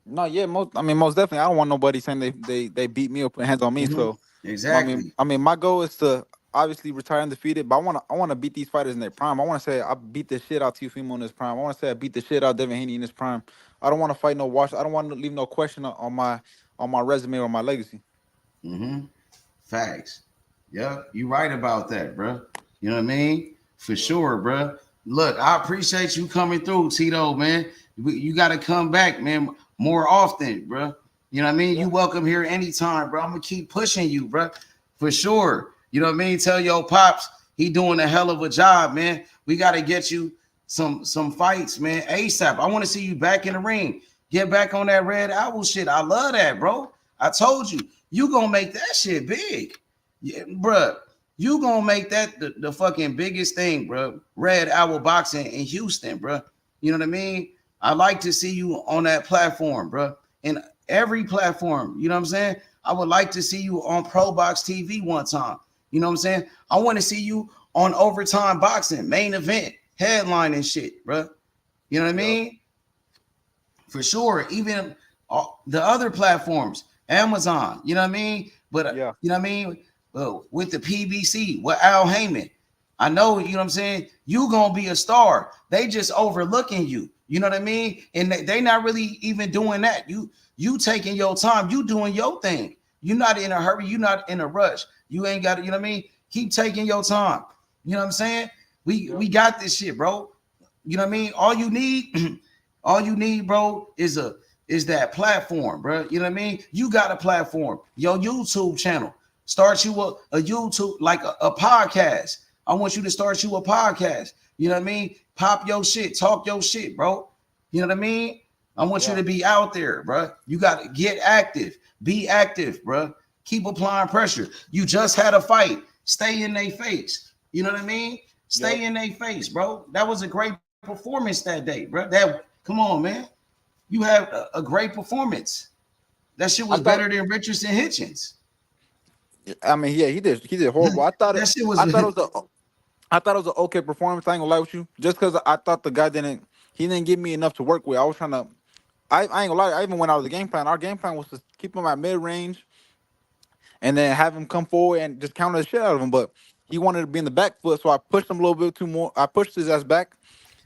No, yeah, most definitely. I don't want nobody saying they beat me or put hands on me. So Exactly. my goal is to obviously retire undefeated, but I wanna beat these fighters in their prime. I wanna say I beat the shit out Teofimo in his prime. I wanna say I beat the shit out Devin Haney in his prime. I don't want to fight no wash. I don't want to leave no question on my resume or my legacy. Facts. Yeah, you right about that, bro. You know what I mean? For sure, bro. Look, I appreciate you coming through, Tito, man. You got to come back, man, more often, bro. You know what I mean? You welcome here anytime, bro. I'm gonna keep pushing you, bro, for sure. You know what I mean? Tell your pops he doing a hell of a job, man. We got to get you some fights, man, ASAP. I want to see you back in the ring. Get back on that Red Owl shit. I love that, bro. I told you, you gonna make that shit big, yeah, bro. You gonna make that the fucking biggest thing, bro. Red Owl Boxing in Houston, bro. You know what I mean? I like to see you on that platform, bro. And every platform, you know what I'm saying? I would like to see you on Pro Box TV one time. You know what I'm saying? I want to see you on Overtime Boxing, main event, headline and shit, bro. You know what I mean? For sure. Even the other platforms, Amazon, you know what I mean? But you know what I mean? With the PBC, with Al Heyman, I know, you know what I'm saying? You gonna be a star. They just overlooking you. You know what I mean? And they not really even doing that. You taking your time. You doing your thing. You're not in a hurry. You're not in a rush. You ain't got to, you know what I mean? Keep taking your time. You know what I'm saying? We got this shit, bro. You know what I mean? All you need, bro, is that platform, bro. You know what I mean? You got a platform, your YouTube channel. Start you a YouTube, like a podcast. I want you to start you a podcast. You know what I mean? Pop your shit, talk your shit, bro. You know what I mean? I want you to be out there, bro. You got to get active. Be active, bro. Keep applying pressure. You just had a fight. Stay in their face. You know what I mean? Stay in their face, bro. That was a great performance that day, bro. Come on, man. You had a great performance. That shit was better than Richardson Hitchens. I mean, yeah, he did horrible. I thought it was an okay performance. I ain't gonna lie with you. Just because I thought the guy didn't give me enough to work with. I was trying to. I ain't gonna lie. I even went out of the game plan. Our game plan was to keep him at mid range, and then have him come forward and just counter the shit out of him. But he wanted to be in the back foot, so I pushed him a little bit too more. I pushed his ass back.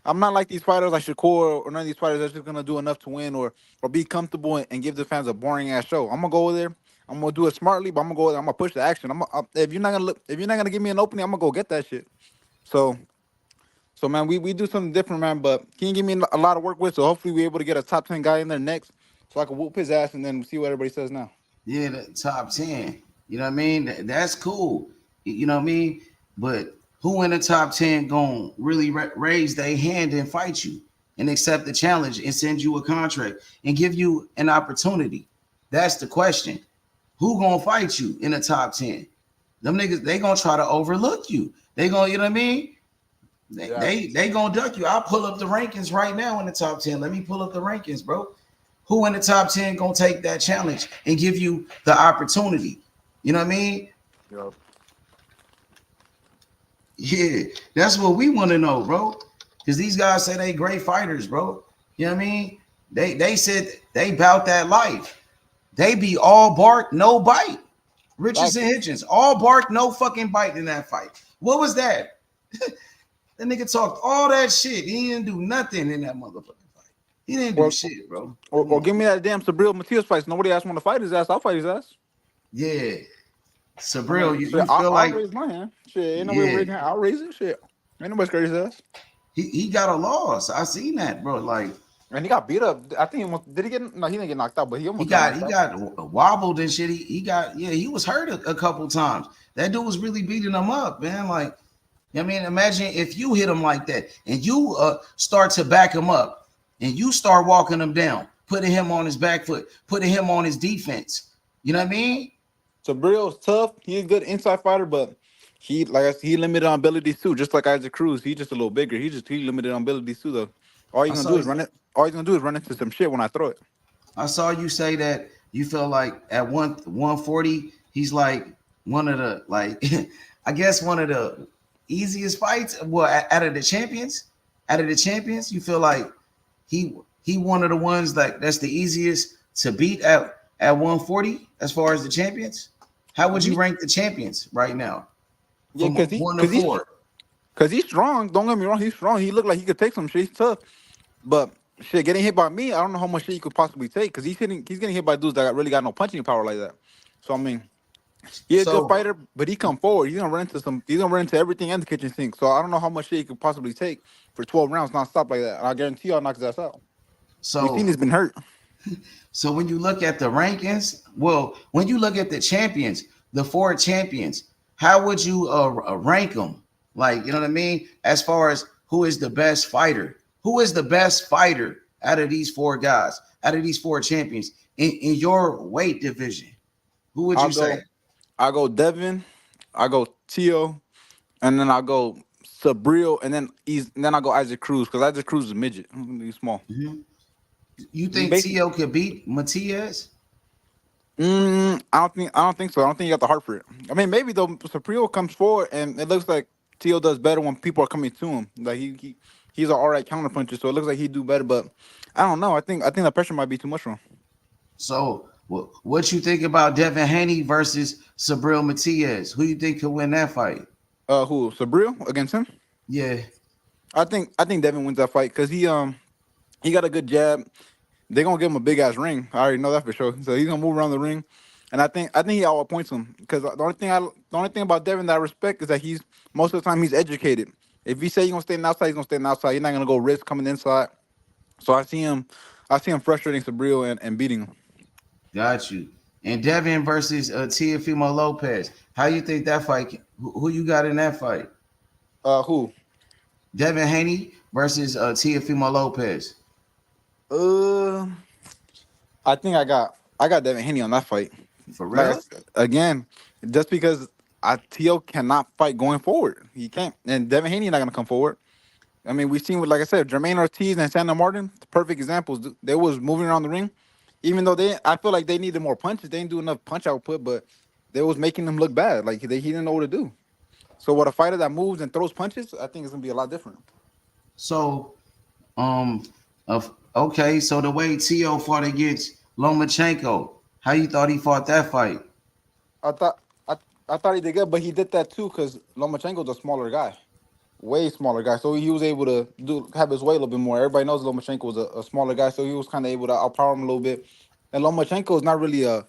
I'm not like these fighters like Shakur or none of these fighters that's just gonna do enough to win or be comfortable and give the fans a boring ass show. I'm gonna go over there. I'm gonna do it smartly, but I'm gonna go. I'm gonna push the action. If you're not gonna give me an opening, I'm gonna go get that shit. So man, we do something different, man. But he can give me a lot of work with. So hopefully we able to get a top 10 guy in there next, so I can whoop his ass and then see what everybody says now. Yeah, the top 10. You know what I mean? That's cool. You know what I mean? But who in the top 10 gonna really raise their hand and fight you and accept the challenge and send you a contract and give you an opportunity? That's the question. Who gonna fight you in the top 10? Them niggas, they gonna try to overlook you. They gonna, you know what I mean? They gonna duck you. I'll pull up the rankings right now in the top 10. Let me pull up the rankings, bro. Who in the top 10 gonna take that challenge and give you the opportunity? You know what I mean? Yep. Yeah, that's what we want to know, bro. Because these guys say they great fighters, bro. You know what I mean? They said they bout that life. They be all bark, no bite. Richardson Hitchens, all bark, no fucking bite in that fight. What was that? That nigga talked all that shit. He didn't do nothing in that motherfucking fight. He didn't do shit, bro. Or give me that damn Subriel Matias fight. Nobody else want to fight his ass. I'll fight his ass. Yeah. Subriel, you feel I'll like raise my hand. Shit, ain't nobody raising hand. I'll raise it. Shit. Ain't nobody scared his ass. He got a loss. I seen that, bro. Like, and he got beat up. I think he didn't get knocked out, but he almost got wobbled and shit. He was hurt a couple times. That dude was really beating him up, man. Like, I mean, imagine if you hit him like that and you start to back him up and you start walking him down, putting him on his back foot, putting him on his defense. You know what I mean? Subriel's tough. He's a good inside fighter, but he limited on abilities too, just like Isaac Cruz. He just a little bigger. He limited on abilities too though. All you I gonna saw do is run it. All he's gonna do is run into some shit when I throw it. I saw you say that you feel like at 140 he's like one of the like I guess one of the easiest fights. Well, out of the champions, you feel like he one of the ones that's the easiest to beat at 140 as far as the champions. How would you rank the champions right now Yeah, from one to four? cause he's strong. Don't get me wrong, he's strong. He looked like he could take some shit. He's tough, but shit, getting hit by me, I don't know how much shit he could possibly take. Cause he's getting hit by dudes that really got no punching power like that. So I mean, he's a good So fighter, but he come forward. He's gonna run into some. He's gonna run into everything in the kitchen sink. So I don't know how much shit he could possibly take for 12 rounds non-stop like that. And I guarantee I'll knock his ass out. We seen so he's been hurt. So when you look at the rankings, well, when you look at the champions, the four champions, how would you rank them? Like, you know what I mean? As far as who is the best fighter, who is the best fighter out of these four guys, out of these four champions in your weight division? Who would you I'll say? go Devin, I go Tio, and then I go Subriel, and then I go Isaac Cruz because Isaac Cruz is a midget. He's small. Mhm. You He think basically. Tio could beat Matias? I don't think so. I don't think he got the heart for it. I mean, maybe though. Subriel comes forward, and it looks like Tio does better when people are coming to him. Like he's an all right counterpuncher, so it looks like he'd do better. But I don't know. I think the pressure might be too much for him. So what you think about Devin Haney versus Subriel Matias? Who you think could win that fight? Who Subriel against him? Yeah. I think Devin wins that fight because he got a good jab. They're gonna give him a big ass ring. I already know that for sure. So he's gonna move around the ring, and I think he outpoints him because the only thing about Devin that I respect is that he's most of the time he's educated. If he say he's gonna stay in the outside, he's gonna stay in the outside. He's not gonna go risk coming inside. So I see him frustrating Sabril and beating him. Got you. And Devin versus Teofimo Lopez. How you think that fight? Who you got in that fight? Who? Devin Haney versus Teofimo Lopez. Uh, I think I got Devin Haney on that fight. For Like real? again, just because Tio cannot fight going forward, he can't, and Devin Haney not gonna come forward. I mean, we've seen with, like I said, Jermaine Ortiz and Sandra Martin, perfect examples. They was moving around the ring, even though I feel like they needed more punches. They didn't do enough punch output, but they was making them look bad. Like he didn't know what to do. So what a fighter that moves and throws punches, I think is gonna be a lot different. So, okay. So the way Tio fought against Lomachenko, how you thought he fought that fight? I thought I thought he did good, but he did that too because Lomachenko's a smaller guy, way smaller guy. So he was able to have his weight a little bit more. Everybody knows Lomachenko was a smaller guy, so he was kind of able to outpower him a little bit. And Lomachenko is not really a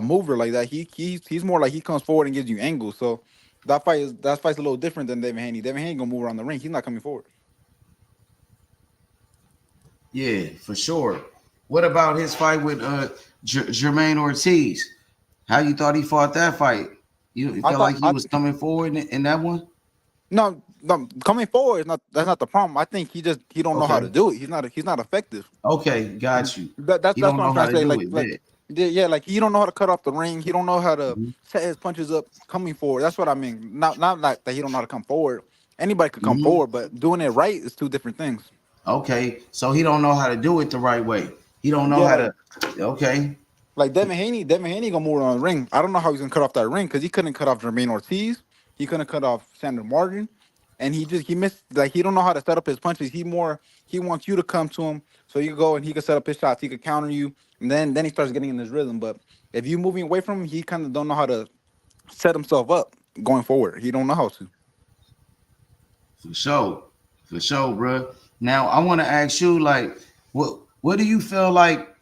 mover like that. He's more like he comes forward and gives you angles. So that fight's a little different than Devin Haney. Devin Haney gonna move around the ring. He's not coming forward. Yeah, for sure. What about his fight with Jermaine Ortiz? How you thought he fought that fight? You I felt thought like he was coming forward in that one? no, coming forward is not that's not the problem. I think he don't know how Okay. to do it. He's not effective. Okay, got you. That's He that's don't what I'm know how trying to to say. do Like it. like Yeah. yeah, like he don't know how to cut off the ring. He don't know how to Mhm. set his punches up coming forward. That's what I mean. Not like that he don't know how to come forward. Anybody could come Mhm. forward, but doing it right is two different things. Okay, so he don't know how to do it the right way. He don't know Yeah, how to. Okay, like Devin Haney gonna move around the ring. I don't know how he's gonna cut off that ring because he couldn't cut off Jermaine Ortiz. He couldn't cut off Sandra Martin, and he missed. Like he don't know how to set up his punches. He wants you to come to him so you can go and he can set up his shots. He could counter you, and then he starts getting in his rhythm. But if you moving away from him, he kind of don't know how to set himself up going forward. He don't know how to. for sure, bro. Now I want to ask you, like, what do you feel like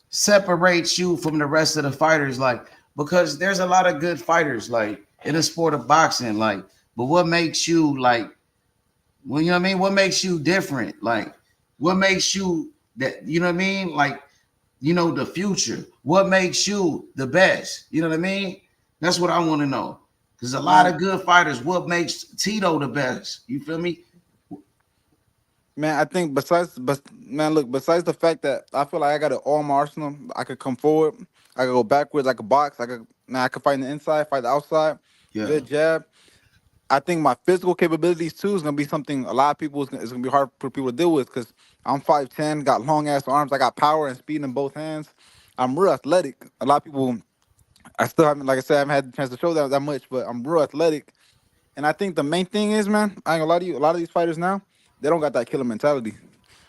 separates you from the rest of the fighters? Like, because there's a lot of good fighters, like in the sport of boxing, like, but what makes you like, well, you know what I mean? What makes you different? Like, what makes you that? You know what I mean? Like, the future. What makes you the best? You know what I mean? That's what I want to know. Because a lot Man, of good fighters, what makes Tito the best? You feel me? man, I think besides the fact that I feel like I got it all in my arsenal, I could come forward, I could go backwards, I could box, I could fight in the inside, fight the outside. Yeah. good jab. I think my physical capabilities too is gonna be something a lot of people is gonna be hard for people to deal with because I'm 5'10", got long ass arms, I got power and speed in both hands. I'm real athletic. A lot of people, I still haven't, like I said, I haven't had the chance to show that much, but I'm real athletic. And I think the main thing is, man, I ain't gonna lie to you, a lot of these fighters now, they don't got that killer mentality.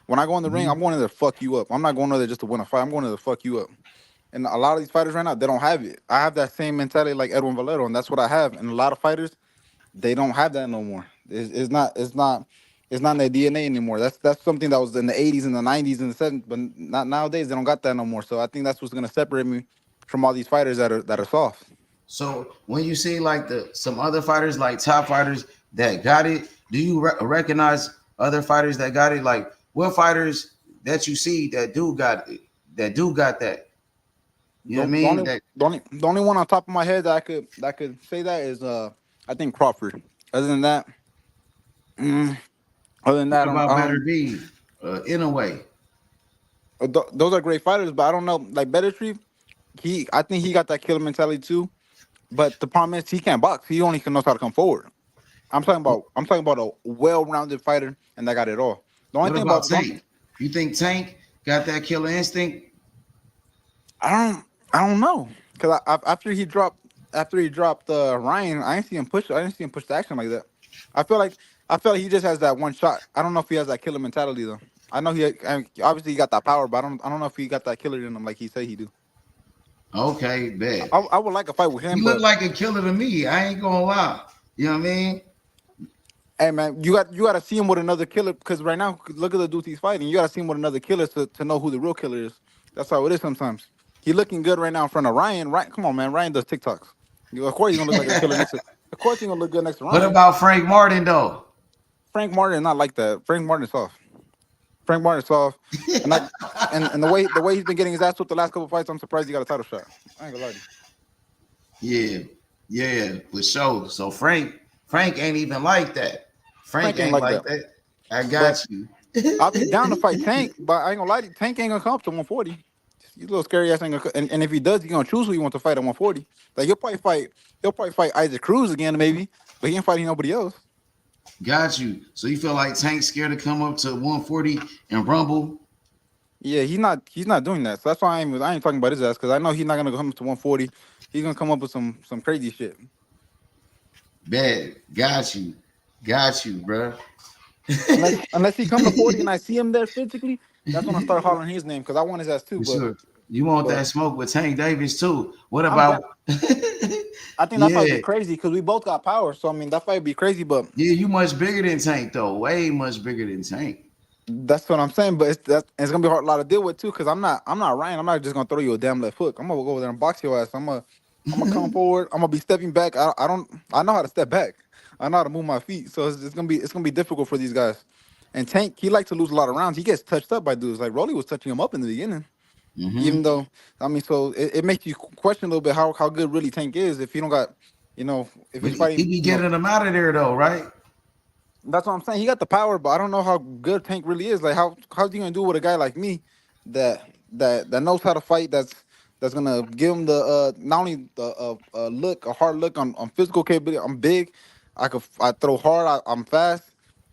When I go in the ring, Mhm. I'm going in there to fuck you up. I'm not going in there just to win a fight. I'm going in there to fuck you up. And a lot of these fighters right now, they don't have it. I have that same mentality like Edwin Valero, and that's what I have. And a lot of fighters, they don't have that no more. It's not in their DNA anymore. That's something that was in the 80s and the 90s and the 70s, but not nowadays. They don't got that no more. So I think that's what's gonna separate me from all these fighters that are soft. So when you see like the some other fighters, like top fighters that got it, do you recognize other fighters that got it? Like what fighters that you see that do got it, that do got that? You know what I The mean? only That the only one on top of my head that could say that is I think Crawford. Other than that, mm, other than that, what about I Better don't. B? In a way, Those are great fighters, but I don't know. Like Better Tree, I think he got that killer mentality too. But the problem is he can't box. He only knows how to come forward. I'm talking about a well-rounded fighter and that got it all. The only what thing about about don't Tank? You think Tank got that killer instinct? I don't know because after he dropped Ryan, I didn't see him push. I didn't see him push the action like that. I feel like I feel like he just has that one shot. I don't know if he has that killer mentality though. I know obviously he got that power, but I don't know if he got that killer in him like he said he do. Okay, bet. I would like a fight with him, He looked but like a killer to me. I ain't gonna lie. You know what I mean? hey man, you got to see him with another killer because right now look at the dudes he's fighting. You got to see him with another killer to know who the real killer is. That's how it is sometimes. He looking good right now in front of Ryan. Ryan, come on man, Ryan does TikToks. Of course he's gonna look like a killer next to. Of course he's gonna look good next to What Ryan. about Frank Martin though? Frank Martin not like that. Frank Martin's soft. Frank Martin's soft, and I and the way he's been getting his ass whooped the last couple of fights, I'm surprised he got a title shot. I ain't gonna lie to you. Yeah, yeah, for sure. So Frank ain't even like that. Frank Frank ain't ain't like like that. that. I But got you. I'll be down to fight Tank, but I ain't gonna lie to you. Tank ain't gonna come up to 140. You little scary ass ain't gonna. And if he does, he's gonna choose who he wants to fight at 140. Like he'll probably fight Isaac Cruz again, maybe, but he ain't fighting nobody else. Got you. So you feel like Tank's scared to come up to 140 and rumble? Yeah, he's not doing that. So that's why I ain't talking about his ass because I know he's not gonna come up to 140. He's gonna come up with some crazy shit. Bad. Got you, bro. Unless he come to 40 and I see him there physically, that's when I start hollering his name because I want his ass too. For sure. You want But that smoke with Tank Davis too. What I'm down. about I think that fight be yeah. crazy because we both got power. So I mean that fight be crazy, but Yeah, you much bigger than Tank though. Way much bigger than Tank. that's what I'm saying. But it's gonna be hard, a lot to deal with too because I'm not Ryan. I'm not just gonna throw you a damn left hook. I'm gonna go over there and box your ass. I'm gonna come forward. I'm gonna be stepping back. I know how to step back. I know how to move my feet. So it's gonna be difficult for these guys. And Tank, he likes to lose a lot of rounds. He gets touched up by dudes. Like Rolly was touching him up in the beginning. Mm-hmm. Even though I mean, so it makes you question a little bit how good really Tank is if he don't got, if But he's he fighting, be getting them out of there though, right? that's what I'm saying. He got the power, but I don't know how good Tank really is. Like how's he gonna do with a guy like me that knows how to fight? That's gonna give him the not only the a hard look on physical capability. I'm big. I throw hard. I'm fast.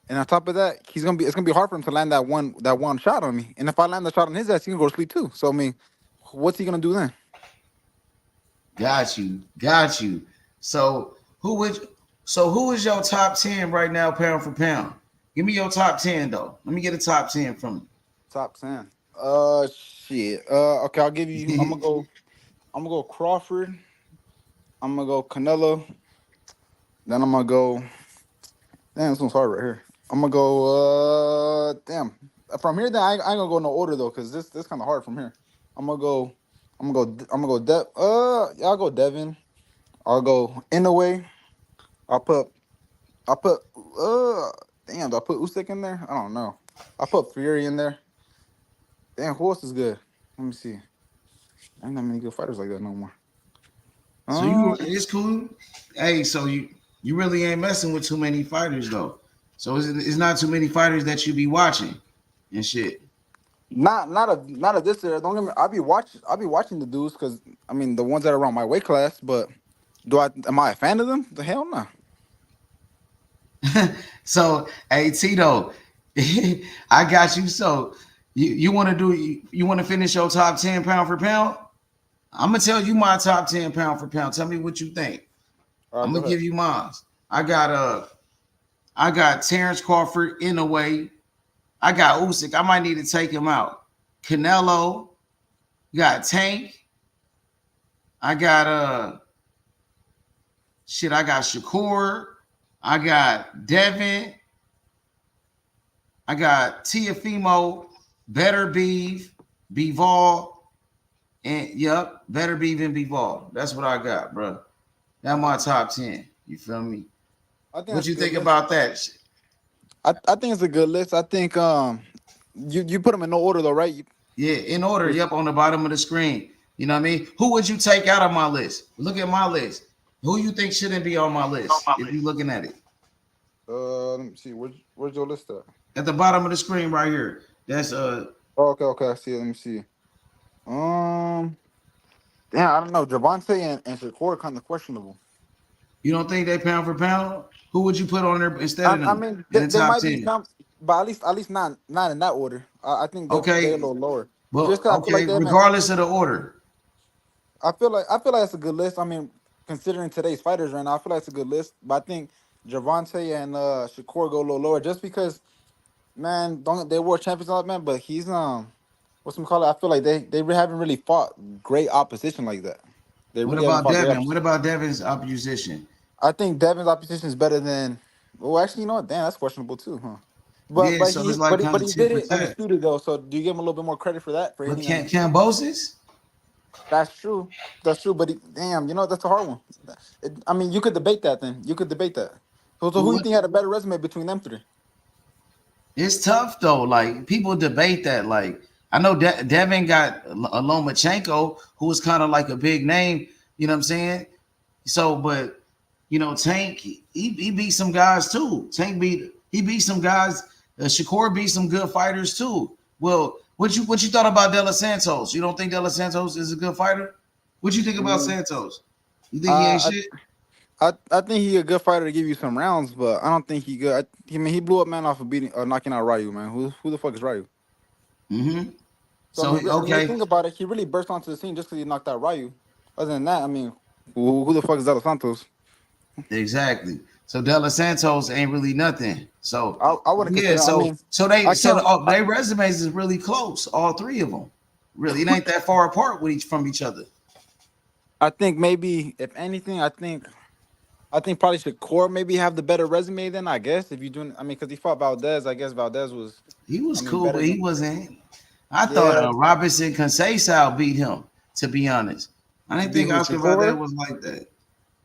And on top of that, it's gonna be hard for him to land that one shot on me. And if I land the shot on his ass, he can go to sleep too. So I mean, what's he gonna do then? Got you. So who is your top 10 right now, pound for pound? Give me your top 10 though. Let me get a top 10 from Top 10. Shit. Okay, I'll give you. you. I'm gonna go Crawford. I'm gonna go Canelo. Then I'm gonna go. Damn, this one's hard right here. I'm gonna go. Damn. From here, then I ain't gonna go no order though, cause this kind of hard from here. I'm gonna go. I'm gonna go. Yeah, I'll go Devin. I'll go Inouye. I'll put. I'll put. Damn. Do I put Usyk in there? I don't know. I'll put Fury in there. Damn. Who else is good? Let me see. Ain't that many good fighters like that no more. So it's cool. Hey, so you really ain't messing with too many fighters though. So it's not too many fighters that you be watching and shit. Not a this era. Don't get me. I'll be watching the dudes because I mean the ones that are around my weight class, but Am I a fan of them? The hell no. So, hey Tito, I got you. So, you want to you want to finish your top 10 pound for pound? I'm gonna tell you my top 10 pound for pound. Tell me what you think. All right, I'm go gonna ahead. give you mine. I got Terrence Crawford in a way. I got Usyk. I might need to take him out. Canelo. You got Tank. I got I got Shakur. I got Devin. I got Teofimo, Better Beef, Bivol, and yep, Better Beef and Bivol. That's what I got, bro. That's my top 10. You feel me? I think What that's a you good think list. about that? I think it's a good list. I think you put them in no order though, right? Yeah, in order. Yep, on the bottom of the screen. You know what I mean? Who would you take out of my list? Look at my list. Who you think shouldn't be on my list if you're looking at it? Let me see. Where's your list at? At the bottom of the screen right here. That's Oh, okay. I see it. Let me see. Yeah, I don't know. Javante and Shakur kind of questionable. you don't think they pound for pound? Who would you put on there instead of I them mean, in the they top might be 10? some, but at least not in that order. I think they're a Okay. little lower. Just Well, 'cause I feel like okay, they haven't. regardless of the order. I feel like it's a good list. I mean, considering today's fighters right now, I feel like it's a good list. But I think Javante and Shakur go a little lower just because, man, don't they were champions all that, man. But he's what's him call it? I feel like they haven't really fought great opposition like that. They What really haven't about fought great Devin? What opposition. about Devin's opposition? I think Devin's opposition is better than. Well, actually, you know what? Damn, that's questionable too, huh? Yeah, so it's like kind But of he tit did for it tat. undisputed though. So do you give him a little bit more credit for that for But hitting can undisputed? Cambosis? That's true. That's true. But damn, you know that's a hard one. I mean, you could debate that. Then you could debate that. So Well, who you what? think had a better resume between them three? It's tough though. Like people debate that. Like I know Devin got Lomachenko, who was kind of like a big name. You know what I'm saying? So, but Tank he beat some guys too. He beat some guys. Shakur beat some good fighters too. Well, what you thought about De Los Santos? You don't think De Los Santos is a good fighter? What you think about Mm, Santos? You think he ain't Uh, shit? I think he a good fighter to give you some rounds, but I don't think he good. I mean, he blew up man off of beating knocking out Ryu, man. Who the fuck is Ryu? Mm-hmm. So I So mean, when you okay, think about it, he really burst onto the scene just because he knocked out Ryu. Other than that, I mean, who the fuck is Dos Santos? exactly. So De Los Santos ain't really nothing. So I wouldn't yeah, consider. I mean, I can't. their resumes is really close, all three of them. Really, it ain't that far apart from each other. I think maybe if anything, I think probably Shakur maybe have the better resume than I guess if you doing. I mean, because he fought Valdez. I guess Valdez was. He was I mean, cool, better but he than. wasn't. I thought Yeah, Robinson Conceição beat him. To be honest, I didn't beat think who Oscar Valdez Shakur? was like that.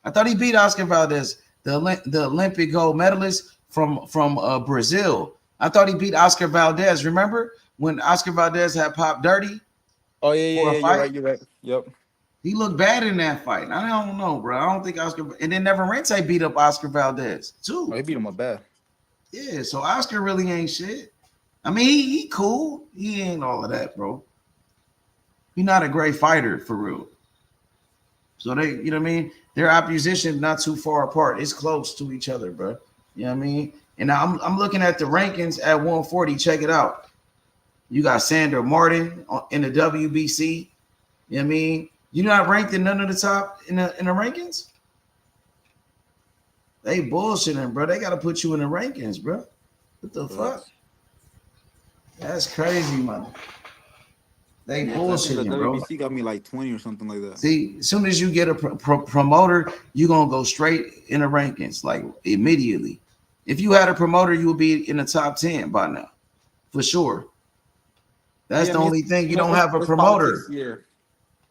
I thought he beat Oscar Valdez, the Olympic gold medalist from Brazil. I thought he beat Oscar Valdez. Remember when Oscar Valdez had popped dirty Oh for a yeah. You're fight? right. You're right. Yep. He looked bad in that fight. I don't know, bro. I don't think Oscar. And then Neverente beat up Oscar Valdez Oh, too. he beat him up bad. Yeah, so Oscar really ain't shit. I mean, he cool. He ain't all of that, bro. He's not a great fighter for real. So you know what I mean? Their opposition not too far apart. It's close to each other, bro. You know what I mean? And now I'm looking at the rankings at 140. Check it out. You got Sandra Martin in the WBC. You know what I mean? You're not ranked in none of the top in the rankings. They bullshitting, bro. They got to put you in the rankings, bro. What the fuck? Facts. That's crazy, man. They Yeah, 'cause I think the bullshitting, bro. WBC got me like 20 or something like that. See, as soon as you get a promoter, you're gonna go straight in the rankings, like immediately. If you had a promoter, you would be in the top 10 by now, for sure. That's Yeah, I the mean, only thing. You you know, don't have a it's politics. promoter, Yeah.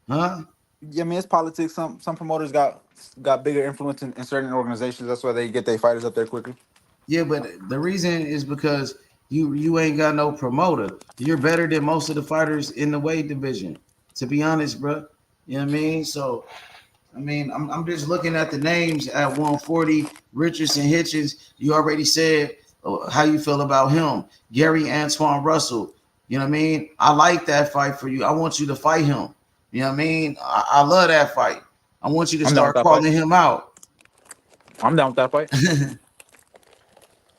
huh? Yeah, I mean, it's politics. Some promoters got bigger influence in certain organizations. That's why they get their fighters up there quicker. Yeah, but the reason is because you ain't got no promoter. You're better than most of the fighters in the weight division. To be honest, bro. You know what I mean? So, I mean, I'm just looking at the names at 140. Richardson Hitchens. You already said how you feel about him. Gary Antoine Russell. You know what I mean? I like that fight for you. I want you to fight him. You know what I mean? I love that fight. I want you to I'm down with start that fight. calling him out. I'm down with that fight.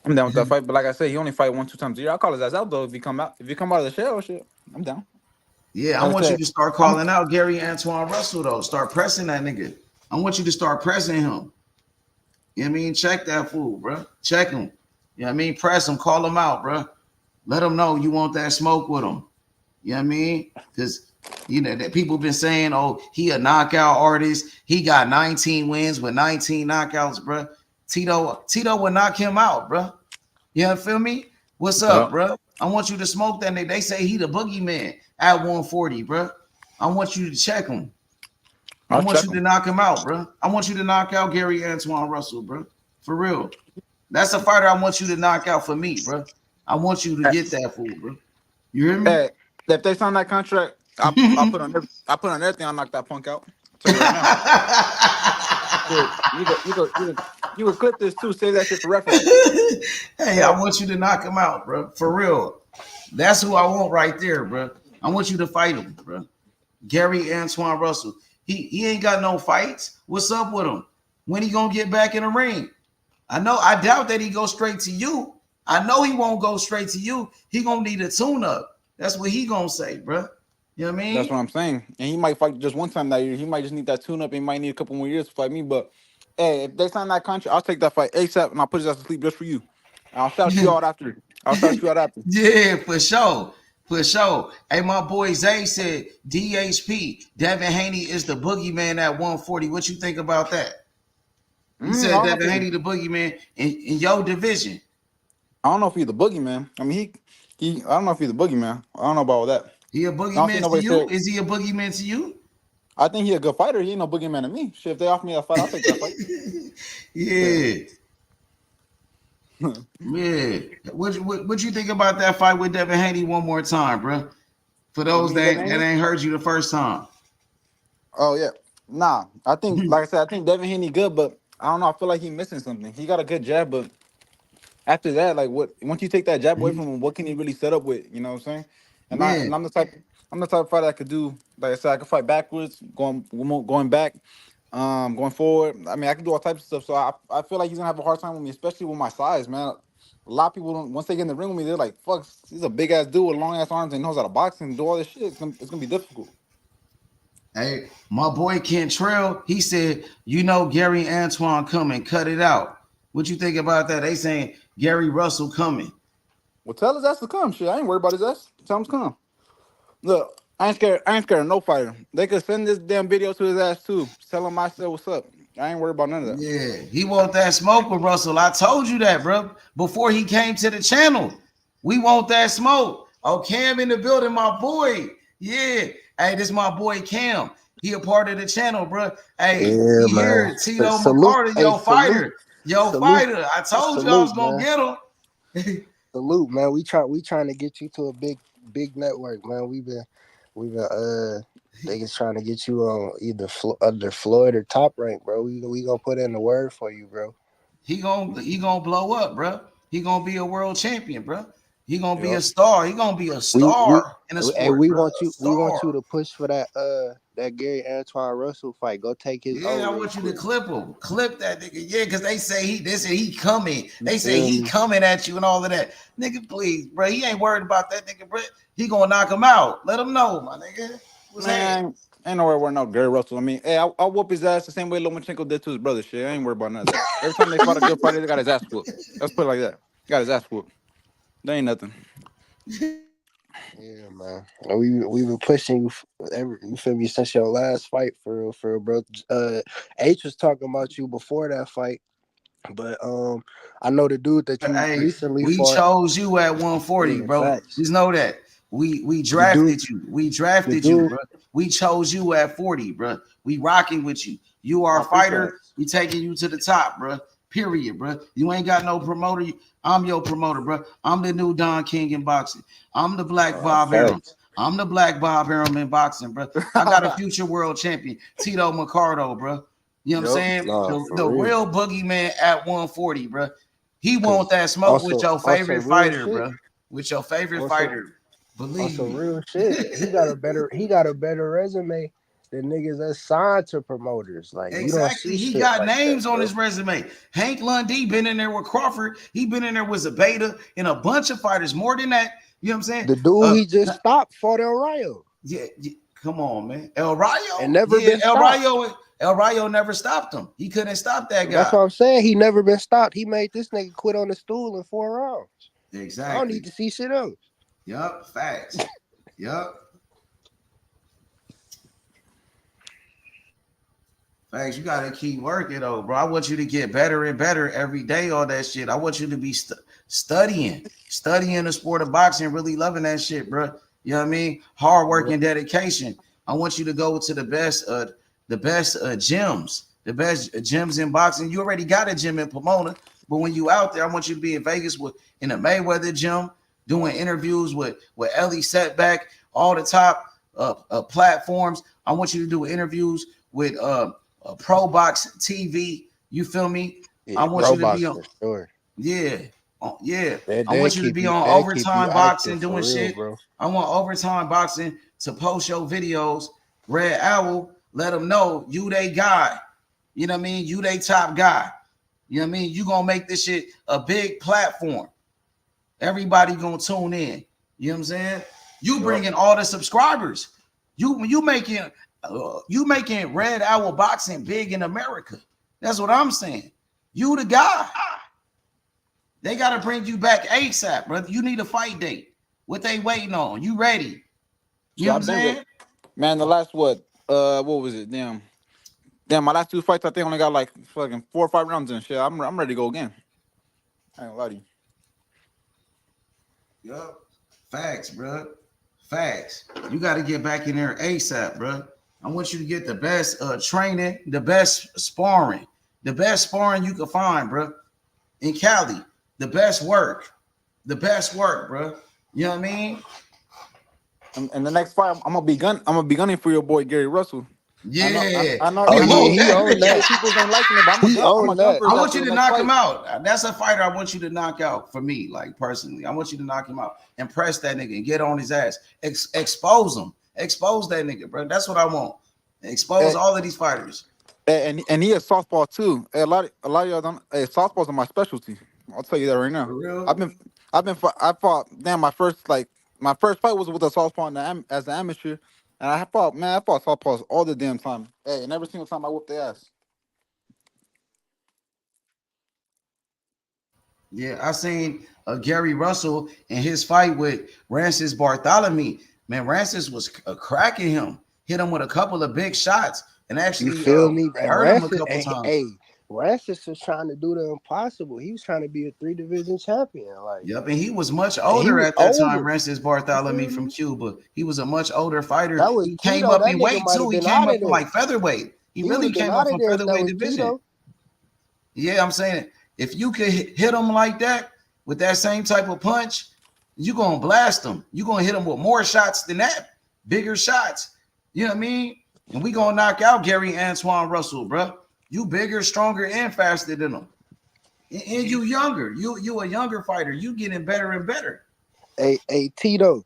I'm down with that fight. But like I said, he only fight 1-2 times a year. I'll call his ass out though if he come out. If he come out of the shell, shit, I'm down. Yeah, I Like I want you said, to start calling out Gary Antoine Russell though. Start pressing that nigga. I want you to start pressing him. You know what I mean? Check that fool, bro. Check him. You know what I mean? Press him. Call him out, bro. Let him know you want that smoke with him. You know what I mean? Because you know that people been saying, oh, he a knockout artist. He got 19 wins with 19 knockouts, bro. Tito would knock him out, bro. You feel me? What's up, bro? I want you to smoke that nigga. They say he the boogeyman at 140, bro. I want you to check him. I want you to knock him out, bro. I want you to knock out Gary Antoine Russell, bro. For real. That's a fighter I want you to knock out for me, bro. I want you to get that fool, bro. You hear me? Hey, if they sign that contract, I put on everything. I'll knock that punk out. I'll tell you right now. You could clip this too. Save that shit for reference. Hey, I want you to knock him out, bro. For real. That's who I want right there, bro. I want you to fight him, bro. Gary Antoine Russell. He ain't got no fights. What's up with him? When he gonna get back in the ring? I doubt that he goes straight to you. I know he won't go straight to you. He gonna need a tune-up. That's what he gonna say, bro. You know what I mean? That's what I'm saying. And he might fight just one time that year. He might just need that tune-up. He might need a couple more years to fight me. But hey, if they sign that contract, I'll take that fight ASAP and I'll put his ass to sleep just for you. I'll shout you out after. Yeah, for sure. For sure. Hey, my boy Zay said DHP, Devin Haney is the boogeyman at 140. What you think about that? He said Devin Haney the boogeyman in your division. I don't know if he's the boogeyman. I mean, I don't know if he's the boogeyman. I don't know about all that. He a boogeyman to you? Is he a boogeyman to you? I think he a good fighter. He ain't no boogeyman to me. Shit, if they offer me that fight, I'll take that fight. Yeah. Yeah. What you think about that fight with Devin Haney one more time, bro? For those that ain't heard you the first time. Oh yeah. Nah. I think, like I said, I think Devin Haney good, but I don't know. I feel like he's missing something. He got a good jab, but after that, like once you take that jab away from him, what can he really set up with? You know what I'm saying? And I'm the type of fighter that could do, like I said, I could fight backwards, going back, going forward. I mean, I can do all types of stuff. So I feel like he's gonna have a hard time with me, especially with my size, man. A lot of people don't. Once they get in the ring with me, they're like, "Fuck, he's a big ass dude with long ass arms and knows how to box and do all this shit." It's gonna be difficult. Hey, my boy Kentrell, he said, you know Gary Antoine coming, cut it out. What you think about that? They saying Gary Russell coming. Well, tell his ass to come. Shit, I ain't worried about his ass. Tell him to come. Look, I ain't scared of no fighter. They could send this damn video to his ass too. Tell him I said what's up. I ain't worried about none of that. Yeah, he want that smoke with Russell. I told you that, bro. Before he came to the channel, we want that smoke. Oh, Cam in the building, my boy. Yeah. Hey, this is my boy Cam. He a part of the channel, bro. Hey, yeah, he here, Tito Mercado, yo fighter. Yo fighter. I told you I was gonna get him. Salute, man. We trying to get you to a big network, man. We've been niggas trying to get you on either under Floyd or Top Rank, bro. We gonna put in the word for you, bro. He gonna blow up, bro. He gonna be a world champion, bro. He gonna be a star. He gonna be a star in the sport. And we want you to push for that Gary Antoine Russell fight. Go take his. Yeah, I want you to clip him. Clip that nigga. Yeah, because they say he coming. They say he coming at you and all of that. Nigga, please, bro. He ain't worried about that nigga, bro. He gonna knock him out. Let him know, my nigga. Man, ain't nowhere worried no Gary Russell. I mean, hey, I'll whoop his ass the same way Lomachenko did to his brother. Shit, I ain't worried about none of that. Every time they fought a good fighter, they got his ass whooped. Let's put it like that. Got his ass whooped. There ain't nothing. Yeah, man. We been pushing you feel me, since your last fight for bro. H was talking about you before that fight, but I know the dude that you recently fought. We chose you at 140, bro. Facts. Just know that. We drafted you. We drafted you, bro. We chose you at 40, bro. We rocking with you. You are a fighter. We taking you to the top, bro. Period, bro. You ain't got no promoter. I'm your promoter, bro. I'm the new Don King in boxing. I'm the Black Bob Arum. I'm the Black Bob Arum in boxing, bro. I got a future world champion, Tito Mercado, bro. You know what I'm saying? The real boogeyman at 140, bro. He want that smoke with your favorite fighter, bro. With your favorite fighter. Believe me. Real shit. He got a better resume the niggas that's signed to promoters. Like you don't Exactly. see He shit got like names that, on bro. his resume. Hank Lundy been in there with Crawford. He been in there with Zabeta and a bunch of fighters. More than that, you know what I'm saying? The dude he just stopped fought El Rayo. Yeah, come on, man. El Rayo? And never been El stopped. Rayo never stopped him. He couldn't stop that guy. That's what I'm saying. He never been stopped. He made this nigga quit on the stool in 4 rounds. Exactly. I don't need to see shit else. Yup, facts. Yup. Facts, you gotta keep working though, bro. I want you to get better and better every day. All that shit. I want you to be studying the sport of boxing, really loving that shit, bro. You know what I mean? Hard work and dedication. I want you to go to the best gyms, the best gyms in boxing. You already got a gym in Pomona, but when you out there, I want you to be in Vegas in a Mayweather gym, doing interviews with Ellie Setback, all the top platforms. I want you to do interviews with Pro Box TV. You feel me? Yeah, I want you to be on. Sure. Yeah. I They want you to be on Overtime Boxing doing shit. Bro. I want Overtime Boxing to post your videos. Red Owl, let them know you they guy. You know what I mean? You they top guy. You know what I mean? You gonna make this shit a big platform. Everybody gonna tune in. You know what I'm saying? You bringing all the subscribers. You making Red Owl Boxing big in America. That's what I'm saying. You the guy. They got to bring you back ASAP, brother. You need a fight date. What they waiting on? You ready? You know what I'm saying? Man, the last what was it? Damn, my last 2 fights, I think only got like fucking 4 or 5 rounds and shit. I'm ready to go again. I ain't gonna lie to you. Yup. Facts, bro. Facts. You got to get back in there ASAP, bro. I want you to get the best training, the best sparring you can find, bro. In Cali, the best work, bro. You know what I mean? And the next fight, I'm gonna be gunning for your boy Gary Russell. Yeah, I know. He owned that. People don't like him, but I'm gonna gun for I want you to knock him out. That's a fighter I want you to knock out for me, like personally. I want you to knock him out, impress that nigga, and get on his ass. Expose him. Expose that nigga, bro. That's what I want. Expose all of these fighters. And he is southpaw too. A lot of y'all don't. Southpaws are my specialty. I'll tell you that right now. For real? I fought. Damn, my first fight was with a southpaw as an amateur, and I fought southpaws all the damn time. Hey, and every single time I whooped their ass. Yeah, I seen Gary Russell in his fight with Rancis Bartholomew. Man, Rancis was cracking him. Hit him with a couple of big shots, and actually you feel me? hurt him a couple times. Hey, Rancis was trying to do the impossible. He was trying to be a 3-division champion. Like, yep, and he was much older at that time. Rancis Bartholomew from Cuba. He was a much older fighter. He came up in weight too. He came up from like featherweight. He really came up from featherweight division. Yeah, I'm saying if you could hit him like that with that same type of punch, you're gonna blast him. You're gonna hit him with more shots than that, bigger shots. You know what I mean? And we gonna knock out Gary Antoine Russell, bro. You bigger, stronger, and faster than him. And you younger. You a younger fighter. You getting better and better. Hey, Tito,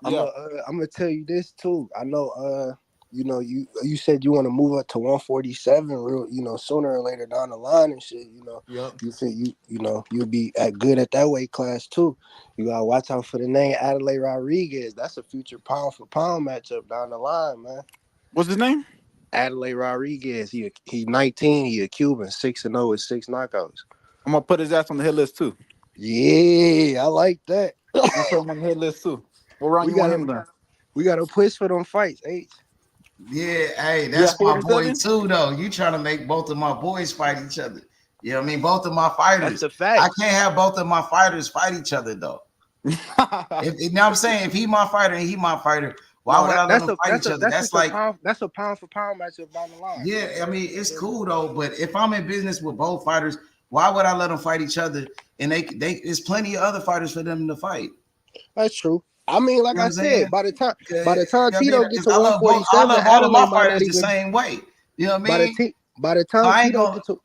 Yeah. I'm gonna tell you this too. I know you said you want to move up to 147 real, sooner or later down the line and shit, Yep. You said you'll be good at that weight class too. You gotta watch out for the name Adelaide Rodriguez. That's a future pound for pound matchup down the line, man. What's his name? Adelaide Rodriguez. He 19. He a Cuban, 6-0 with 6 knockouts. I'm gonna put his ass on the hit list too. Yeah, I like that. I'm gonna put him on the hit list too. What round you want him done? We gotta push for them fights, H. Yeah, hey, that's my boy too, though. You trying to make both of my boys fight each other. You know what I mean? Both of my fighters. That's a fact. I can't have both of my fighters fight each other, though. You know what I'm saying? If he my fighter and he my fighter, why would I let them fight each other? That's a pound for pound matchup down the line. Yeah, I mean, it's cool, though. But if I'm in business with both fighters, why would I let them fight each other? And there's plenty of other fighters for them to fight. That's true. I mean, like I said, by the time Tito gets to 147, I love all of my fighters the same way. You know what I mean? By the time Tito gets to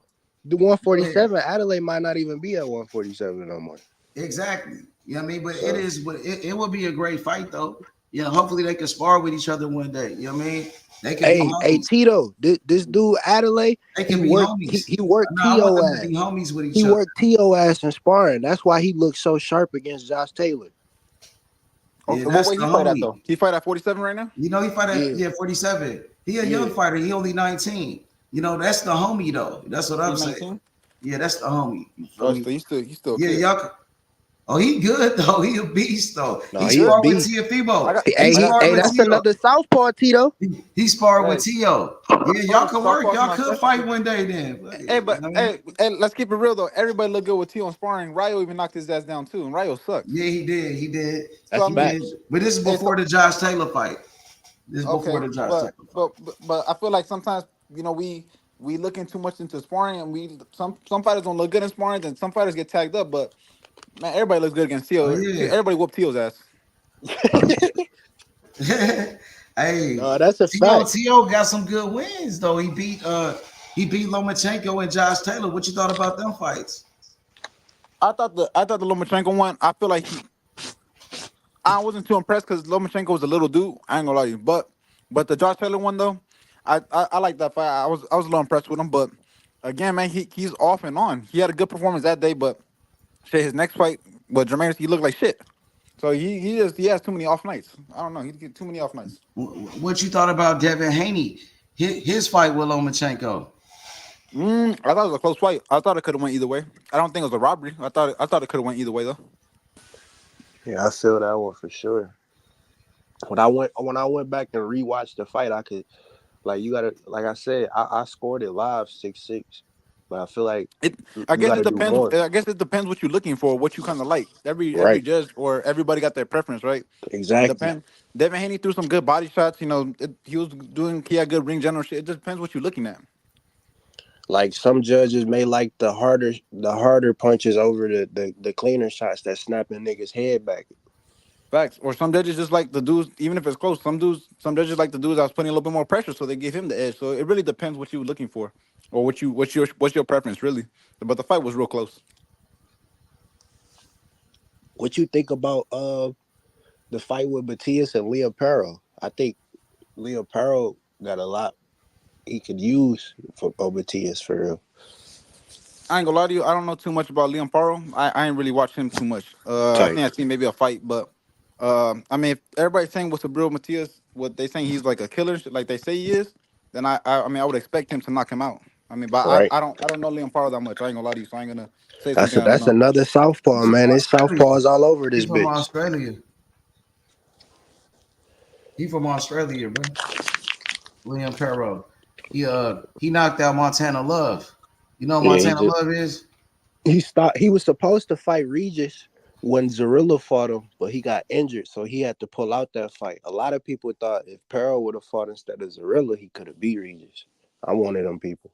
the 147, Adelaide might not even be at 147 no more. Exactly. You know what I mean? But it would be a great fight, though. You know, hopefully they can spar with each other one day. You know what I mean? They can be Hey, homies. Tito, this dude Adelaide, They he can be worked homies. he worked No, I want T.O. them to ass. be homies with He each other. worked T.O. ass in sparring. That's why he looked so sharp against Josh Taylor. Yeah, Okay, what that's weight the he fight at homie. though? He fight at 47 right now? You know, he fight Yeah, at 47. He a young yeah. fighter. He only 19. You know, that's the homie though. That's what I'm He's saying. 19. Yeah, that's the homie. You feel Oh, me? he's still a Yeah, kid. y'all. Oh, he good though. He a beast though. No, He He he a good. sparred with beast. I Teofimo. got He Hey, I got sparred with that's Tio. another southpaw, Tito. He sparred with hey, Tio. Yeah, y'all oh, could work. softball's Y'all my could fight specialty. one day then. Fuck Hey, it, you but know? hey, let's keep it real though. Everybody look good with T on sparring. Ryo even knocked his ass down too, and Ryo sucks. Yeah, he did. He did. So That's I He mean, did. facts. But this is hey, before so the Josh Taylor fight. This is before okay, the Josh Taylor fight. but I feel like sometimes we looking too much into sparring, and we some fighters don't look good in sparring, and some fighters get tagged up. But man, everybody looks good against Oh Tio. yeah. Everybody whooped Tio's ass. Hey, No, that's a T.O. fact. T.O. got some good wins though. He beat Lomachenko and Josh Taylor. What you thought about them fights? I thought the Lomachenko one. I feel like I wasn't too impressed because Lomachenko was a little dude. I ain't gonna lie to you, but the Josh Taylor one though, I like that fight. I was a little impressed with him, but again, man, he's off and on. He had a good performance that day, but shit, his next fight with Jermaine, he looked like shit. So he has too many off nights. I don't know. He get too many off nights. What you thought about Devin Haney? His fight with Lomachenko. I thought it was a close fight. I thought it could have went either way. I don't think it was a robbery. I thought it could have went either way though. Yeah, I feel that one for sure. When I went back and rewatched the fight, I could like you gotta like I said, I scored it live 6-6. But I feel like It. I you guess gotta it do depends. more. I guess it depends what you're looking for, what you kind of like. Every Right. judge or everybody got their preference, right? Exactly. Depend. Devin Haney threw some good body shots. He had good ring general shit. It just depends what you're looking at. Like some judges may like the harder punches over the cleaner shots that snapping niggas head back. Facts. Or some judges just like the dudes, even if it's close. Some judges like the dudes that was putting a little bit more pressure, so they give him the edge. So it really depends what you were looking for, or what's your preference really. But the fight was real close. What you think about the fight with Matias and Leo Perro? I think Leo Perro got a lot he could use for Matias for real. I ain't gonna lie to you. I don't know too much about Liam Paro. I ain't really watched him too much. I Type. think I seen maybe a fight, but I mean, if everybody's saying with Subriel Matias, what they saying he's like a killer, like they say he is, then I mean, I would expect him to knock him out. I mean, but Right. I don't know Liam Paro that much. I ain't gonna lie to you, so I ain't gonna say That's something I don't that's know. another southpaw, He's from man. There's Australia. southpaws all over He's this from bitch. Australia. He from Australia, bro. William Perro. He knocked out Montana Love. You know who Yeah, Montana Love is? he was supposed to fight Regis when Zorilla fought him, but he got injured, so he had to pull out that fight. A lot of people thought if Perro would have fought instead of Zorilla, he could have beat Regis. I'm one of them people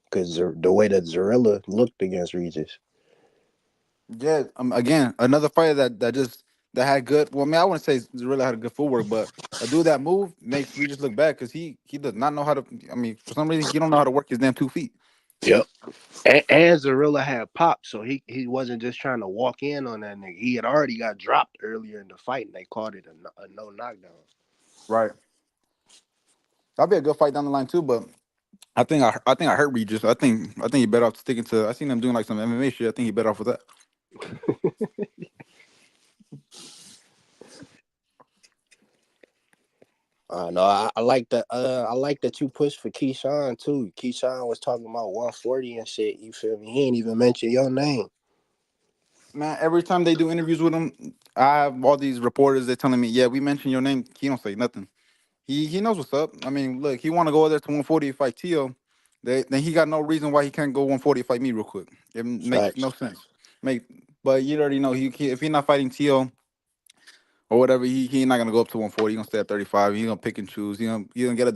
because the way that Zorilla looked against Regis. Yeah, again, another fighter that had good. Well, I mean, I wouldn't say he really had a good footwork, but a dude that move makes Regis look bad because he does not know how to. I mean, for some reason, he don't know how to work his damn 2 feet. Yep. And Zorilla had pop, so he wasn't just trying to walk in on that nigga. He had already got dropped earlier in the fight, and they called it a no knockdown. Right. That'd be a good fight down the line too, but I think I hurt Regis. I think he better off sticking to. I seen him doing like some MMA shit. I think he better off with that. No, I like that. I like that you pushed for Keyshawn too. Keyshawn was talking about 140 and shit. You feel me? He ain't even mention your name. Man, every time they do interviews with him, I have all these reporters. They're telling me, "Yeah, we mentioned your name." He don't say nothing. He knows what's up. I mean, look, he want to go there to 140 to fight Tio. Then he got no reason why he can't go 140 to fight me real quick. It makes no Facts. sense. Make, but you already know if he's not fighting Tio or whatever, he not gonna go up to 140. He gonna stay at 35. He gonna pick and choose. He gonna get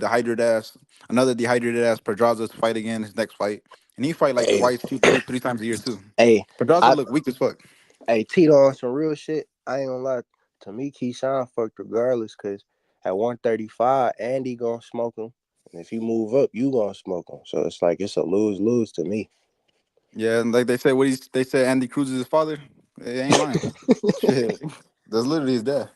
another dehydrated ass Pedraza to fight again his next fight, and he fight like the Hey, Whites two, 3 times a year too. hey, Pedraza I look weak as fuck. hey Tito on some real shit. I ain't gonna lie. To me, Keyshawn fucked regardless, cause at 135, Andy gonna smoke him, and if you move up, you gonna smoke him. So it's like it's a lose lose to me. Yeah, and like they say Andy Cruz is his father. They ain't lying. Shit, that's literally his dad.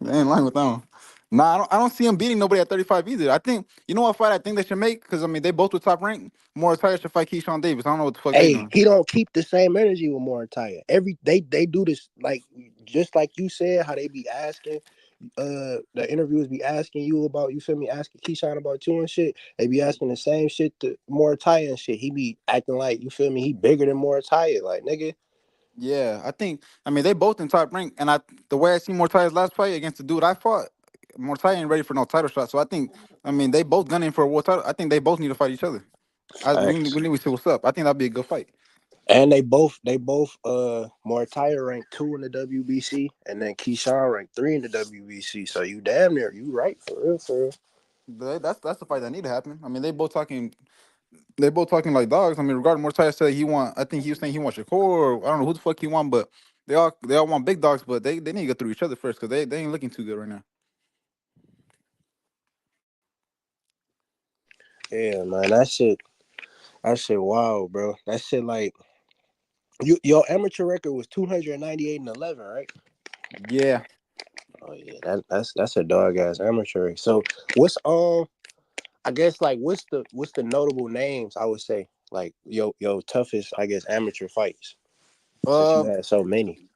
They ain't lying with that one. Nah, I don't see him beating nobody at 35 either. I think you know what fight I think they should make because I mean they both were top ranked. Mortal should fight Keyshawn Davis. I don't know what the fuck they Hey, doing. he don't keep the same energy with Moritaya. They do this like just like you said, how they be asking the interviewers be asking you about, you feel me, asking Keyshawn about you and shit. They be asking the same shit to Moritaya and shit. He be acting like, you feel me, he bigger than Moritaya. Like, nigga. Yeah, I mean they both in top rank, and the way I see Mortai's last fight against the dude I fought, Mortai ain't ready for no title shot. So I mean they both gunning for a world title. I think they both need to fight each other. We Facts. need to see what's up. I think that'd be a good fight. And they both Moritaya ranked 2 in the WBC and then Keyshawn ranked 3 in the WBC. So you damn near you right for real, for real. That's the fight that need to happen. I mean they both talking like dogs. I mean regarding Mortai said he want. I think he was saying he wants Shakur. Or I don't know who the fuck he want, but they all want big dogs, but they need to get through each other first because they ain't looking too good right now. Yeah, man, that shit wow, bro. That shit like your amateur record was 298-11, right? Yeah. Oh yeah, that's a dog ass amateur. So what's I guess like what's the notable names I would say like yo toughest I guess amateur fights since you Uh, had so many.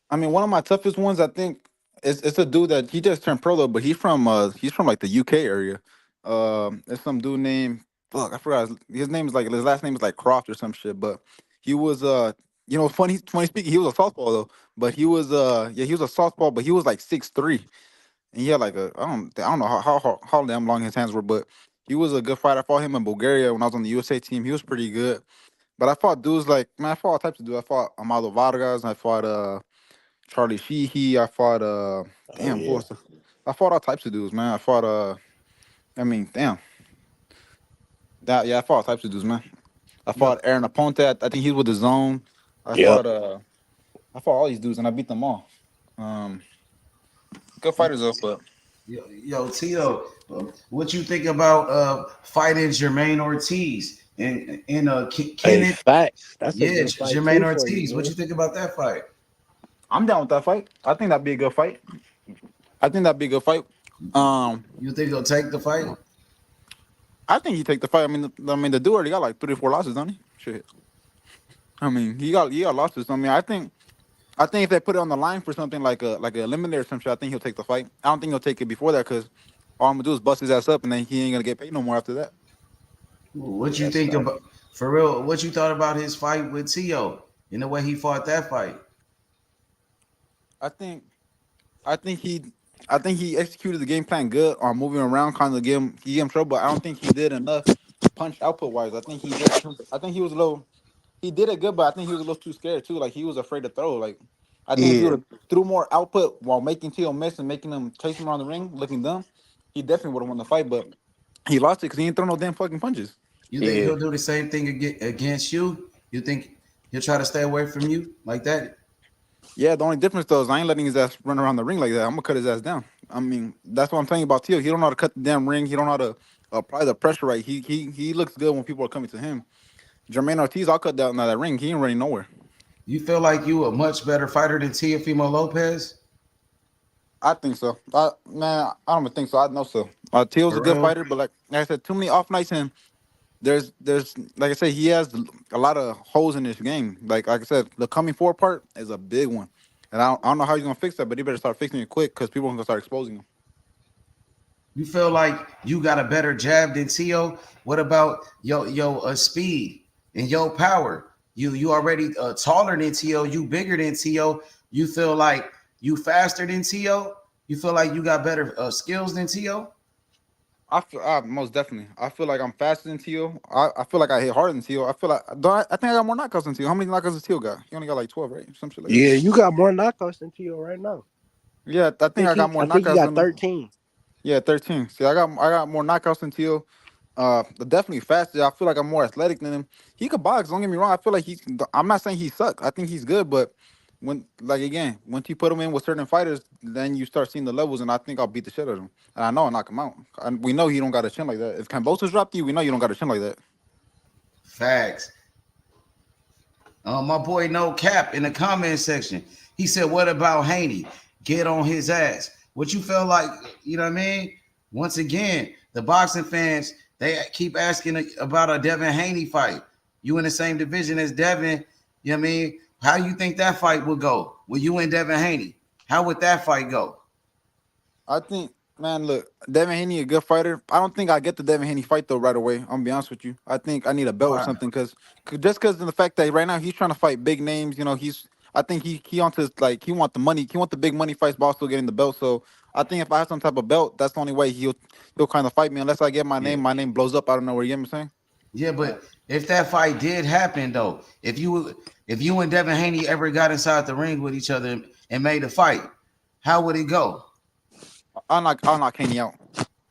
I mean, one of my toughest ones, I think, it's a dude that he just turned pro though, but he's from like the UK area. It's some dude named fuck, I forgot his name is like his last name is like Croft or some shit. But he was funny speaking, he was a southpaw though, but he was he was a southpaw, but he was like 6'3", and he had like I don't know how damn long his hands were, but he was a good fighter. I fought him in Bulgaria when I was on the USA team. He was pretty good. But I fought dudes like man, I fought all types of dudes. I fought Amado Vargas. I fought Charlie Sheehy. I fought Oh damn, who yeah. was I fought all types of dudes, man. I fought I mean, damn. I fought all types of dudes, man. I Yo, fought Aaron Aponte. I think he's with the zone. I Yep. fought I fought all these dudes and I beat them all. Um Good fighters though, but yo, Tito, what you think about fighting Jermaine Ortiz and Hey, Kenneth? facts. That's a Yeah, good fight Jermaine too for you, Ortiz. What man. you think about that fight? I'm down with that fight. I think that'd be a good fight. I think that'd be a good fight. Um You think he'll take the fight? I think he take the fight. I mean the dude already got like 3 or 4 losses, don't he? Shit. I mean, he got losses. I mean, I think if they put it on the line for something like a eliminator or some shit, I think he'll take the fight. I don't think he'll take it before that because all I'm gonna do is bust his ass up and then he ain't gonna get paid no more after that. What you That's think fact. about for real? What you thought about his fight with Tio and the way he fought that fight? I think I think he I think he executed the game plan good on moving around, kind of give him trouble. But I don't think he did enough punch output wise. I think he was a little he did it good, but I think he was a little too scared too. Like he was afraid to throw. Like I think if he would Yeah. have threw more output while making Tio miss and making him chase him around the ring, looking dumb, he definitely would have won the fight. But he lost it because he didn't throw no damn fucking punches. You think Yeah. he'll do the same thing against you? You think he'll try to stay away from you like that? Yeah, the only difference though is I ain't letting his ass run around the ring like that. I'm gonna cut his ass down. I mean, that's what I'm telling you about Tio. He don't know how to cut the damn ring. He don't know how to apply the pressure right. He looks good when people are coming to him. Jermaine Ortiz, I'll cut down that ring. He ain't running nowhere. You feel like you a much better fighter than Teofimo Lopez? I think so. Man, I don't even think so. I know so. Tio's a For good real? fighter, but like I said, too many off nights and there's like I said, he has a lot of holes in this game. Like I said, the coming forward part is a big one, and I don't know how he's gonna fix that, but he better start fixing it quick because people are gonna start exposing him. You feel like you got a better jab than Tio? What about your speed and your power? You already taller than Tio. You bigger than Tio. You feel like you faster than Tio. You feel like you got better skills than Tio. Most definitely. I feel like I'm faster than Tio. I feel like I hit harder than Tio. I feel like I think I got more knockouts than Tio. How many knockouts does Tio got? He only got like 12, right? Some shit like that. Yeah, you got more knockouts than Tio right now. Yeah, I think I got more I think he knockouts got than him. 13. Yeah, 13. See, I got more knockouts than Tio. Definitely faster. I feel like I'm more athletic than him. He could box. Don't get me wrong. I feel like I'm not saying he sucks. I think he's good, but once you put him in with certain fighters, then you start seeing the levels, and I think I'll beat the shit out of him. And I know I'll knock him out. And we know he don't got a chin like that. If Cambosa's dropped you, we know you don't got a chin like that. Facts. My boy No Cap in the comment section. He said, "What about Haney? Get on his ass." What you feel like, you know what I mean? Once again, the boxing fans, they keep asking about a Devin Haney fight. You in the same division as Devin, you know what I mean? How you think that fight would go? With you and Devin Haney? How would that fight go? I think, man, look, Devin Haney a good fighter. I don't think I get the Devin Haney fight though right away. I'm gonna be honest with you. I think I need a belt or Why? something because just because of the fact that right now he's trying to fight big names. You know, I think he onto like he want the money, he want the big money fights, but also getting the belt. So I think if I have some type of belt, that's the only way he'll kind of fight me. Unless I get Yeah. my name blows up out of nowhere. You get what I'm saying? Yeah, but if that fight did happen though, if you and Devin Haney ever got inside the ring with each other and made a fight, how would it go? I'll knock Haney out.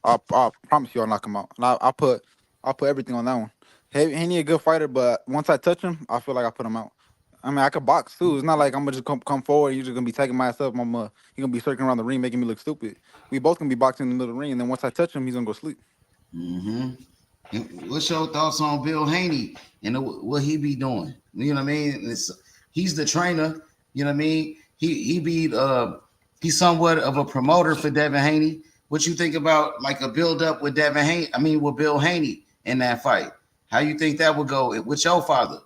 I promise you, I'll knock him out. And I'll put everything on that one. Haney a good fighter, but once I touch him, I feel like I put him out. I mean, I could box too. It's not like I'm gonna just come forward and you're just gonna be taking my ass up. You're gonna be circling around the ring, making me look stupid. We both gonna be boxing in the middle of the ring, and then once I touch him, he's gonna go sleep. Mm-hmm. What's your thoughts on Bill Haney and what he be doing? You know what I mean? He's the trainer. You know what I mean? He's somewhat of a promoter for Devin Haney. What you think about like a build up with Devin Haney? I mean, with Bill Haney in that fight. How you think that would go with your father?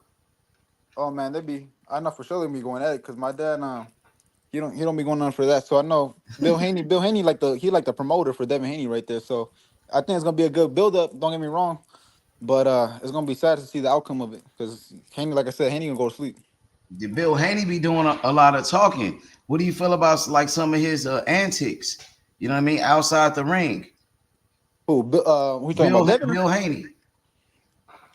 Oh man, I know for sure they be going at it because my dad, he don't be going on for that. So I know Bill Haney like the promoter for Devin Haney right there. So I think it's gonna be a good build up. Don't get me wrong, but it's gonna be sad to see the outcome of it because Haney, like I said, Haney gonna go to sleep. Bill Haney be doing a lot of talking. What do you feel about like some of his antics? You know what I mean? Outside the ring. Who we talking about Devin? Bill Haney.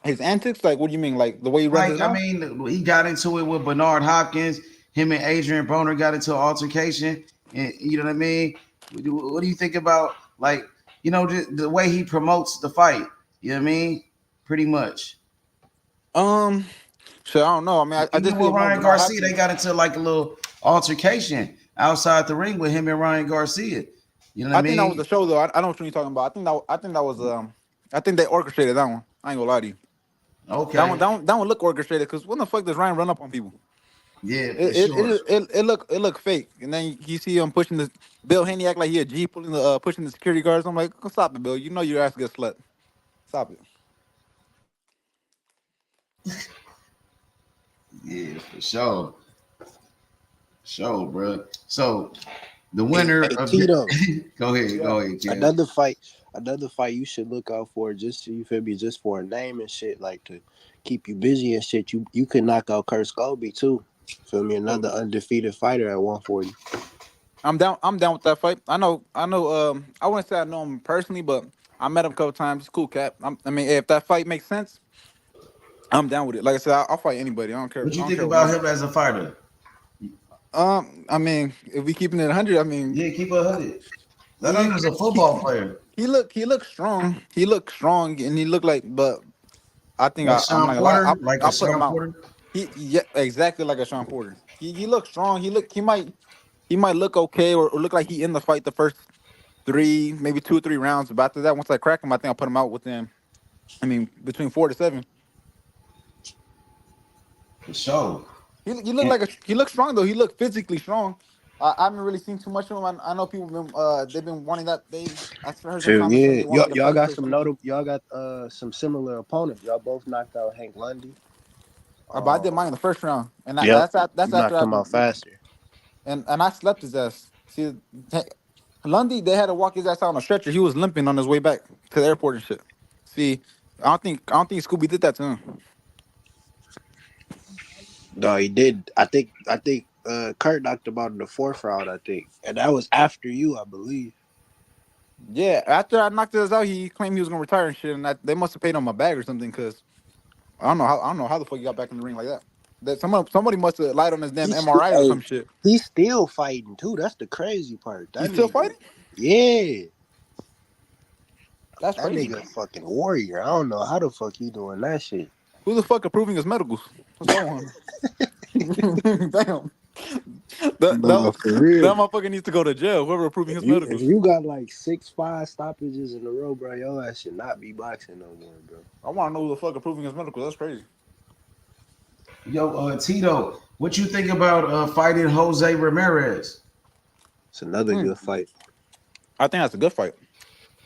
His antics, like what do you mean? Like the way he runs his mouth? I mean, he got into it with Bernard Hopkins. Him and Adrian Broner got into an altercation, and you know what I mean. What do you think about like the way he promotes the fight? You know what I mean? Pretty much. So I don't know. I mean, I just with Ryan Garcia, they got into like a little altercation outside the ring with him and Ryan Garcia. You know what I mean? think that was the show though. I don't know what you're talking about. I think that was I think they orchestrated that one. I ain't gonna lie to you. Okay. That one look orchestrated because when the fuck does Ryan run up on people? Yeah, it look fake. And then you see him pushing this Bill Haney act like he a G pushing the security guards. I'm like, stop it, Bill. You know your ass gets slept. Stop it. Yeah, for sure. Sure, bro. So the winner of Tito. Go ahead, Ken. Another fight you should look out for just just for a name and shit, like to keep you busy and shit. You could knock out Kurt Scobie too. Feel me? Another undefeated fighter at 140. I'm down with that fight. I know. I wouldn't say I know him personally, but I met him a couple times. He's cool cat. I mean, if that fight makes sense, I'm down with it. Like I said, I'll fight anybody. I don't care. What you think about him as a fighter? I mean, if we keeping it 100, I mean, yeah, keep it 100. I know he was a football player. He looked strong. He looked strong, and he looked like. But I think like Sean Porter, I'll put him out. Yeah, exactly like a Sean Porter. He looked strong. He might look okay or look like he in the fight the first 3, maybe 2 or 3 rounds. But after that, once I crack him, I think I'll put him out within. I mean, between 4 to 7. For sure. He looked strong though. He looked physically strong. I haven't really seen too much of him. I know people they've been wanting that. I heard some y'all got some notable. Y'all got some similar opponents. Y'all both knocked out Hank Lundy. But I did mine in the first round, and that's after knocked him out faster. And I slept his ass. See, Lundy, they had to walk his ass out on a stretcher. He was limping on his way back to the airport and shit. See, I don't think Scooby did that to him. No, he did. I think Kurt knocked him out in the 4th round, I think. And that was after you, I believe. Yeah, after I knocked his out, he claimed he was gonna retire and shit, and they must have paid him a bag or something, because I don't know how the fuck he got back in the ring like that. That somebody must have lied on his damn MRI or some shit. He's still fighting too. That's the crazy part. He's still fighting? Yeah. That's crazy. That nigga fucking warrior. I don't know how the fuck he doing that shit. Who the fuck approving his medicals? What's going on? Damn. That motherfucker needs to go to jail. Whoever approving his medicals. If you got like 6-5 stoppages in a row, bro, your ass should not be boxing no more, bro. I want to know who the fuck approving his medicals. That's crazy. Yo, Tito, what you think about fighting Jose Ramirez? It's another good fight. I think that's a good fight.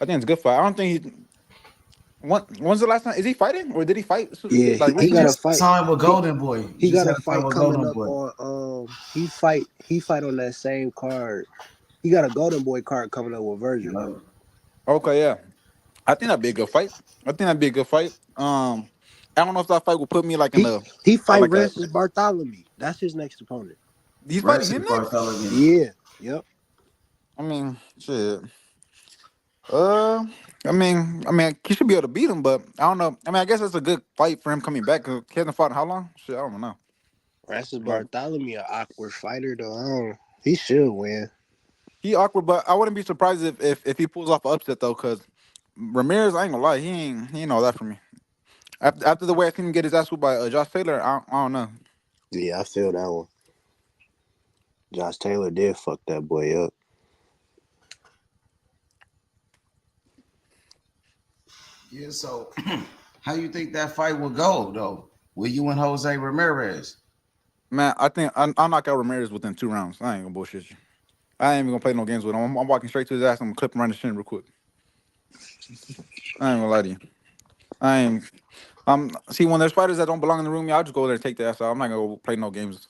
I think it's a good fight. I don't think he. When's the last time? Is he fighting or did he fight? Yeah, Like he He got recently? a just fight. signed with Golden Boy. He Just got had a a fight fight with coming Golden up Boy. on he fight on that same card. He got a Golden Boy card coming up with Virgil. Okay, yeah. I think that'd be a good fight. I think that'd be a good fight. I don't know if that fight will put me like in He a he fight like a. Rancis Bartholomew. That's his next opponent. He's fighting Rest him is next. Bartholomew. Yeah. Yep. I mean, shit. Uh, I mean, he should be able to beat him, but I don't know. I mean, I guess it's a good fight for him coming back. Cause he hasn't fought in how long? Shit, I don't know. Rancis But Bartholomew, an awkward fighter though. He should win. he awkward, but I wouldn't be surprised if he pulls off an upset though, cause Ramirez, I ain't gonna lie, he ain't all that for me. After the way I seen him get his ass whooped by Josh Taylor, I don't know. Yeah, I feel that one. Josh Taylor did fuck that boy up. Yeah, so how you think that fight will go though? With you and Jose Ramirez? Man, I think I'll knock out Ramirez within 2 rounds. I ain't gonna bullshit you. I ain't even gonna play no games with him. I'm walking straight to his ass. I'm gonna clip him around the shin real quick. I ain't gonna lie to you. I ain't. See, when there's fighters that don't belong in the room, yeah, I'll just go there and take the ass out. I'm not gonna go play no games.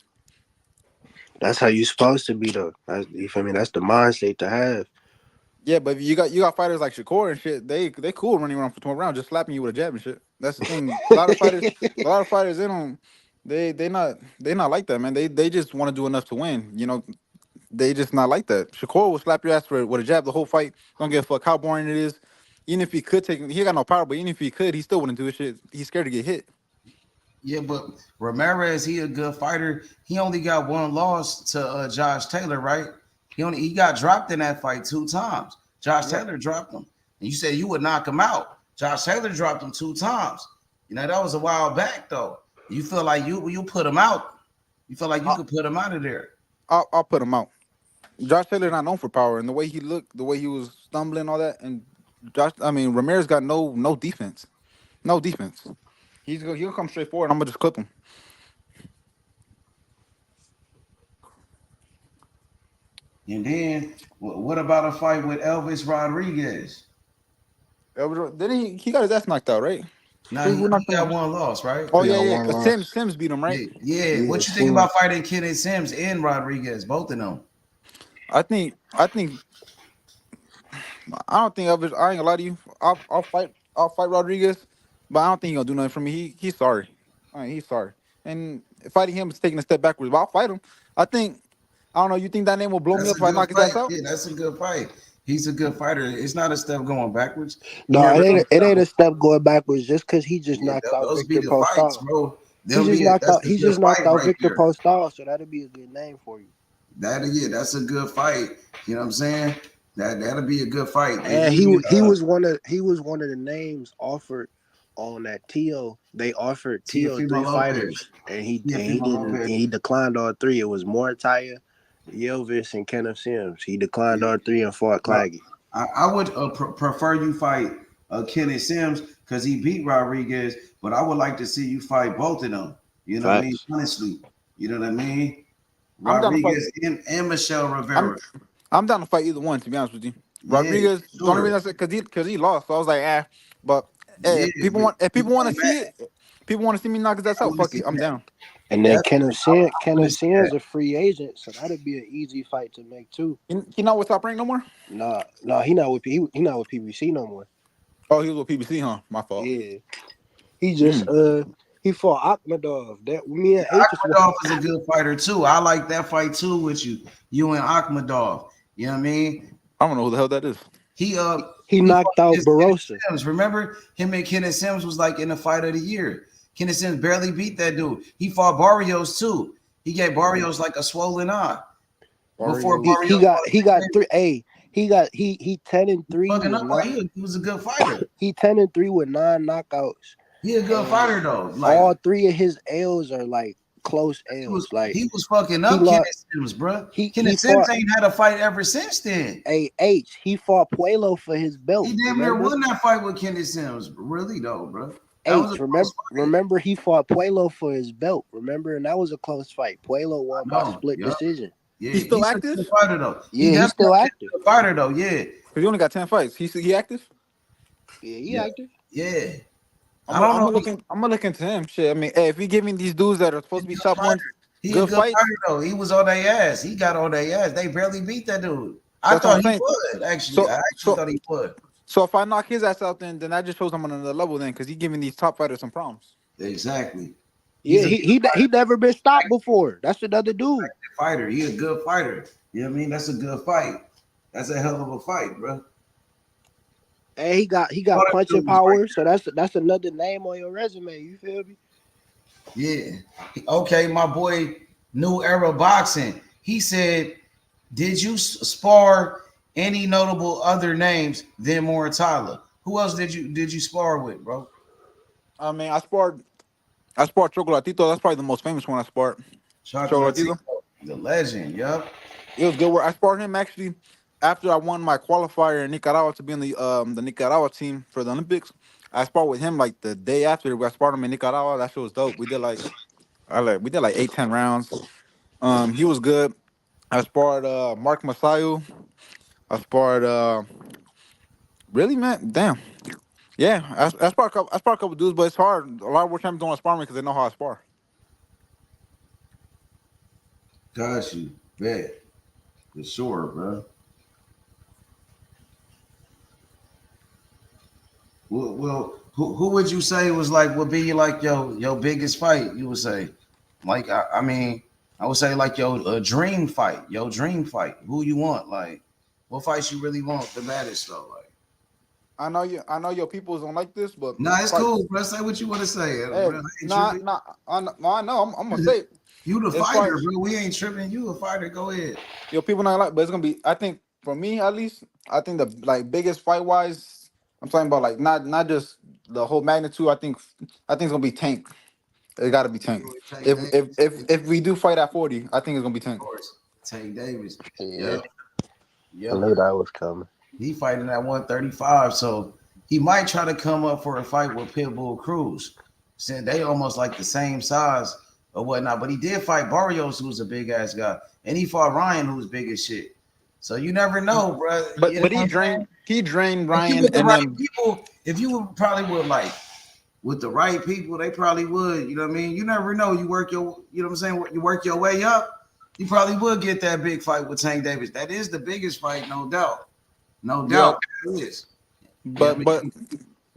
That's how you supposed to be though. You feel me? That's the mindset to have. Yeah, but you got fighters like Shakur and shit. They cool running around for 12 rounds, just slapping you with a jab and shit. That's the thing. A lot of fighters, they don't. They not like that, man. They just want to do enough to win. They just not like that. Shakur will slap your ass with a jab the whole fight. Don't give a fuck how boring it is. Even if he could he got no power, but even if he could, he still wouldn't do his shit. He's scared to get hit. Yeah, but Ramirez, he a good fighter. He only got one loss to Josh Taylor, right? He got dropped in that fight 2 times. Josh Taylor dropped him. And you said you would knock him out. Josh Taylor dropped him 2 times. That was a while back though. You feel like you put him out. You feel like you could put him out of there. I'll put him out. Josh Taylor's not known for power, and the way he looked, the way he was stumbling, all that, and Ramirez got no defense, no defense. He'll come straight forward. I'm gonna just clip him. And then what about a fight with Elvis Rodriguez? Then he got his ass knocked out, right? Now he got one loss, right? Oh Yeah, yeah. one loss. Sims beat him, right? Yeah. What you think Sims. about fighting Kenneth Sims and Rodriguez, both of them? I don't think Elvis. I ain't gonna lie to you. I'll fight Rodriguez, but I don't think he's gonna do nothing for me. He's sorry. He's sorry. And fighting him is taking a step backwards. But I'll fight him. I don't know. You think that name will blow me That's up a if I good knock his fight. ass out? Yeah, that's a good fight. He's a good fighter. It's not a step going backwards. No, it ain't a step going backwards just because he just knocked out those Victor be the fights, Postal. bro. He just knocked out Victor Postal, so that'll be a good name for you. That's a good fight. You know what I'm saying? That'll be a good fight. And he was one of the names offered on that Tio. They offered Tio Teofimo 3 Lopez. fighters, and he didn't. And he declined all 3. It was Mortaya, Yelvis, and Kenneth Sims. He declined all 3 and fought Claggy. I would prefer you fight Kenneth Sims because he beat Rodriguez, but I would like to see you fight both of them. You know what I mean? Honestly, you know what I mean? Rodriguez and Michelle Rivera. I'm down to fight either one, to be honest with you. Rodriguez, the only reason I said because he lost, so I was like, But if people want to see it, people want to see me knock his ass out. Fuck it, I'm down. And then Kenneth Sims a free agent, so that'd be an easy fight to make too. He not with Top Rank no more? Nah, he not with PBC no more. Oh, he was with PBC, huh? My fault. Yeah, he just he fought Akhmadov. That me and Akhmadov is a good fighter too. I like that fight too with you and Akhmadov. You know what I mean? I don't know who the hell that is. He knocked out Barossa. Remember him and Kenneth Sims was like in the fight of the year. Kenneth Sims barely beat that dude. He fought Barrios too. He gave Barrios like a swollen eye. Before Barrios he got 3. Hey, he 10-3. He was a good fighter. He 10-3 with 9 knockouts. He a good fighter though. All 3 of his L's are like close L's. He was fucking up Kenneth Sims, bro. Kenneth Sims ain't had a fight ever since then. He fought Puello for his belt. He damn near won that fight with Kenneth Sims. Really though, bro. Remember he fought Puello for his belt. Remember, and that was a close fight. Puello won by split decision. Yeah, He's still he's a active? good fighter though. Yeah, He he's still definitely active. a good fighter though. Yeah, Because he only got 10 fights. He active? Yeah, he yeah, active. yeah. I'm I don't know. gonna look into him. Shit. I mean, hey, if he give me these dudes that are supposed to be He's a good top ones, fighter. He a good good fights, fighter though. He was on their ass. He got on their ass. They barely beat that dude. I that's what I'm thought he saying. would actually. So I actually so thought he would. so if I knock his ass out, then that just shows I'm on another level then, because he giving these top fighters some problems. Exactly. Yeah, He's a he never been stopped before. That's another dude. fighter. He a good fighter. You know what I mean? That's a good fight. That's a hell of a fight, bro. And he got All that punching dude was right power, so that's another name on your resume. You feel me? Yeah. Okay, my boy, New Era Boxing. He said, "Did you spar any notable other names than Moratala? Who else did you spar with, bro?" I mean, I sparred Chocolatito. That's probably the most famous one I sparred. Chocolatito, Chocolatito. the legend. Yup. It was good work. I sparred him actually after I won my qualifier in Nicaragua to be in the Nicaragua team for the Olympics. I sparred with him like the day after. I sparred him in Nicaragua. That shit was dope. We did like 8-10 rounds. He was good. I sparred Mark Masayu. I sparred really, man, damn. Yeah, I sparred a couple dudes, but it's hard. A lot of work champions don't want to spar me because they know how I spar. Got you. Bet. For sure, bro. Well, who would you say was like would be like your biggest fight? You would say, like I mean, I would say like your dream fight, your dream fight. Who you want? Like, what fights you really want the baddest though? Like, I know your peoples don't like this, but nah, it's fight. cool, bro. Say what you want to say, Hey, bro. I ain't nah, tripping. nah, I know. I'm gonna say it. You the It's fighter, fights. bro. We ain't tripping. You a fighter. Go ahead. Your people not like, but it's gonna be. I think for me at least, I think the like biggest fight wise, I'm talking about like not just the whole magnitude. I think it's gonna be Tank. It got to be Tank. Tank If we do fight at 40, I think it's gonna be of Tank. course. Tank Davis. Yeah, Yep. I Yep. knew that was coming. He fighting at 135, so he might try to come up for a fight with Pitbull Cruz. Since they almost like the same size or whatnot. But he did fight Barrios, who's a big ass guy, and he fought Ryan, who's big as shit. So you never know, bro. You know But what I'm saying? he drained If you Ryan with the and right then people, if you would probably would like with the right people, they probably would. You know what I mean? You never know. You work your, you know what I'm saying? You work your way up. You probably would get that big fight with Tank Davis. That is the biggest fight, no doubt. No yeah. doubt, it is. But Yeah, but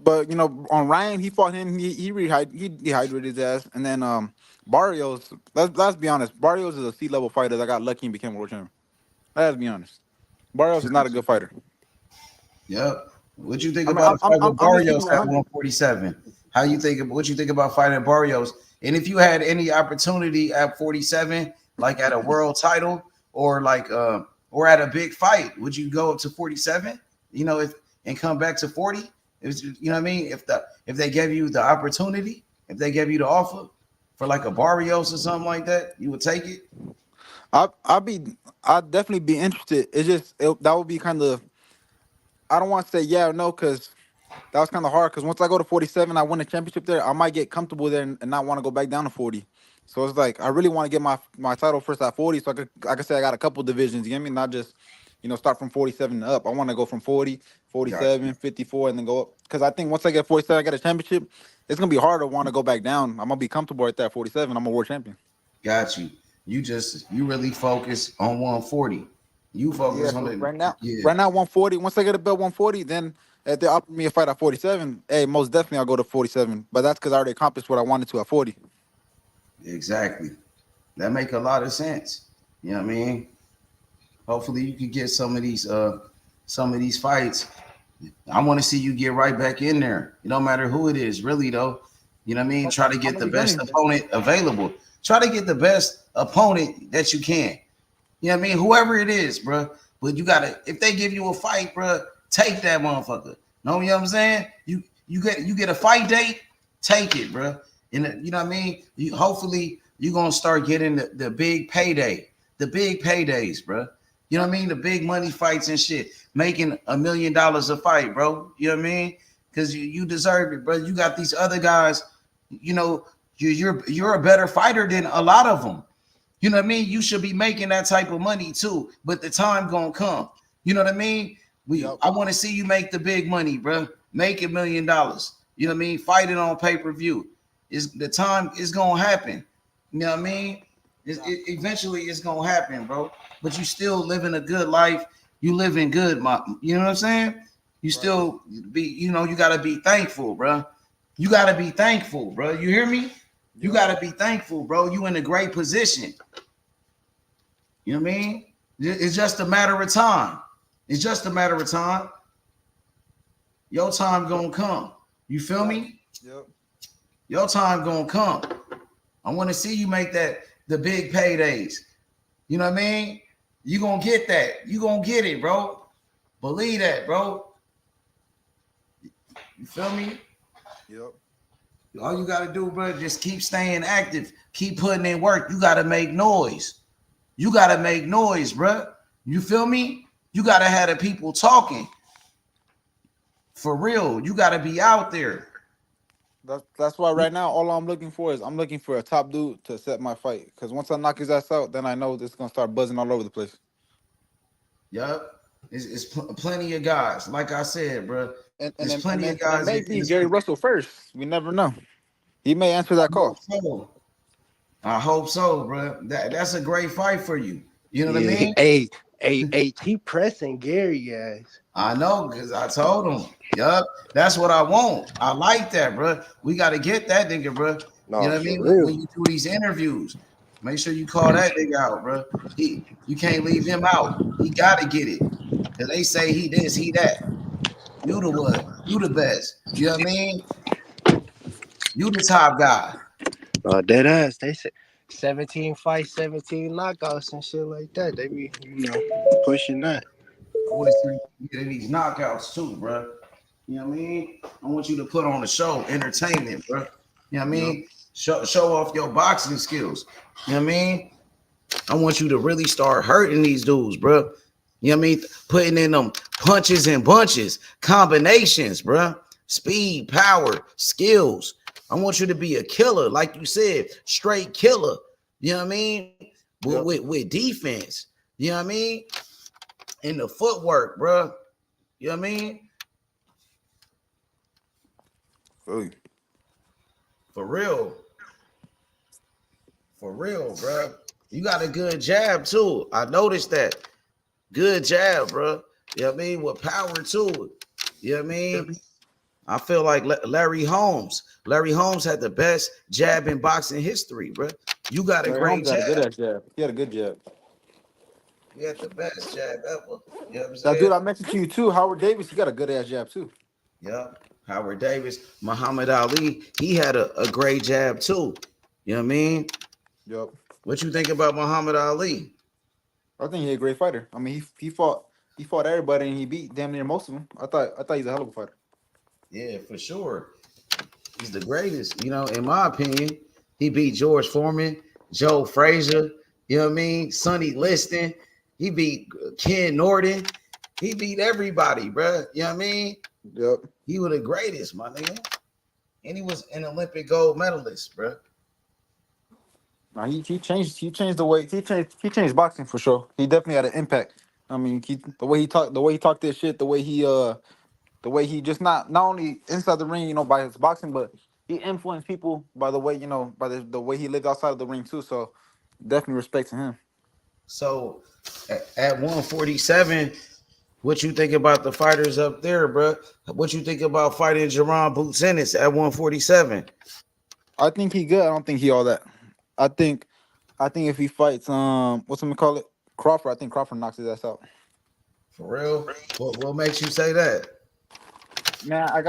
but you know on Ryan he fought him he dehydrated his ass and then Barrios let's be honest Barrios is a C-level fighter that got lucky and became a world champion. Let's be honest. Barrios is not a good fighter. yep. What you think I mean, about a fight with I'm just keeping Barrios it at 100. 147? How you think? What you think about fighting Barrios? And if you had any opportunity at 47, like at a world title or like or at a big fight, would you go up to 47? You know, if and come back to 40? You know what I mean? If they gave you the opportunity, if they gave you the offer for like a Barrios or something like that, you would take it. I'd definitely be interested. That would be kind of I don't want to say yeah or no because that was kind of hard because once I go to 47, I win a championship there. I might get comfortable there and not want to go back down to 40. So it's like I really want to get my title first at 40. So like I said, I got a couple divisions. You get me? Not just start from 47 and up. I want to go from 40, Gotcha. 47, 54, and then go up. Because I think once I get 47, I get a championship. It's gonna be hard to want to go back down. I'm gonna be comfortable right there at 47. I'm a world champion. Got you. You really focus on 140. You Yeah. focus on So the yeah. right now 140. Once I get a belt 140, then if they offer me a fight at 47, hey, most definitely I'll go to 47. But that's because I already accomplished what I wanted to at 40. Exactly. That make a lot of sense. You know what I mean? Hopefully you can get some of these fights. I want to see you get right back in there. It don't matter who it is, really though. You know what I mean? Try to I'm get gonna the be best green. opponent available. Try to get the best opponent that you can. You know what I mean? Whoever it is, bro. But you gotta, if they give you a fight, bro, take that motherfucker. Know what I'm saying? You get a fight date, take it, bro. And you know what I mean? Hopefully you're gonna start getting the big payday, the big paydays, bro. You know what I mean? The big money fights and shit, making $1 million a fight, bro. You know what I mean? Because you deserve it, bro. You got these other guys. You know, you're a better fighter than a lot of them. You know what I mean? You should be making that type of money too, but the time gonna come. You know what I mean? I want to see you make the big money, bro. Make $1 million. You know what I mean? Fight it on pay-per-view. The time is gonna happen. You know what I mean? Eventually it's gonna happen, bro. But you still living a good life. You living good, you know what I'm saying? You still be, you gotta be thankful, bro. You gotta be thankful, bro. You hear me? You gotta be thankful, bro. You in a great position. You know what I mean? It's just a matter of time. It's just a matter of time. Your time gonna come. You feel me? Yep. Your time gonna come. I want to see you make the big paydays. You know what I mean? You gonna get that. You gonna get it, bro. Believe that, bro. You feel me? Yep. All you gotta do, bro, just keep staying active. Keep putting in work. You gotta make noise. You gotta make noise, bro. You feel me? You gotta have the people talking. For real. You gotta be out there. That's why right now all I'm looking for is a top dude to set my fight. Because once I knock his ass out, then I know it's gonna start buzzing all over the place. Yup. It's plenty of guys. Like I said, bro. And there's then, plenty and of then, guys. and maybe Gary Russell first. We never know. He may answer that call. I hope so, bro. That's a great fight for you. You know what I mean? Hey, keep pressing Gary ass. I know, because I told him. Yup. That's what I want. I like that, bro. We got to get that nigga, bro. No, you know what I mean? real. When you do these interviews, make sure you call that nigga out, bro. You can't leave him out. He got to get it. Because they say he this, he that. You the one. You the best. You know what I mean? You the top guy. Dead ass. They say 17 fights, 17 knockouts and shit like that. They be, pushing that. I want to see you getting these knockouts too, bro. You know what I mean? I want you to put on a show, entertainment, bro. You know what I mean? Show off your boxing skills. You know what I mean? I want you to really start hurting these dudes, bro. You know what I mean? Putting in them punches and bunches, combinations, bro. Speed, power, skills. I want you to be a killer, like you said, straight killer. You know what I mean? With defense. You know what I mean? And the footwork, bro. You know what I mean? For real. For real, bro. You got a good jab, too. I noticed that. Good jab, bro. You know what I mean? With power, too. You know what I mean? I feel like Larry Holmes. Larry Holmes had the best jab in boxing history, bro. You got a great jab. He had a good jab. He had the best jab ever. You know what I'm That saying? dude I mentioned to you too, Howard Davis, he got a good ass jab too. Yeah. Howard Davis, Muhammad Ali, he had a great jab too. You know what I mean? Yep. What you think about Muhammad Ali? I think he's a great fighter. I mean, he fought everybody and he beat damn near most of them. I thought he's a hell of a fighter. Yeah, for sure. He's the greatest. You know, in my opinion, he beat George Foreman, Joe Frazier, you know what I mean? Sonny Liston. He beat Ken Norton. He beat everybody, bro. You know what I mean? Yep. He was the greatest, my nigga. And he was an Olympic gold medalist, bro. Nah, he changed the way he changed boxing for sure. He definitely had an impact. I mean, the way he talked this shit, the way he just not only inside the ring, by his boxing, but he influenced people by the way, by the way he lived outside of the ring too. So definitely respect to him. So at 147, what you think about the fighters up there, bro? What you think about fighting Jerron Boots Ennis at 147? I think he good. I don't think he all that. I think if he fights what's him call it? Crawford, I think Crawford knocks his ass out. For real? What makes you say that? Man, I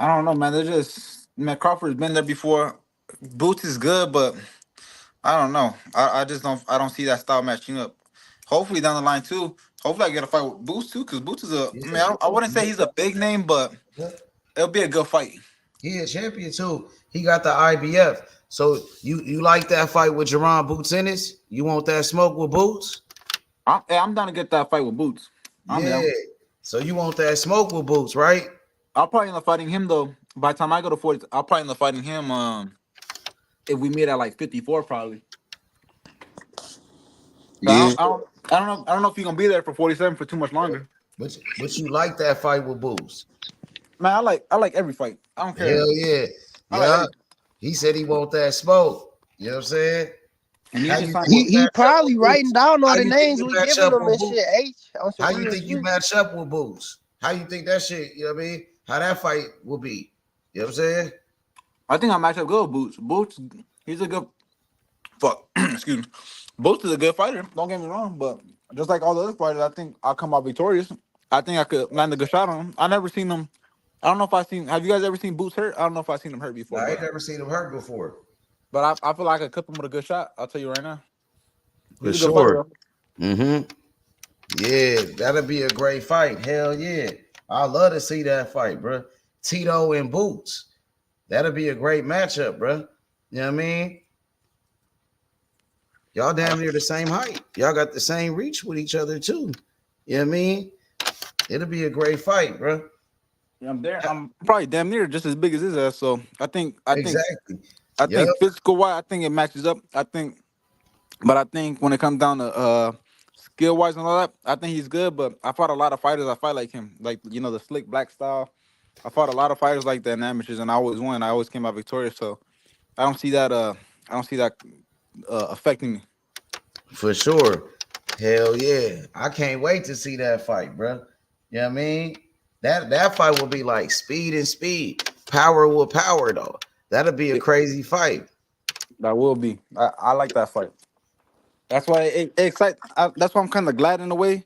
don't know, man. Crawford's been there before. Boots is good, but I don't know. I don't see that style matching up. Hopefully down the line too. Hopefully I get a fight with Boots too, because Boots is I wouldn't say he's a big name, but it'll be a good fight. He a champion too. He got the IBF. So you like that fight with Jerron Boots Ennis? You want that smoke with Boots? I'm down to get that fight with Boots. I'm down. So you want that smoke with Boots, right? I'll probably end up fighting him though. By the time I go to 40, I'll probably end up fighting him if we made at like 54, probably. Yeah. I don't know if you're gonna be there for 47 for too much longer. But you like that fight with Boots? Man, I like every fight. I don't care. Hell yeah. I like Yeah. every. He said he want that smoke. You know what I'm saying? And he How just you signed think with. you He match up probably with writing Boots? down all How the you think names you we match giving up them with and Boots? shit. H on some How you real think you shit. match up with Boots? How you think that shit, you know what I mean? How that fight will be. You know what I'm saying? I think I match up good with Boots. Boots, he's a good. Fuck, excuse me. Boots is a good fighter. Don't get me wrong, but just like all the other fighters, I think I'll come out victorious. I think I could land a good shot on him. I never seen him. I don't know if I seen. Have you guys ever seen Boots hurt? I don't know if I've seen him hurt before, Now, I ain't but never seen him hurt before. I feel like I could clip him with a good shot. I'll tell you right now. For He's a good fighter, sure. though. Mm-hmm. Yeah, that'll be a great fight. Hell yeah. I love to see that fight, bro. Tito and Boots. That'll be a great matchup, bro. You know what I mean? Y'all damn near the same height. Y'all got the same reach with each other, too. You know what I mean? It'll be a great fight, bro. Yeah, I'm there. I'm probably damn near just as big as his ass. So Exactly. I Yep. think physical wise, I think it matches up. But I think when it comes down to skill wise and all that, I think he's good. But I fought a lot of fighters. I fight like him, like the slick black style. I fought a lot of fighters like that in amateurs, and I always won. I always came out victorious. So I don't see that. I don't see that affecting me. For sure. Hell yeah. I can't wait to see that fight, bro. You know what I mean? That fight will be like speed and speed. Power will power, though. That'll be a crazy fight. That will be. I like that fight. That's why it excites. That's why I'm kind of glad in a way,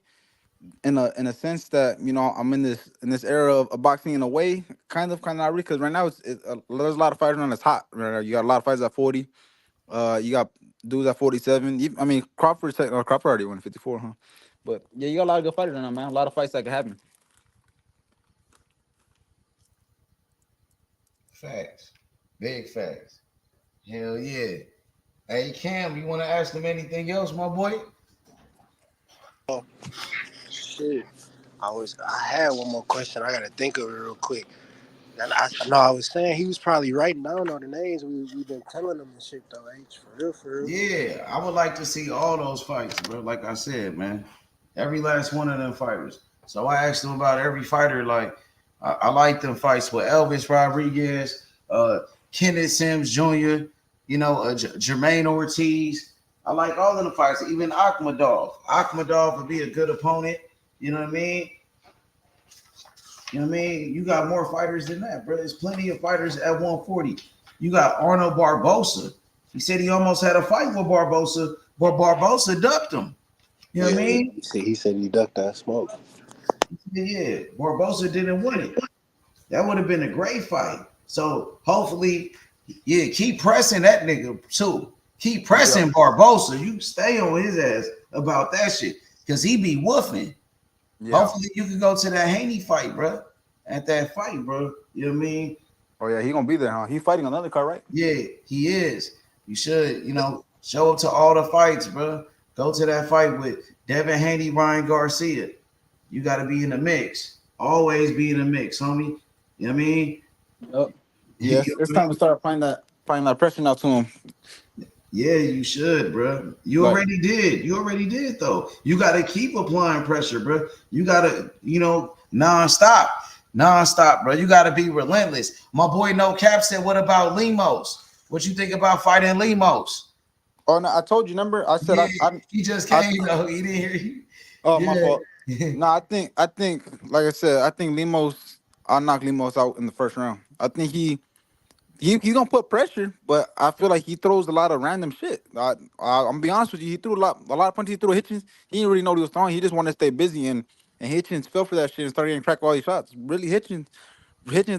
in a sense that I'm in this era of boxing in a way, kind of not really, because right now there's a lot of fighters on that's hot. Right now. You got a lot of fighters at 40. You got dudes at 47. I mean Crawford already won 54, huh? But yeah, you got a lot of good fighters right now, man. A lot of fights that can happen. Facts. Big facts. Hell yeah. Hey Cam, you want to ask them anything else, my boy? Shit. I had one more question. I gotta think of it real quick. And I know I was saying he was probably writing down all the names we've been telling him and shit though. H for real, for real. Yeah, I would like to see all those fights, bro. Like I said, man, every last one of them fighters. So I asked him about every fighter. Like I like them fights with Elvis Rodriguez, Kenneth Sims Jr., Jermaine Ortiz. I like all of the fights, even Akhmadov. Akhmadov would be a good opponent. You know what I mean? You know what I mean? You got more fighters than that, bro. There's plenty of fighters at 140. You got Arnold Barbosa. He said he almost had a fight with Barbosa, but Barbosa ducked him. You know what I mean? He said he ducked that smoke. Yeah, Barbosa didn't win it. That would have been a great fight. So hopefully, yeah, keep pressing that nigga too. Keep pressing Barbosa. You stay on his ass about that shit because he be woofing. Yeah. Hopefully you can go to that Haney fight, bro. At that fight, bro. You know what I mean? Oh yeah, he gonna be there, huh? He fighting another card, right? Yeah, he is. You should, show up to all the fights, bro. Go to that fight with Devin Haney, Ryan Garcia. You got to be in the mix. Always be in the mix, homie. You know what I mean? Yep. Yeah, it's time to start finding that pressure out to him. Yeah, you should, bro. You already did. You already did, though. You got to keep applying pressure, bro. You got to, nonstop, bro. You got to be relentless. My boy No Cap said, what about Lemos? What you think about fighting Lemos? Oh, no, I told you, remember? I said he just came, he didn't hear you. Oh, my fault. No, I think, like I said, I think I'll knock Lemos out in the first round. I think he gonna put pressure, but I feel like he throws a lot of random shit. I'm gonna be honest with you, he threw a lot of punches. He threw Hitchens. He didn't really know what he was throwing. He just wanted to stay busy, and Hitchens fell for that shit and started getting cracked all these shots. Really, Hitchens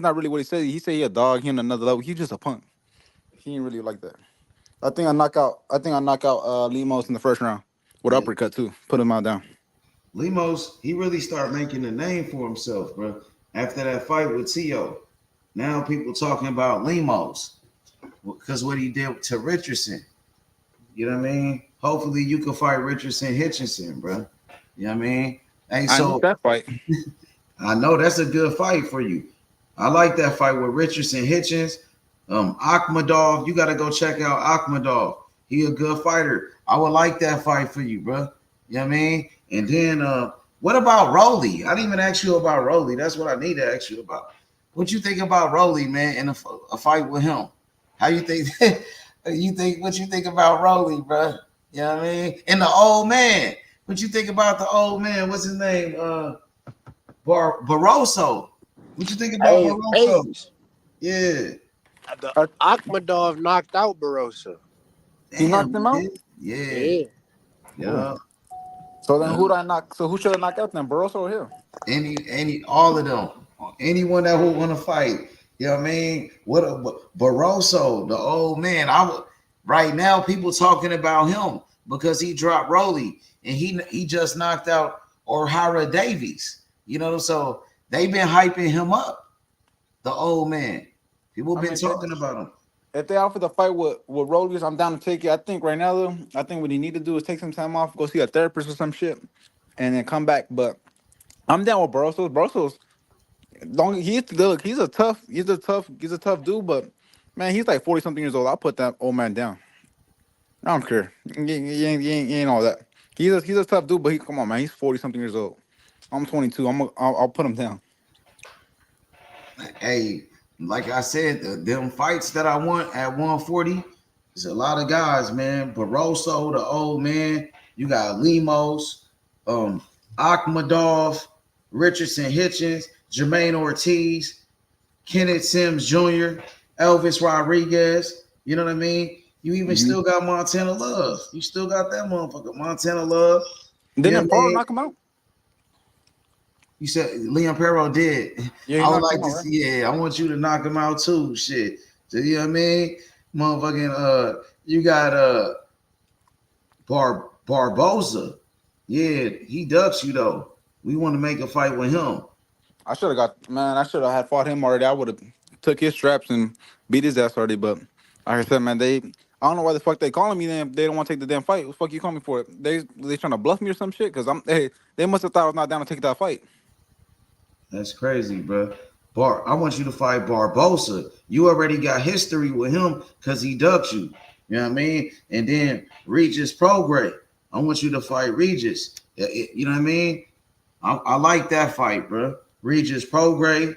not really what he said. He said he a dog. He on another level. He just a punk. He ain't really like that. I think I knock out Lemos in the first round with uppercut too. Put him out down. Lemos, he really started making a name for himself, bro. After that fight with Tio. Now people talking about Lemos because what he did to Richardson. You know what I mean? Hopefully you can fight Richardson Hitchinson, bro. You know what I mean? Hey, I need that fight. I know that's a good fight for you. I like that fight with Richardson Hitchens. Akhmadov, you gotta go check out Akhmadov. He a good fighter. I would like that fight for you, bro. You know what I mean? And then what about Rolly? I didn't even ask you about Rolly. That's what I need to ask you about. What you think about Rolly, man, in a fight with him? How you think what you think about Rolly, bro? You know what I mean? And the old man. What you think about the old man? What's his name? Barroso. What you think about Hey, Barroso? Paige, Yeah. the Akhmadov knocked out Barossa. He knocked Damn, him out. man. Yeah. Yeah. Yeah. So then Yeah. who did I knock? So who should I knock out then, Barroso or him? All of them. Anyone that would want to fight. You know what I mean? Barroso, the old man. Right now, people talking about him because he dropped Rolly and he just knocked out O'Hara Davies. You know, so they've been hyping him up. The old man. People been talking about him. If they offer the fight with Rollies, I'm down to take it. I think right now though, I think what he need to do is take some time off, go see a therapist or some shit, and then come back. But I'm down with Barroso. Barroso's long. He's a tough dude. But man, he's like 40 something years old. I'll put that old man down. I don't care. He ain't all that. He's a tough dude, but come on, man. He's 40 something years old. I'm 22. I'll put him down. Hey, like I said, them fights that I want at 140, there's a lot of guys, man. Barroso, the old man. You got Lemos, Akhmadov, Richardson Hitchens, Jermaine Ortiz, Kenneth Sims Jr., Elvis Rodriguez. You know what I mean? You even still got Montana Love. You still got that motherfucker, Montana Love. Didn't Paro knock him out? You said Leon Perro did. Yeah, I would like to see. Yeah, I want you to knock him out too. Shit. So, you know what I mean? Motherfucking you got Barboza. Yeah, he ducks you though. We want to make a fight with him. I should have had fought him already. I would have took his straps and beat his ass already. But like I said, man, I don't know why the fuck they calling me. Then they don't want to take the damn fight. What the fuck you calling me for? They trying to bluff me or some shit? Because they must have thought I was not down to take that fight. That's crazy, bro. I want you to fight Barbosa. You already got history with him because he ducked you. You know what I mean? And then Regis Prograde. I want you to fight Regis. You know what I mean? I like that fight, bro. Regis Prograde.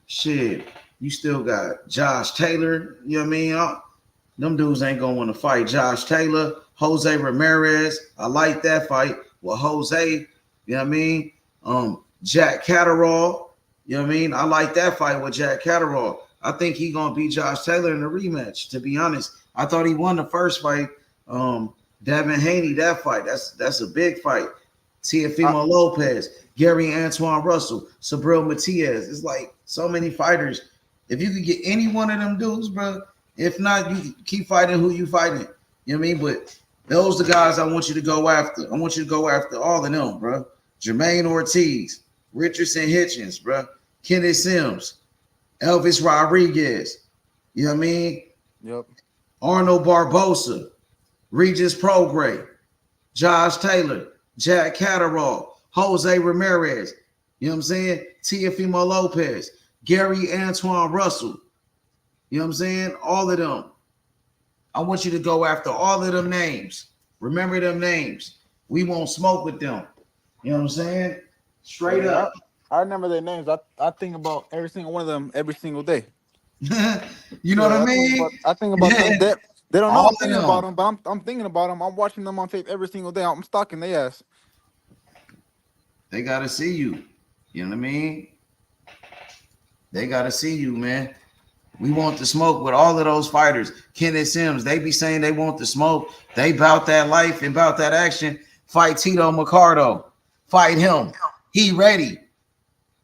Shit. You still got Josh Taylor. You know what I mean? Them dudes ain't going to want to fight Josh Taylor. Jose Ramirez. I like that fight with Jose. You know what I mean? Jack Catterall. You know what I mean? I like that fight with Jack Catterall. I think he gonna beat Josh Taylor in the rematch. To be honest, I thought he won the first fight. Devin Haney, that fight. That's a big fight. Teofimo Lopez, Gary Antoine Russell, Subriel Matias. It's like so many fighters. If you could get any one of them dudes, bro. If not, you keep fighting who you fighting. You know what I mean? But those are the guys I want you to go after. I want you to go after all of them, bro. Jermaine Ortiz, Richardson Hitchens, bro. Kenneth Sims, Elvis Rodriguez. You know what I mean? Yep. Arnold Barbosa, Regis Prograde, Josh Taylor, Jack Catterall, Jose Ramirez. You know what I'm saying? Teofimo Lopez, Gary Antoine Russell. You know what I'm saying? All of them. I want you to go after all of them names. Remember them names. We won't smoke with them. You know what I'm saying? Straight up. I remember their names. I think about every single one of them every single day. You know what I mean? I think about them. They don't know I'm thinking them. about them, but I'm thinking about them. I'm watching them on tape every single day. I'm stalking their ass. They got to see you. You know what I mean? They got to see you, man. We want the smoke with all of those fighters. Kenneth Sims, they be saying they want the smoke. They bout that life and bout that action. Fight Tito Mercado. Fight him. He ready.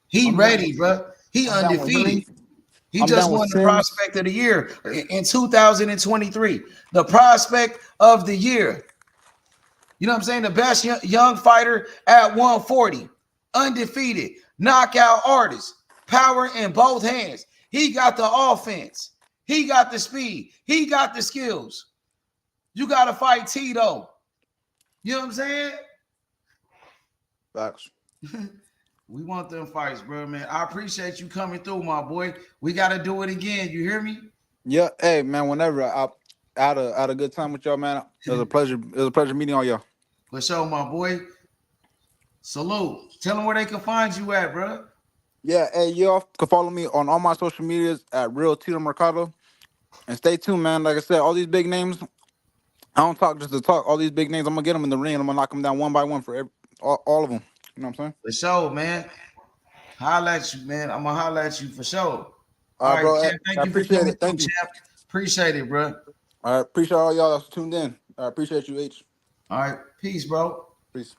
He ready, bro. He undefeated. He just won the prospect of the year in 2023. The prospect of the year. You know what I'm saying? The best young fighter at 140. Undefeated. Knockout artist. Power in both hands. He got the offense. He got the speed. He got the skills. You got to fight Tito. You know what I'm saying? Facts. We want them fights, bro, man. I appreciate you coming through, my boy. We got to do it again. You hear me? Yeah, hey man, whenever I had a good time with y'all, man. It was a pleasure. It was a pleasure meeting all y'all. For sure, my boy. Salute. Tell them where they can find you at, bro. Yeah, hey, y'all can follow me on all my social medias at Real Tito Mercado. And stay tuned, man. Like I said, all these big names, I don't talk just to talk. All these big names, I'm gonna get them in the ring. I'm gonna knock them down one by one for all of them. You know what I'm saying? For sure, man. Holla at you, man. I'm gonna holla at you for sure. All All right, right, bro. champ. I Thank you for appreciate coming it. through, Thank you. champ. Appreciate it, bro. All right, appreciate all y'all that's tuned in. I appreciate you, H. All right, peace, bro. Peace.